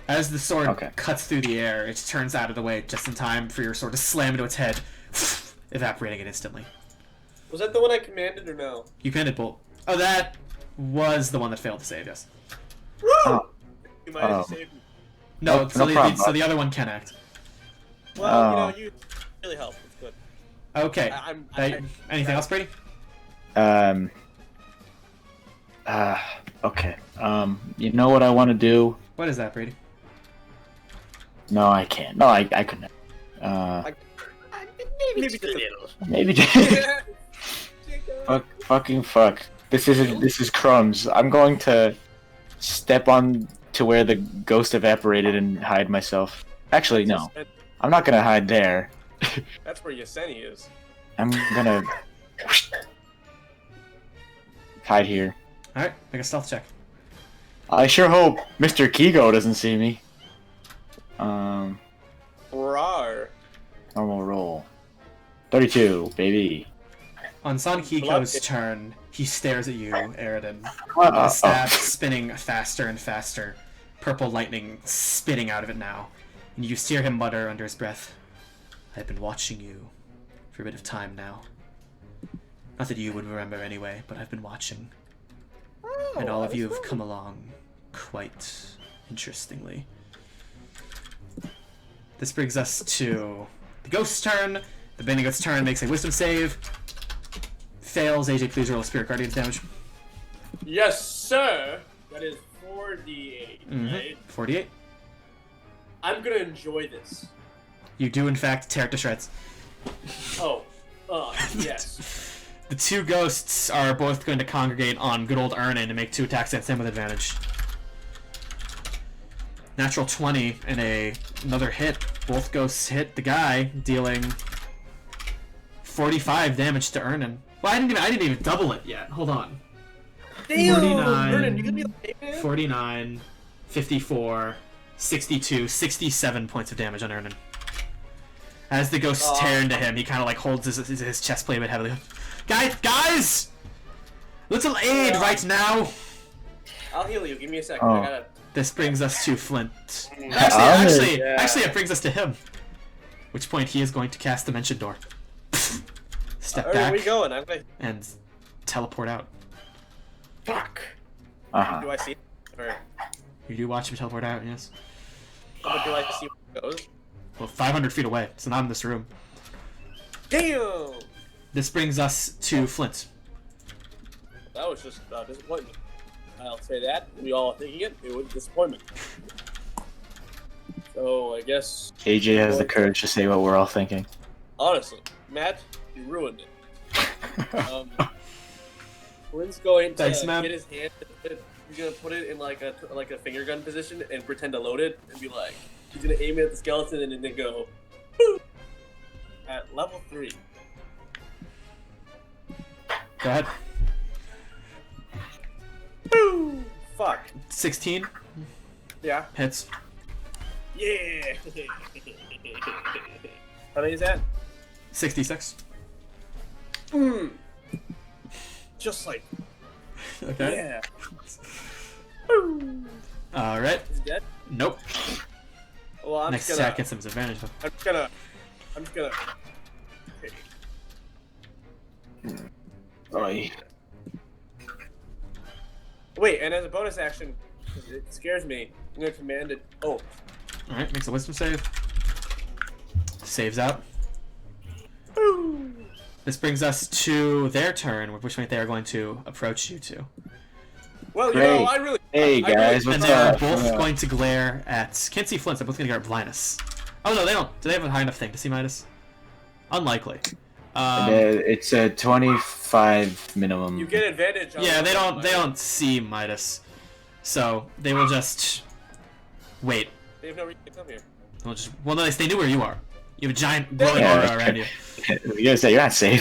As the sword Okay. cuts through the air, it turns out of the way just in time for your sword to slam into its head, evaporating it instantly. Was that the one I commanded or no? You commanded bolt. Oh, that was the one that failed to save, yes. Oh. You might have Oh. saved me. No, No so, problem, so the other one can act. Well, Oh. you really helped. It's good. Okay. I- Anything else, Brady? Okay. You know what I want to do? What is that, Brady? No, I can't. No, I couldn't. Maybe just a little. Maybe. Fuck. This is crumbs. I'm going to step on to where the ghost evaporated and hide myself. Actually, no. I'm not gonna hide there. That's where Yaseni is. I'm gonna hide here. Alright, make a stealth check. I sure hope Mr. Kigo doesn't see me. Rawr. Normal roll. 32, baby. On Son Kiko's turn, he stares at you, Eredin. Uh, The staff spinning faster and faster. Purple lightning spitting out of it now. And you hear him mutter under his breath, I've been watching you for a bit of time now. Not that you would remember anyway, but I've been watching. And all of you have come along quite interestingly. This brings us to the ghost's turn. The Bendigoth's turn makes a wisdom save. Fails. AJ, please roll a Spirit Guardian's damage. Yes, sir. That is 4d8, right? 48. I'm gonna enjoy this. You do, in fact, tear it to shreds. Oh. Yes. The two ghosts are both going to congregate on good old Ernan to make 2 attacks against him with advantage. Natural 20 and another hit. Both ghosts hit the guy, dealing 45 damage to Ernan. Well, I didn't even double it yet. Hold on. Damn! 49, Vernon, you gonna be like, man? 49, 54, 62, 67 points of damage on Ernan. As the ghosts tear into him, he kind of like holds his chest plate a bit heavily. Guys! Little aid right now! I'll heal you. Give me a second. Oh. I gotta. This brings us to Flint. Yeah. Actually, it brings us to him. Which point he is going to cast Dimension Door. Step Alright, back where you going? I'm gonna. and teleport out. Fuck. Uh-huh. Do I see it? Or You do watch him teleport out, yes. but do I see where it goes? Well, 500 feet away, so not in this room. Damn! This brings us to Flint. That was just a disappointment. I'll say that. We all thinking it. It was a disappointment. So I guess AJ has the courage to say what we're all thinking. honestly, Matt, you ruined it. Wynn's going to Thanks, man. get his hand. He's gonna put it in like a finger gun position and pretend to load it and be like, he's gonna aim it at the skeleton and then go, boop, at level 3. Go ahead. Boom! Fuck. 16 Yeah. hits. Yeah. How many is that? 66. Just like Okay. yeah. Alright. He's dead. Nope. Well, I'm Next just gonna. attack gets him his advantage, though. I'm just gonna. Oi. Wait, and as a bonus action, 'cause it scares me, I'm gonna command it. Oh, Alright, makes a wisdom save. Saves out. boom! This brings us to their turn, which point they are going to approach you to. Well, you Great. know, I really. Hey I guys, And what's they are up? both going to glare at... Can't see Flint, they're both going to glare at Linus. Oh, no, they don't. Do they have a high enough thing to see Midas? Unlikely. It's a 25 minimum. You get advantage. On Yeah, they it. don't see Midas. So, they will just... wait. They have no reason to come here. Well, no, they knew where you are. You have a giant glowing Yeah. aura around you. You gotta say you're not safe.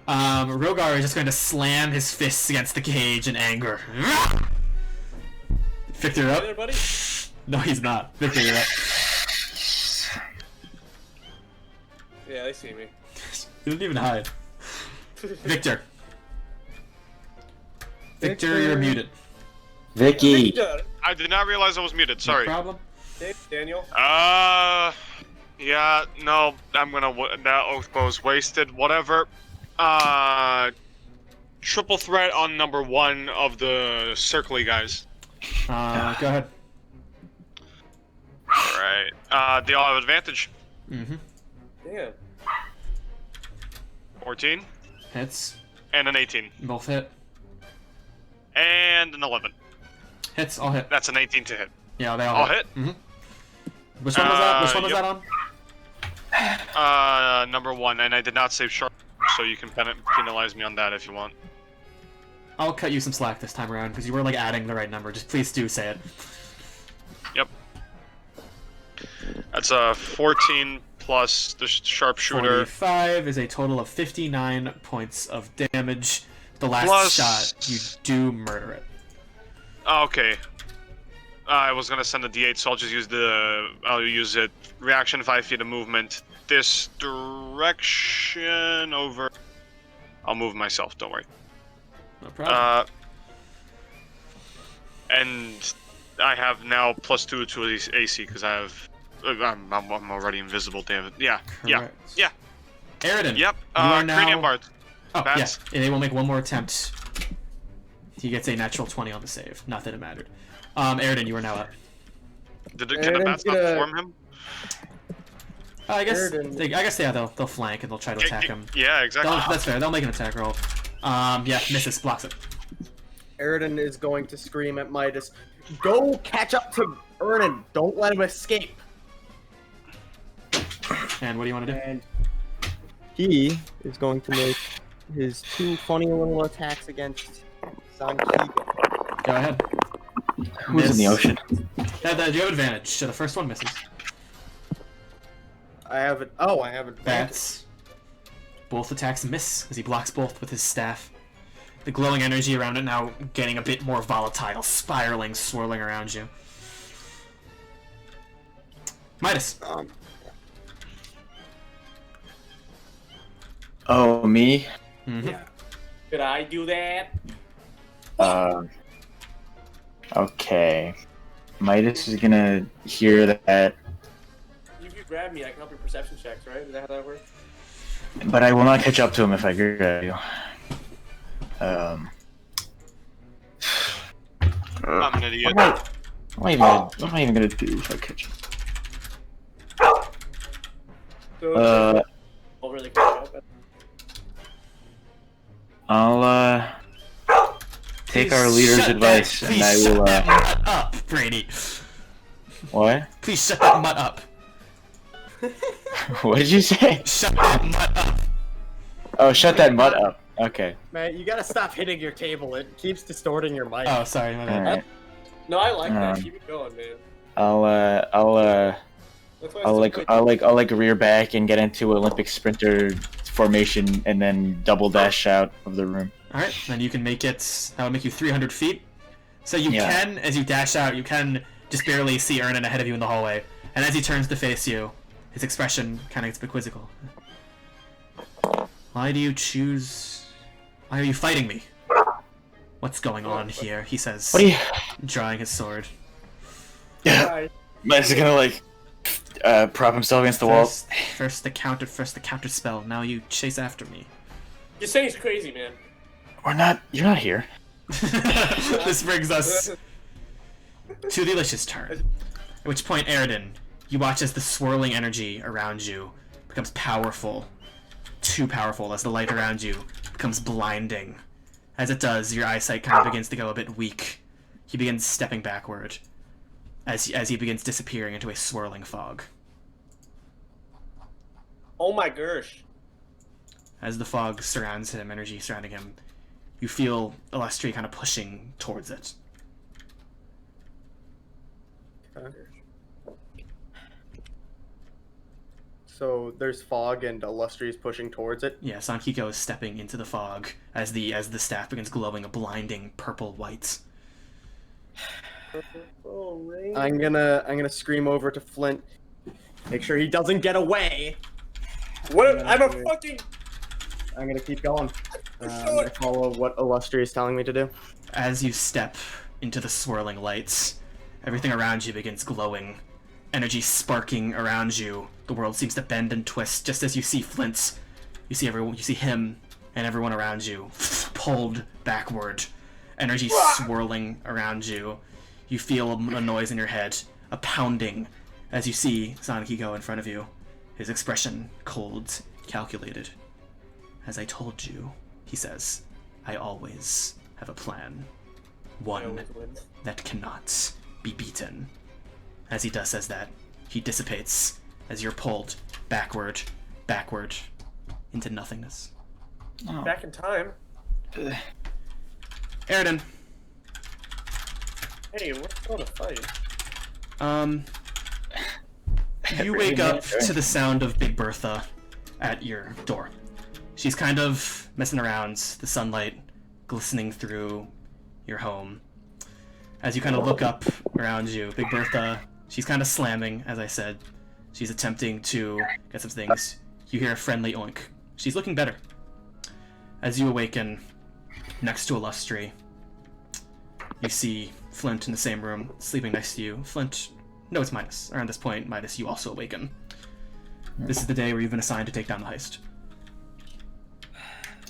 Rhogar is just going to slam his fists against the cage in anger. Victor, you're Hey up? there, buddy. No, he's not. Victor, you're up. Yeah, they see me. You didn't even hide. Victor. Victor, you're muted. Vicky. I did not realize I was muted. Sorry. No problem. Hey, Daniel. Yeah, no, I'm gonna. That oath goes wasted. Whatever. Triple threat on number 1 of the circly guys. Go ahead. Alright. They all have advantage. Mm-hmm. Damn. 14 Hits. and an 18 Both hit. and an 11. Hits, all hit. That's an 18 to hit. Yeah, they all All hit. hit? Mm-hmm. Which one was that? Which one was Yep. that on? Number 1, and I did not save sharp, so you can penalize me on that if you want. I'll cut you some slack this time around, because you were, like, adding the right number. Just please do say it. Yep. That's a 14 plus the sharpshooter. 45 is a total of 59 points of damage. The last Plus- shot, you do murder it. Okay. I was gonna send a D8, so I'll just use I'll use it. Reaction, 5 feet of movement. This direction over. I'll move myself. Don't worry. No problem. And I have now +2 to AC because I have. I'm already invisible. Damn it. Yeah. Correct. Yeah. Eredin. Yep. You are now... Cranium Bard. Oh, yeah. Bats. And they will make one more attempt. He gets a natural 20 on the save. Not that it mattered. Eredin, you are now up. Can the Eredin's bats not gonna- form him? I guess Eredin- they'll flank and they'll try to attack him. Yeah, exactly. That's fair. They'll make an attack roll. Yeah, misses, blocks it. Eredin is going to scream at Midas, "Go catch up to Ernan! Don't let him escape!" And what do you want to do? And he is going to make his 2 funny little attacks against Zankiga. Go ahead. Who's in the Miss. ocean? You have advantage. So the first one misses. I have it. Oh, I have it. Bats. Both attacks miss as he blocks both with his staff. The glowing energy around it now getting a bit more volatile, spiraling, swirling around you. Midas. Oh, me? Mm-hmm. Could I do that? Okay. Midas is gonna hear that, If you grab me, I can help your perception checks, right? Is that how that works? but I will not catch up to him if I grab you. I'm an idiot. What am I even gonna do if I catch him? So, I'll really catch up. I'll take our leader's Shut advice, that, and I please will. shut that mutt up, Brady. What? Please shut that mutt up. What did you say? Shut that mutt up. Oh, shut that mutt up. Okay. Man, you gotta stop hitting your table. It keeps distorting your mic. Oh, sorry, my bad. Alright. No, I like that. Um, Keep it going, man. I'll That's why I'll rear back and get into Olympic sprinter formation and then double dash out of the room. Alright, then you can make it. That would make you 300 feet. So you Yeah. can, as you dash out, you can just barely see Ernan ahead of you in the hallway. And as he turns to face you, his expression kind of gets a bit quizzical. Why do you choose. Why are you fighting me? What's going on here? He says, What are you? drawing his sword. Yeah. Midas is gonna like prop himself against the wall. First the counter spell. Now you chase after me. You're saying he's crazy, man. We're not. You're not here. This brings us to the Alicia's turn. At which point, Eredin, you watch as the swirling energy around you becomes powerful. too powerful as the light around you becomes blinding. As it does, your eyesight kind of begins to go a bit weak. He begins stepping backward as he begins disappearing into a swirling fog. Oh my gosh. As the fog surrounds him, energy surrounding him, you feel Illustri kind of pushing towards it. Okay. So there's fog and Illustri is pushing towards it. Yeah, Sankiko is stepping into the fog as the staff begins glowing a blinding purple white. Oh, rain. I'm gonna scream over to Flint. Make sure he doesn't get away. What? I'm a fucking. I'm gonna keep going. I follow what Illustri is telling me to do. As you step into the swirling lights, everything around you begins glowing. Energy sparking around you. The world seems to bend and twist just as you see Flint. You see him and everyone around you pulled backward. Energy swirling around you. You feel a noise in your head, a pounding, as you see Sankiko in front of you. His expression cold, calculated. As I told you, he says, I always have a plan. One that cannot be beaten. As he says that, he dissipates as you're pulled backward, into nothingness. Oh. Back in time. Eredin. Hey, what's going to fight? You wake up to the sound of Big Bertha at your door. She's kind of messing around, the sunlight glistening through your home. As you kind of look up around you, Big Bertha, she's kind of slamming, as I said. She's attempting to get some things. You hear a friendly oink. She's looking better. As you awaken next to Illustri, you see Flint in the same room, sleeping next to you. Flint, no, it's Midas. Around this point, Midas, you also awaken. This is the day where you've been assigned to take down the heist.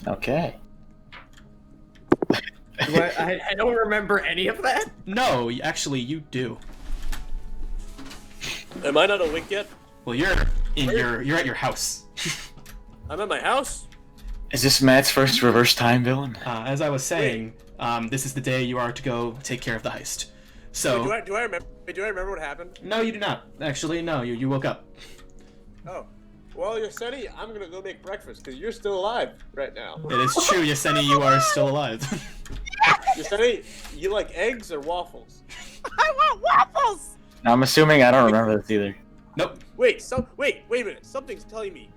Okay. I don't remember any of that. No, actually, you do. Am I not awake yet? Well, you're at your house. I'm at my house? Is this Matt's first reverse time villain? As I was saying, this is the day you are to go take care of the heist. So. Wait, do I remember what happened? No, you do not. Actually, no. You woke up. Oh. Well, Yoseni, I'm gonna go make breakfast because you're still alive right now. It is true, Yoseni, you are still alive. Yoseni, you like eggs or waffles? I want waffles! Now, I'm assuming I don't remember this either. Nope. Wait a minute. Something's telling me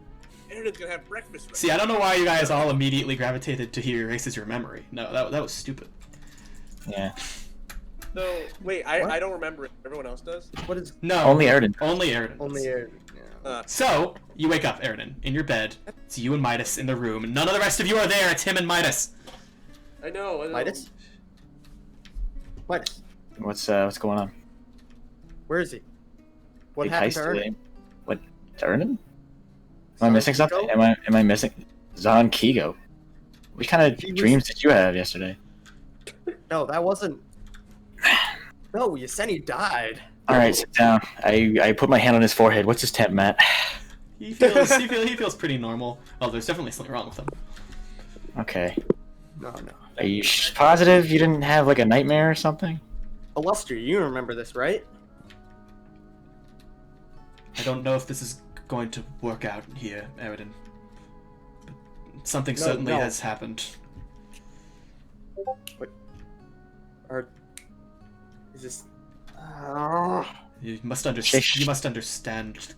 Eredin's gonna have breakfast right See, I don't know why you guys all immediately gravitated to he erases your memory. No, that was stupid. Yeah. So, wait, I don't remember it. Everyone else does? What is No. Only Eredin. Only Eredin. only air? So, you wake up, Eredin, in your bed. It's you and Midas in the room. None of the rest of you are there. It's him and Midas. I know. Midas? Midas, What's going on? where is he? What Big happened heist to Ernan? today? What? Ernan? Am I missing something? Am I missing Zon Kigo? What kind of He was- dreams did you have yesterday? No, that wasn't. No, Yoseni died. All right, sit down. I put my hand on his forehead. What's his temp, Matt? He feels pretty normal. Oh, there's definitely something wrong with him. Okay. No. Are you positive you didn't have like a nightmare or something? Illustri, you remember this, right? I don't know if this is going to work out here, Eredin. But something No, certainly no. has happened. Or is this? You must understand.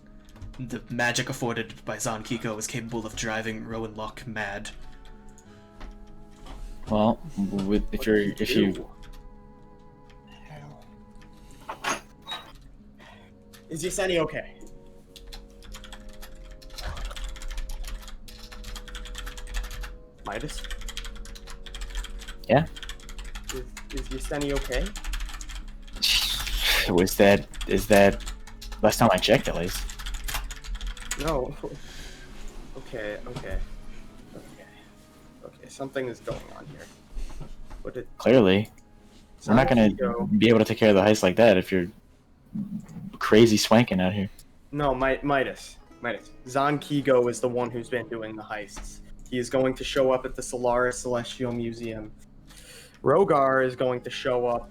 The magic afforded by Zon Kiko is capable of driving Rowan Locke mad. Well, if you Is Yoseni okay? Midas? Yeah. Is Yoseni okay? is that last time I checked at least. No. Okay. Something is going on here. What did? Clearly, we're not gonna Sankiko- be able to take care of the heist like that if you're crazy swanking out here. No, Midas. Zon Kigo is the one who's been doing the heists. He is going to show up at the Solaris Celestial Museum. Rhogar is going to show up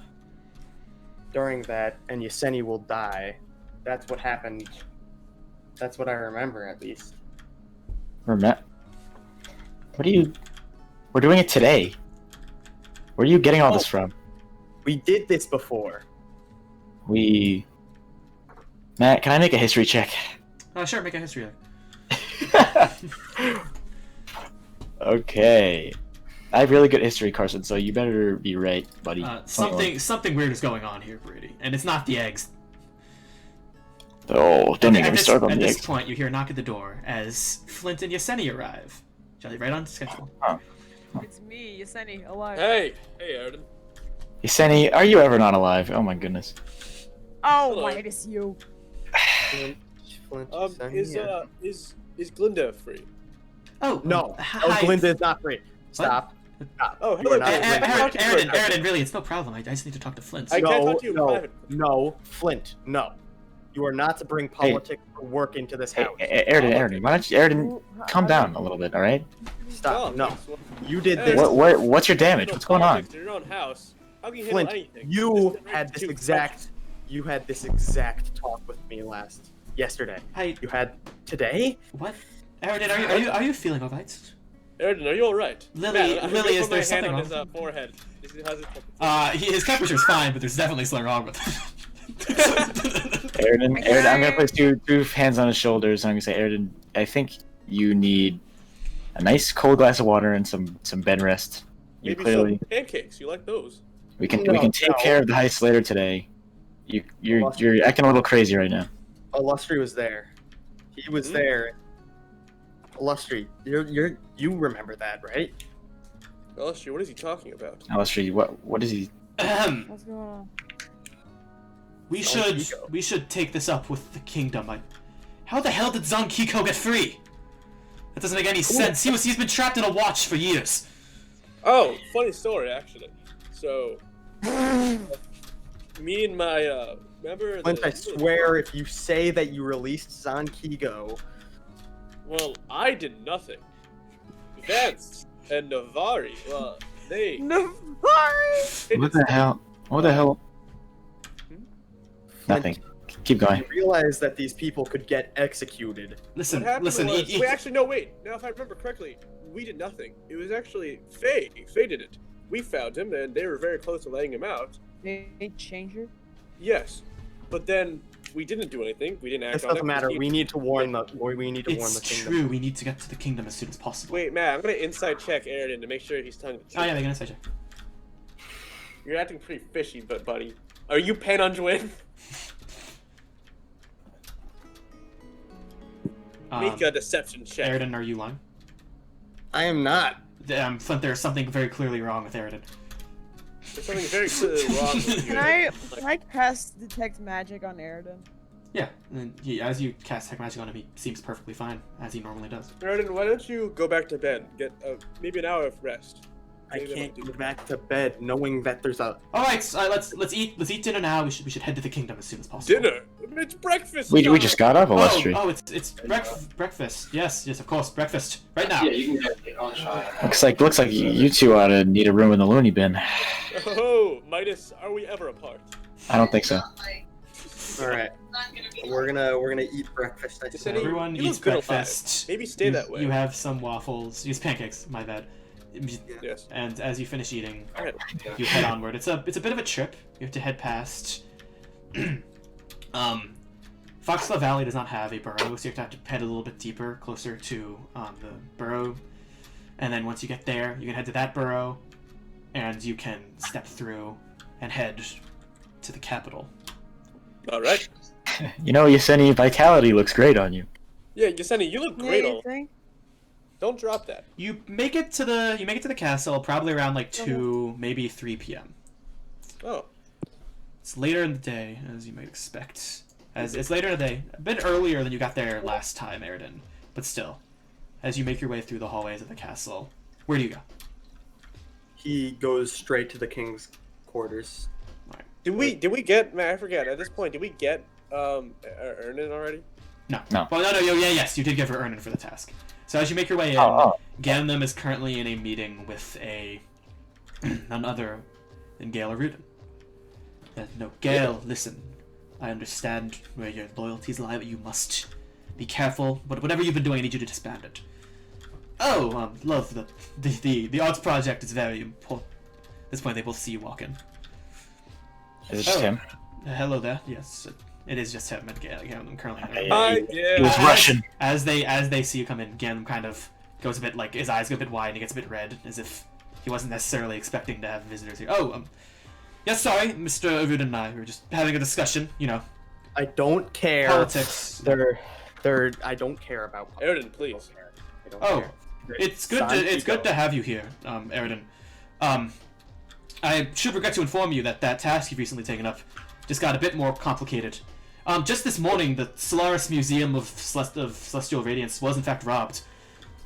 during that, and Yaseni will die. That's what happened. That's what I remember, at least. What are you... We're doing it today. Where are you getting all this from? We did this before. Matt, can I make a history check? Sure, make a history check. Okay. I have really good history, Carson, so you better be right, buddy. Something weird is going on here, Brady, and it's not the eggs. Oh, don't even start on the At eggs. this point, you hear a knock at the door as Flint and Yaseni arrive. Jelly, right on schedule. It's me, Yaseni, alive. Hey, Eredin. Yaseni, are you ever not alive? Oh my goodness. Oh, Hello. why it is you? Flint, Yaseni, Is Glinda free? Oh No. hi. Oh, Glinda is not free. Stop. Stop. Oh, You hello. are not Eredin, really, it's no problem. I just need to talk to Flint. I can't talk to you in private. No, Flint, no. You are not to bring politics or work into this Hey, house. Eredin, why don't you, calm down a little bit, alright? Stop. No. Well, You did Hey, this. What's your damage? handle What's going on? politics in your own house. How can you Flint, handle anything? you Just had this to- exact talk with me yesterday. Hi. You had today? What? Eredin, are you feeling alright? Eredin, are you alright? Lily, I'm Lily, gonna is put my there hand something on wrong? his forehead. How's it? His temperature's fine, but there's definitely something wrong with him. Eredin, I'm gonna place two hands on his shoulders, and I'm gonna say, Eredin, I think you need a nice cold glass of water and some bed rest. You Maybe clearly some pancakes. You like those? we can No, take no. care of the heist later today. You're acting a little crazy right now. Illustri was there. He was there. Illustri, you remember that, right? Elsie, what is he talking about? Alestri, what is he? What's going on? We Zon should take this up with the kingdom. How the hell did Zon Kiko get free? That doesn't make any sense. He's been trapped in a watch for years. Oh, funny story actually. So, me and my remember. Flint, I swear, if you say that you released Zon Kigo, Well, I did nothing. Vance and Navari, well, they. Navari! What the hell? What the hell? Nothing. Keep going. you realize that these people could get executed. Listen, What happened listen. was, wait, actually, no, wait. Now, if I remember correctly, we did nothing. It was actually Faye. Faye did it. We found him, and they were very close to letting him out. They change her? Yes, but then we didn't do anything. We didn't act This on it. doesn't matter. He- We need to warn the kingdom. It's true. We need to get to the kingdom as soon as possible. Wait, Matt, I'm gonna inside check Eredin to make sure he's telling the truth. Oh yeah, they're gonna say check. You're acting pretty fishy, but buddy. Are you Penunjuin? Make a deception check. Eredin, are you lying? I am not. Flint, there's something very clearly wrong with Eredin. There's something very clearly wrong with you. Can I cast detect magic on Eredin? Yeah, and as you cast Tech Magic on him, he seems perfectly fine, as he normally does. Eredin, why don't you go back to bed? Get maybe an hour of rest. I Maybe can't that'll go do. back to bed knowing that there's a. All right, so, let's eat dinner now. We should head to the kingdom as soon as possible. Dinner? It's breakfast. We time. just got up, Alestri. Oh, it's breakfast. Yes, of course, breakfast right now. Looks like you two ought to need a room in the loony bin. Oh, Midas, are we ever apart? I don't think so. All right. We're gonna eat breakfast. I Just suppose. any- Everyone You look eats good alive. breakfast. Maybe stay that way. You have some waffles. Use pancakes. My bad. Yes. And as you finish eating, Alright. you head onward. It's a bit of a trip. You have to head past. Foxglove Valley does not have a burrow, so you have to head a little bit deeper, closer to the burrow. And then once you get there, you can head to that burrow, and you can step through and head to the capital. All right. You know, Yaseni, vitality looks great on you. Yeah, Yaseni, you look Yeah, great. you think? Don't drop that. You make it to the castle probably around like 2, maybe 3 p.m. Oh. It's later in the day, as you might expect. As it's later in the day, a bit earlier than you got there last time, Eredin. But still, as you make your way through the hallways of the castle, where do you go? He goes straight to the king's quarters. Did we get? Man, I forget. At this point, did we get Ernan already? No. No. Well, no, yes, you did give her Ernan for the task. So as you make your way in, Gamnem is currently in a meeting with none other than Gale Eredin. No, Gale, listen. I understand where your loyalties lie, but you must be careful. But whatever you've been doing, I need you to disband it. Oh, love, the arts project is very important. At this point, they both see you walk in. Is it just him? Hello there. Yes, it is just him and Gamnem currently. Hi, He was Russian. As they see you come in, Gamnem kind of goes a bit like his eyes go a bit wide and he gets a bit red, as if he wasn't necessarily expecting to have visitors here. Yes, sorry, Mr. Eredin and I were just having a discussion. You know, I don't care. politics. I don't care about politics. Ernan, please. I don't Oh, care. it's good to have you here, Eredin. I should regret to inform you that task you've recently taken up just got a bit more complicated. Just this morning, the Solaris Museum of Celestial Radiance was in fact robbed.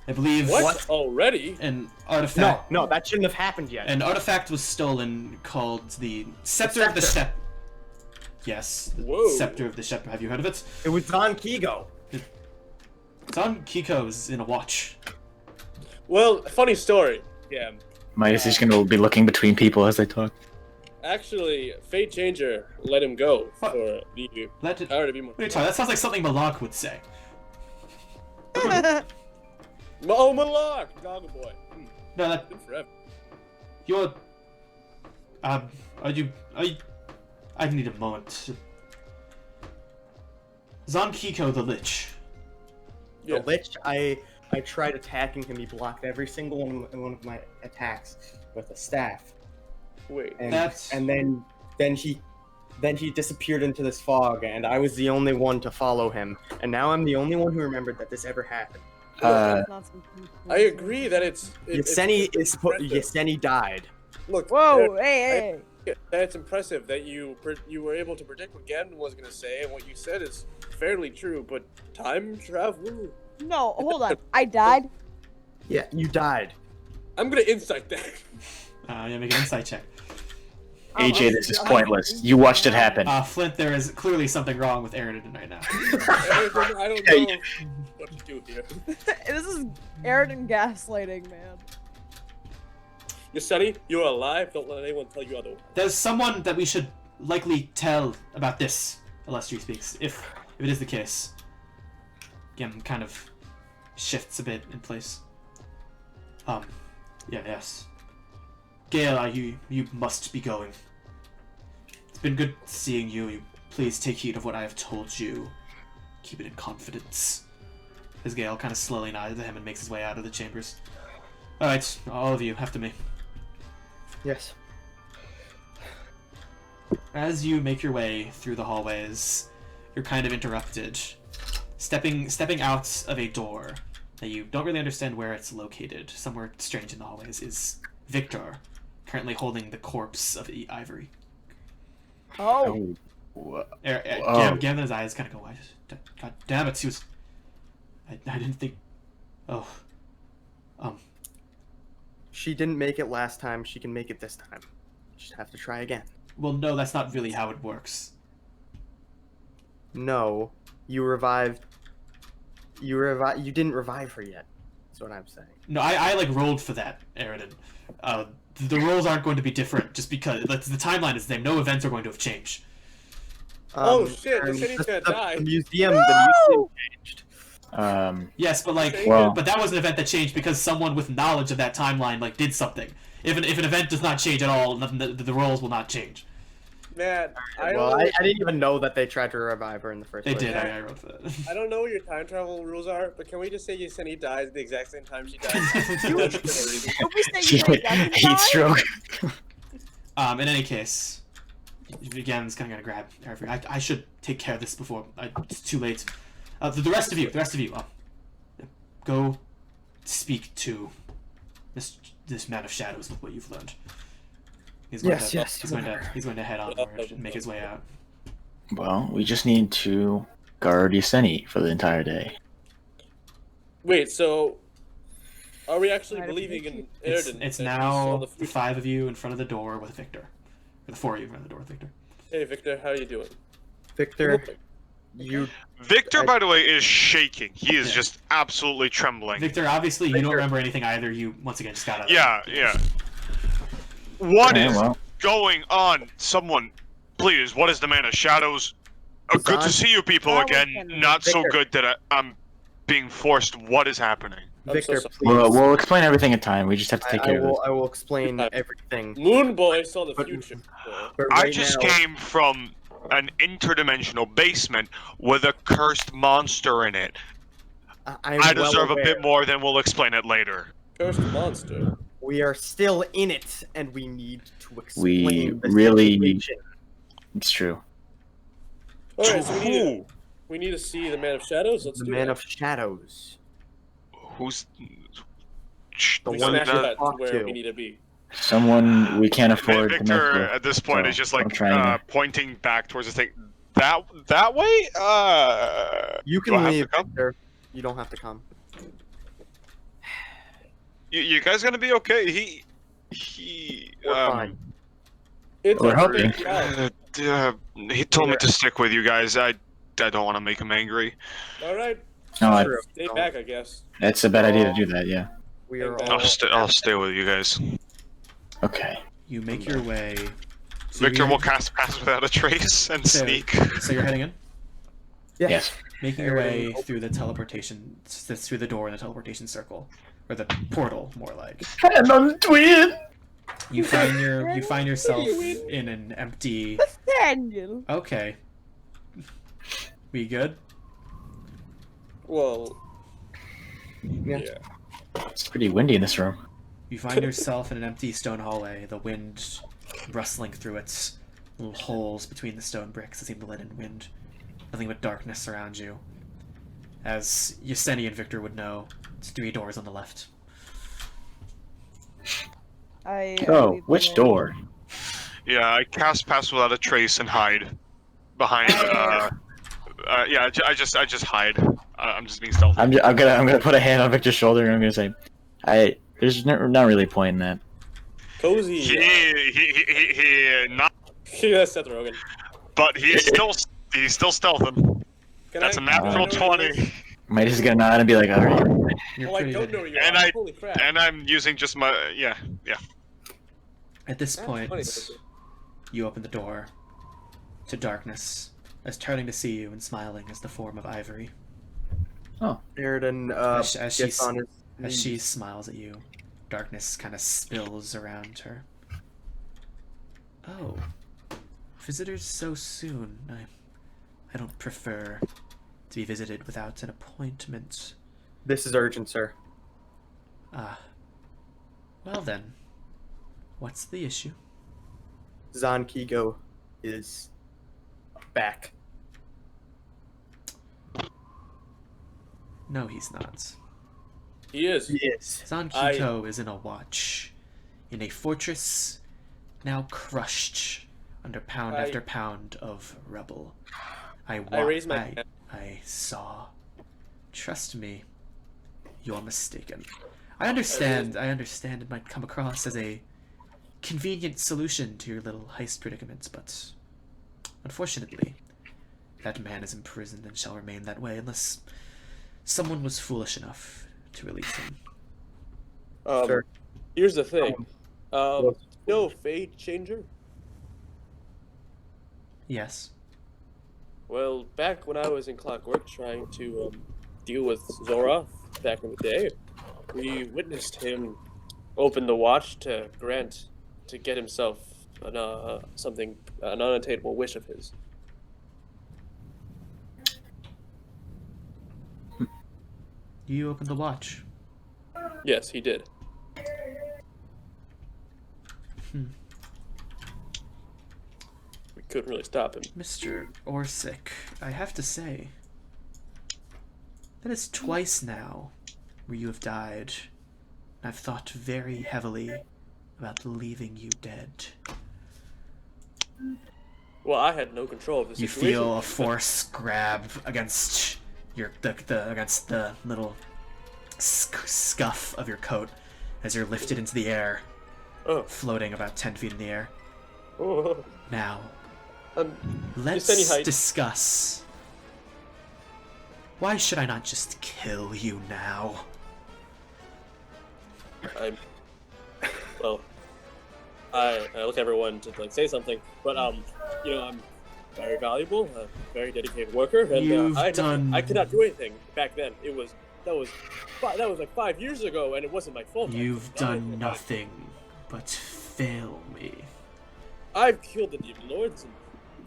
I believe What? Already? an artifact. No, that shouldn't have happened yet. An artifact was stolen called the Scepter of the Shep. Yes, the Whoa. Scepter of the Shep. Have you heard of it? It was on Kigo. It's on Kiko's in a watch. Well, funny story. Yeah. Midas is gonna be looking between people as they talk. Actually, Fate Changer let him go What? for the Let it. power to be more. What are you talking? That sounds like something Malak would say. Oh, Malak! Doggo boy. No, that Been forever. you're. Are you? I need a moment. Zon Kiko the Lich. Yeah. The Lich, I tried attacking him. He blocked every single one of my attacks with a staff. Wait. And, That's- and then he disappeared into this fog, and I was the only one to follow him. And now I'm the only one who remembered that this ever happened. That's not something I agree that it's Yaseni died. Look. Whoa! Hey! That's impressive that you were able to predict what Gamnem was gonna say, and what you said is fairly true. But time travel. No, hold on. I died. Yeah, you died. I'm gonna insight that. Yeah, make an insight check. AJ, this is pointless. You watched it happen. Flint, there is clearly something wrong with Eredin right now. I don't know what to do here. This is Eredin gaslighting, man. Yaseni, you're alive. Don't let anyone tell you otherwise. There's someone that we should likely tell about this, Illustrious speaks, if it is the case. Again, kind of shifts a bit in place. Yes. Gale, you must be going. It's been good seeing you. Please take heed of what I have told you. Keep it in confidence. As Gale kind of slowly nods to him and makes his way out of the chambers. Alright, all of you, after me. Yes. As you make your way through the hallways, you're kind of interrupted. Stepping out of a door that you don't really understand where it's located, somewhere strange in the hallways, is Victor, currently holding the corpse of Ivory. Oh. Gamden's eyes kind of go wide. God damn it, she was... I didn't think... Oh. She didn't make it last time. She can make it this time. Just have to try again. Well, no, that's not really how it works. No, you revived. You didn't revive her yet. That's what I'm saying. No, I like rolled for that, Eredin. The rolls aren't going to be different just because the timeline is the same. No events are going to have changed. Oh, shit, the and city's gonna die. The museum changed. Yes, but like, Well- but that was an event that changed because someone with knowledge of that timeline like did something. If an event does not change at all, nothing, the rolls will not change. Man, I Well, don't, I didn't even know that they tried to revive her in the first They place. did. I wrote for that. I don't know what your time travel rules are, but can we just say Yaseni dies at the exact same time she dies? Don't we say you made that Heat stroke. In any case, again, it's kind of gonna grab Ivory. I should take care of this before it's too late. The rest of you, go speak to this man of shadows with what you've learned. He's going he's going to head onward and make his way out. Well, we just need to guard Yaseni for the entire day. Wait, so are we actually Right, believing in It's Eredin? that he saw now the future? 5 of you in front of the door with Victor. Or the 4 of you in front of the door with Victor. Hey Victor, how are you doing? Victor, You Victor, by the way, is shaking. He is just absolutely trembling. Victor, obviously, you don't remember anything either. You, once again, just got out. Yeah. What Okay, is well. going on? Someone, please, what is the Man of Shadows? Good to see you people again. Awoken. Not so Victor. good that I'm being forced. What is happening? Victor, so please. We'll explain everything in time. We just have to take I care of will. I will explain everything. Moon Boy saw the But- future. But I right just now, came from an interdimensional basement with a cursed monster in it. I'm I well deserve a aware. bit more, then we'll explain it later. Cursed monster. We are still in it, and we need to explain We the really- situation. It's true. Alright, so Who? we need to see the Man of Shadows. Let's The do Man that. of Shadows. Who's The We one smash that that to talk where to. we need to be. Someone we can't afford to mess Victor with. at this point is just like I'm trying to- pointing back towards the thing. That way? You do I can have leave, to come? Victor. You don't have to come. You guys gonna be okay? He We're fine. It's We're a hoping. big crowd. he told me to stick with you guys. I don't want to make him angry. Alright, No, True. stay No. back, I guess. that's a bad idea to do that. Yeah. We are I'll all. I'll stay with you guys. Okay. You make your way. So Victor you're- will cast Pass Without a Trace and So- sneak. So you're heading in, Yes. making your way through the teleportation, through the door in the teleportation circle, or the portal, more like. And I'm twin. You find yourself in an empty. Daniel. Okay. We good? Well, Yeah. yeah. It's pretty windy in this room. You find yourself in an empty stone hallway, the wind rustling through its little holes between the stone bricks that seem to let in wind. Nothing but darkness around you. As Yeseni and Victor would know, it's 3 doors on the left. I Oh, leave which the- door? Yeah, I cast Pass Without a Trace and hide behind. Yeah, I just hide. I'm just being stealthy. I'm gonna put a hand on Victor's shoulder and I'm gonna say, there's not really a point in that. Cozy. He not, That's Seth Rogen. but he's still stealthing. Can That's I, a natural can I know where it 20, is? Might just gonna nod and be like, alright. You're Oh, I pretty don't good. know where you And are. I- Holy crap. and I'm using just my yeah. At this That's point, funny. you open the door to darkness, as turning to see you and smiling is the form of Ivory. Eredin As gets on his As knees. she smiles at you, darkness kind of spills around her. Oh, visitors so soon. I don't prefer to be visited without an appointment. This is urgent, sir. Ah. Well then, what's the issue? Zan Kigo is back. No, he's not. He is. Yes. Zan Kiko is in a watch, in a fortress now crushed under pound I- after pound of rubble. I raise my hand. I saw. Trust me, you're mistaken. I understand it might come across as a convenient solution to your little heist predicaments, but unfortunately, that man is imprisoned and shall remain that way unless someone was foolish enough to release him. Sure. Here's the thing. Well- No Fate Changer? Yes. Well, back when I was in Clockwork trying to deal with Zoroth back in the day, we witnessed him open the watch to get himself an unattainable wish of his. You opened the watch. Yes, he did. We couldn't really stop him. Mr. Orsic, I have to say, that is twice now where you have died. I've thought very heavily about leaving you dead. Well, I had no control of the You situation. feel a force grab against against the little scuff of your coat as you're lifted into the air, Oh. floating about 10 feet in the air. Oh. Now, Um, let's Just any height. discuss Why should I not just kill you now? Well, I look at everyone to like say something, but you know, I'm very valuable, a very dedicated worker, and I could not do anything back then. That was like 5 years ago, and it wasn't my fault. You've done nothing but fail me. I've killed the demon lords, and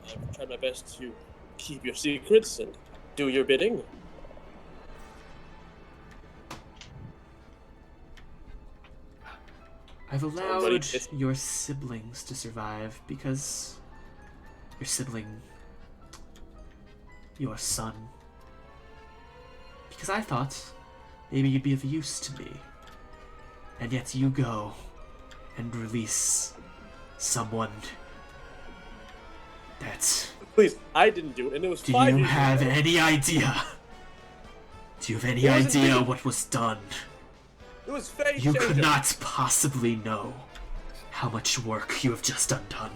I've tried my best to keep your secrets and do your bidding. I've allowed your siblings to survive because your son, because I thought maybe you'd be of use to me, and yet you go and release someone that... Please, I didn't do it, and it was 5 years ago. Do you have any idea? Do you have any idea what was done? It was fake. You could not possibly know how much work you have just undone.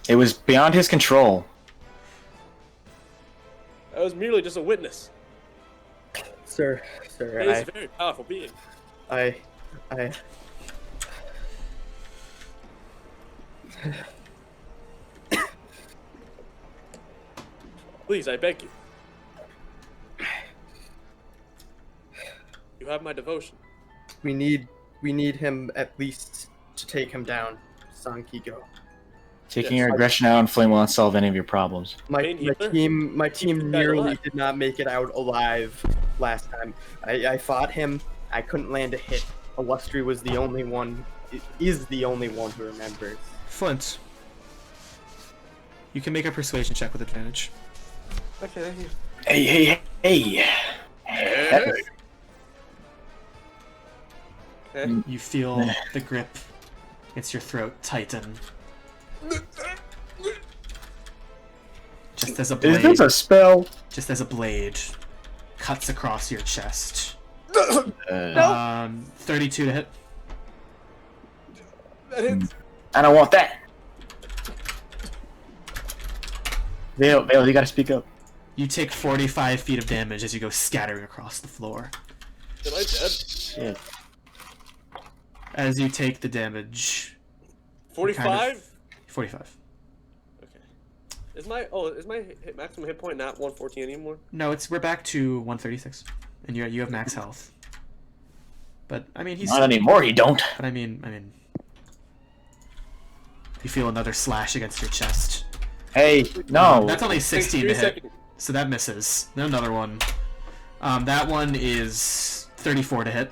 It was beyond his control. I was merely just a witness. Sir, He is a very powerful being. Please, I beg you. You have my devotion. we need him at least to take him down, San Kiko. Taking your aggression out on Flame will not solve any of your problems. My team nearly did not make it out alive last time. I fought him. I couldn't land a hit. Illustri was the only one. Is the only one who remembers. Flint, you can make a persuasion check with advantage. Okay. Hey. You feel the grip against your throat tighten. Just as a blade. Is this a spell? Just as a blade cuts across your chest. 32 to hit. That hits. I don't want that. Vale, you gotta speak up. You take 45 feet of damage as you go scattering across the floor. Am I dead? Shit. As you take the damage. 45? 45. Okay. Is my maximum hit point not 114 anymore? No, we're back to 136, and you have max health. But I mean, he's Not anymore. You don't. But I mean, you feel another slash against your chest. Hey, no. That's only 16 to hit, seconds. so that misses. Then another one. That one is 34 to hit.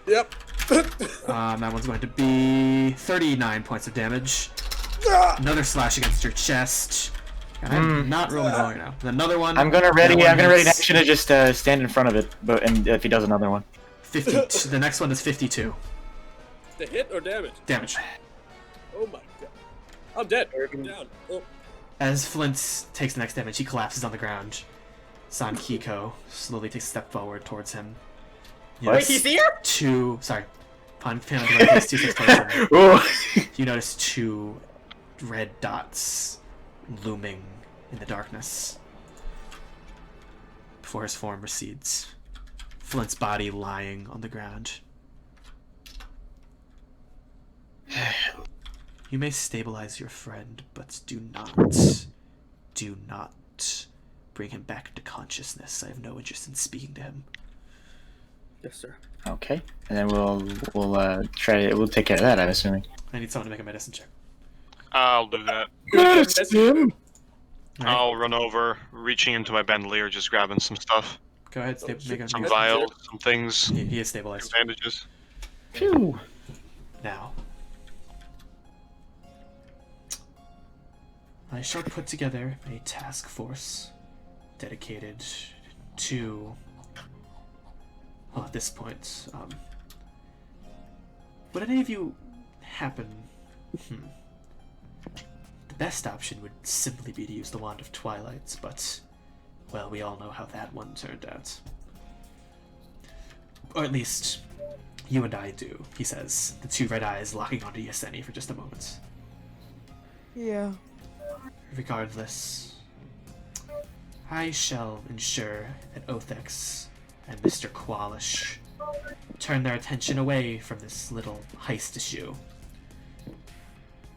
Yep. That one's going to be 39 points of damage. Another slash against your chest. And I'm not rolling well right now. And another one. I'm gonna ready an action to just stand in front of it, and if he does another one. 50. The next one is 52. The hit or damage? Damage. Oh my god. I'm dead. I'm down. Oh. As Flint takes the next damage, he collapses on the ground. San Kiko slowly takes a step forward towards him. Wait, he's here? Sorry. Upon panel device 2627, Ooh. you notice two red dots looming in the darkness before his form recedes. Flint's body lying on the ground. You may stabilize your friend, but do not bring him back to consciousness. I have no interest in speaking to him. Yes, sir. Okay, and then we'll take care of that. I'm assuming. I need someone to make a medicine check. I'll do that. Medicine. I'll run over, reaching into my bandolier, just grabbing some stuff. Go ahead, make a Some vials, some things, He is stabilized. bandages. Phew. Now, I shall put together a task force dedicated to... Well, at this point, would any of you happen... The best option would simply be to use the Wand of Twilight, but, well, we all know how that one turned out. Or at least, you and I do, he says, the two red eyes locking onto Yaseni for just a moment. Yeah. Regardless, I shall ensure that Othex and Mr. Qualish turn their attention away from this little heist issue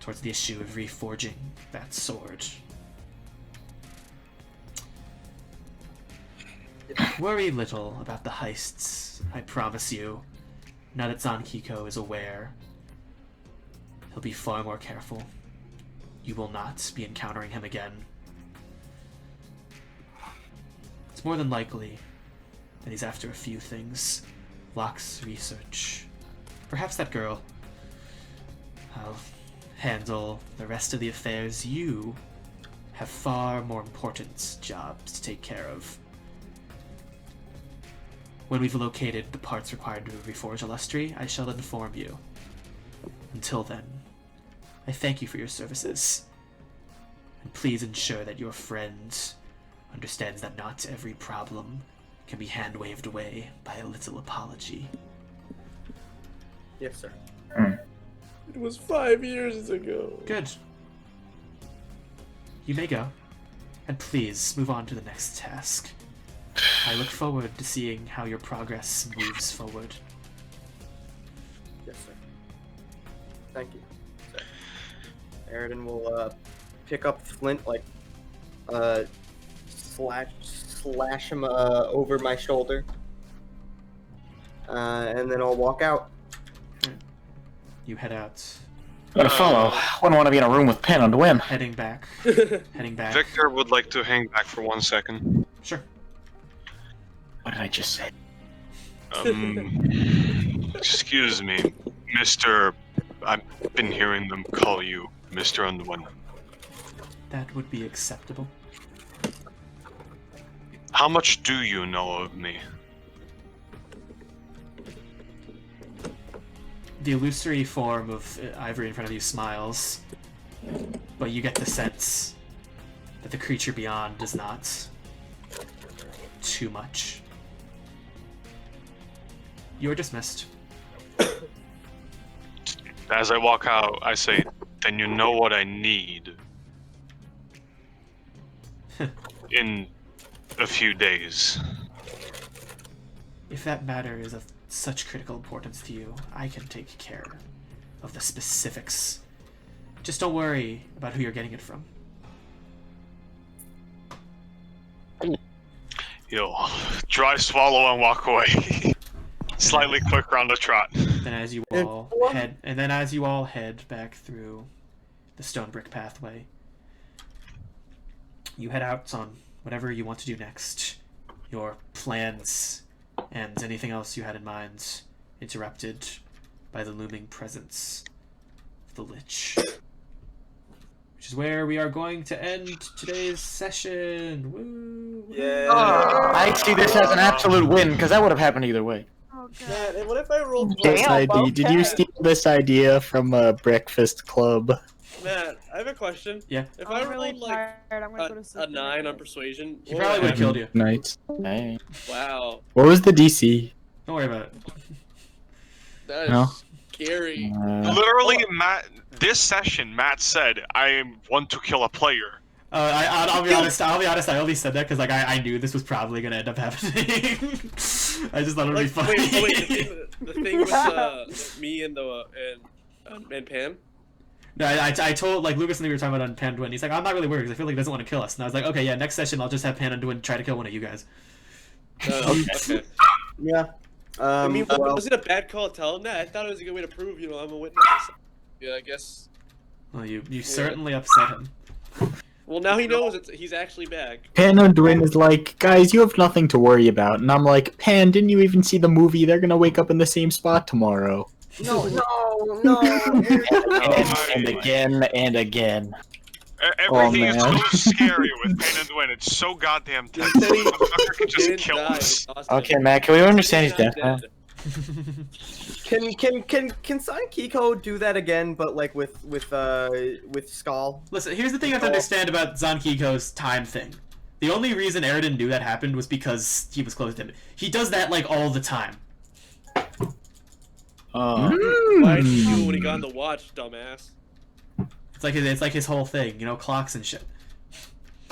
towards the issue of reforging that sword. Worry little about the heists, I promise you. Now that Zankiko is aware, he'll be far more careful. You will not be encountering him again. It's more than likely that he's after a few things. Locke's research. Perhaps that girl. I'll handle the rest of the affairs. You have far more important jobs to take care of. When we've located the parts required to reforge Illustri, I shall inform you. Until then, I thank you for your services. And please ensure that your friend understands that not every problem can be hand-waved away by a little apology. Yes, sir. It was 5 years ago. Good. You may go. And please move on to the next task. I look forward to seeing how your progress moves forward. Yes, sir. Thank you. Sir. Eredin will pick up Flint, like, slash him over my shoulder, and then I'll walk out. You head out, Gotta follow. Wouldn't want to be in a room with Pen on the whim. heading back. Victor would like to hang back for 1 second. Sure. What did I just say? Excuse me, Mr. I've been hearing them call you Mr. Underwood. That would be acceptable. How much do you know of me? The illusory form of Ivory in front of you smiles, but you get the sense that the creature beyond does not. Too much. You're dismissed. As I walk out, I say, then you know what I need. In a few days. If that matter is of such critical importance to you, I can take care of the specifics. Just don't worry about who you're getting it from. You'll dry swallow and walk away. Slightly quicker on the trot. Then as you all head back through the stone brick pathway, you head out on whatever you want to do next. Your plans and anything else you had in mind interrupted by the looming presence of the Lich. Which is where we are going to end today's session. Woo! Yeah. I see this as an absolute win, because that would have happened either way. Oh god. Man, and what if I rolled This well? idea, did you steal this idea from a breakfast club? Matt, I have a question. Yeah. If I'm I really rolled like tired. I'm gonna go to sleep. a 9 on persuasion, He what probably would have happen? killed you. Night. Hey. Wow, What was the DC? Don't worry about it. that is No. scary. Literally, Matt. This session, Matt said, "I want to kill a player." I'll be honest. I only said that because like I knew this was probably gonna end up happening. I just thought it would be funny. Wait, the thing with me and the and Pam. No, I told like Lucas and we were talking about on Panduin. He's like, I'm not really worried because I feel like he doesn't want to kill us. And I was like, okay, yeah, next session I'll just have Panduin try to kill one of you guys. Okay. Yeah. I mean, Well, was it a bad call to tell him that? I thought it was a good way to prove, I'm a witness. Yeah, I guess. Well, you certainly upset him. Well, now he knows he's actually back. Pan Unduin is like, guys, you have nothing to worry about. And I'm like, Pan, didn't you even see the movie? They're gonna wake up in the same spot tomorrow. no. And again and again. Everything is man. so scary with Pain and Win. It's so goddamn tense. He said he Motherfucker can just didn't kill die. us. Okay, Matt, can we understand he's deaf now? Can Sign Kiko do that again, but like with Skull? Listen, here's the thing you have to understand about Zankiko's time thing. The only reason Eredin knew that happened was because he was close to him. He does that like all the time. Why did he do it when he got on the watch, dumbass? It's like his whole thing, you know, clocks and shit.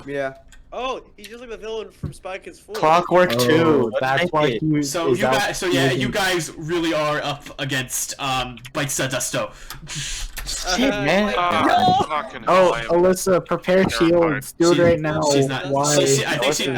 Yeah. Oh, he's just like the villain from Spy Kids 4. Clockwork 2. Oh, that's why you. So is you that guys, so what yeah, you you guys really are up against Bites Dusto. Shit, man. Fucking hell, Oh, I am Alyssa, prepare terrified. shields. Do it She- right now. She's not. Why? I think she.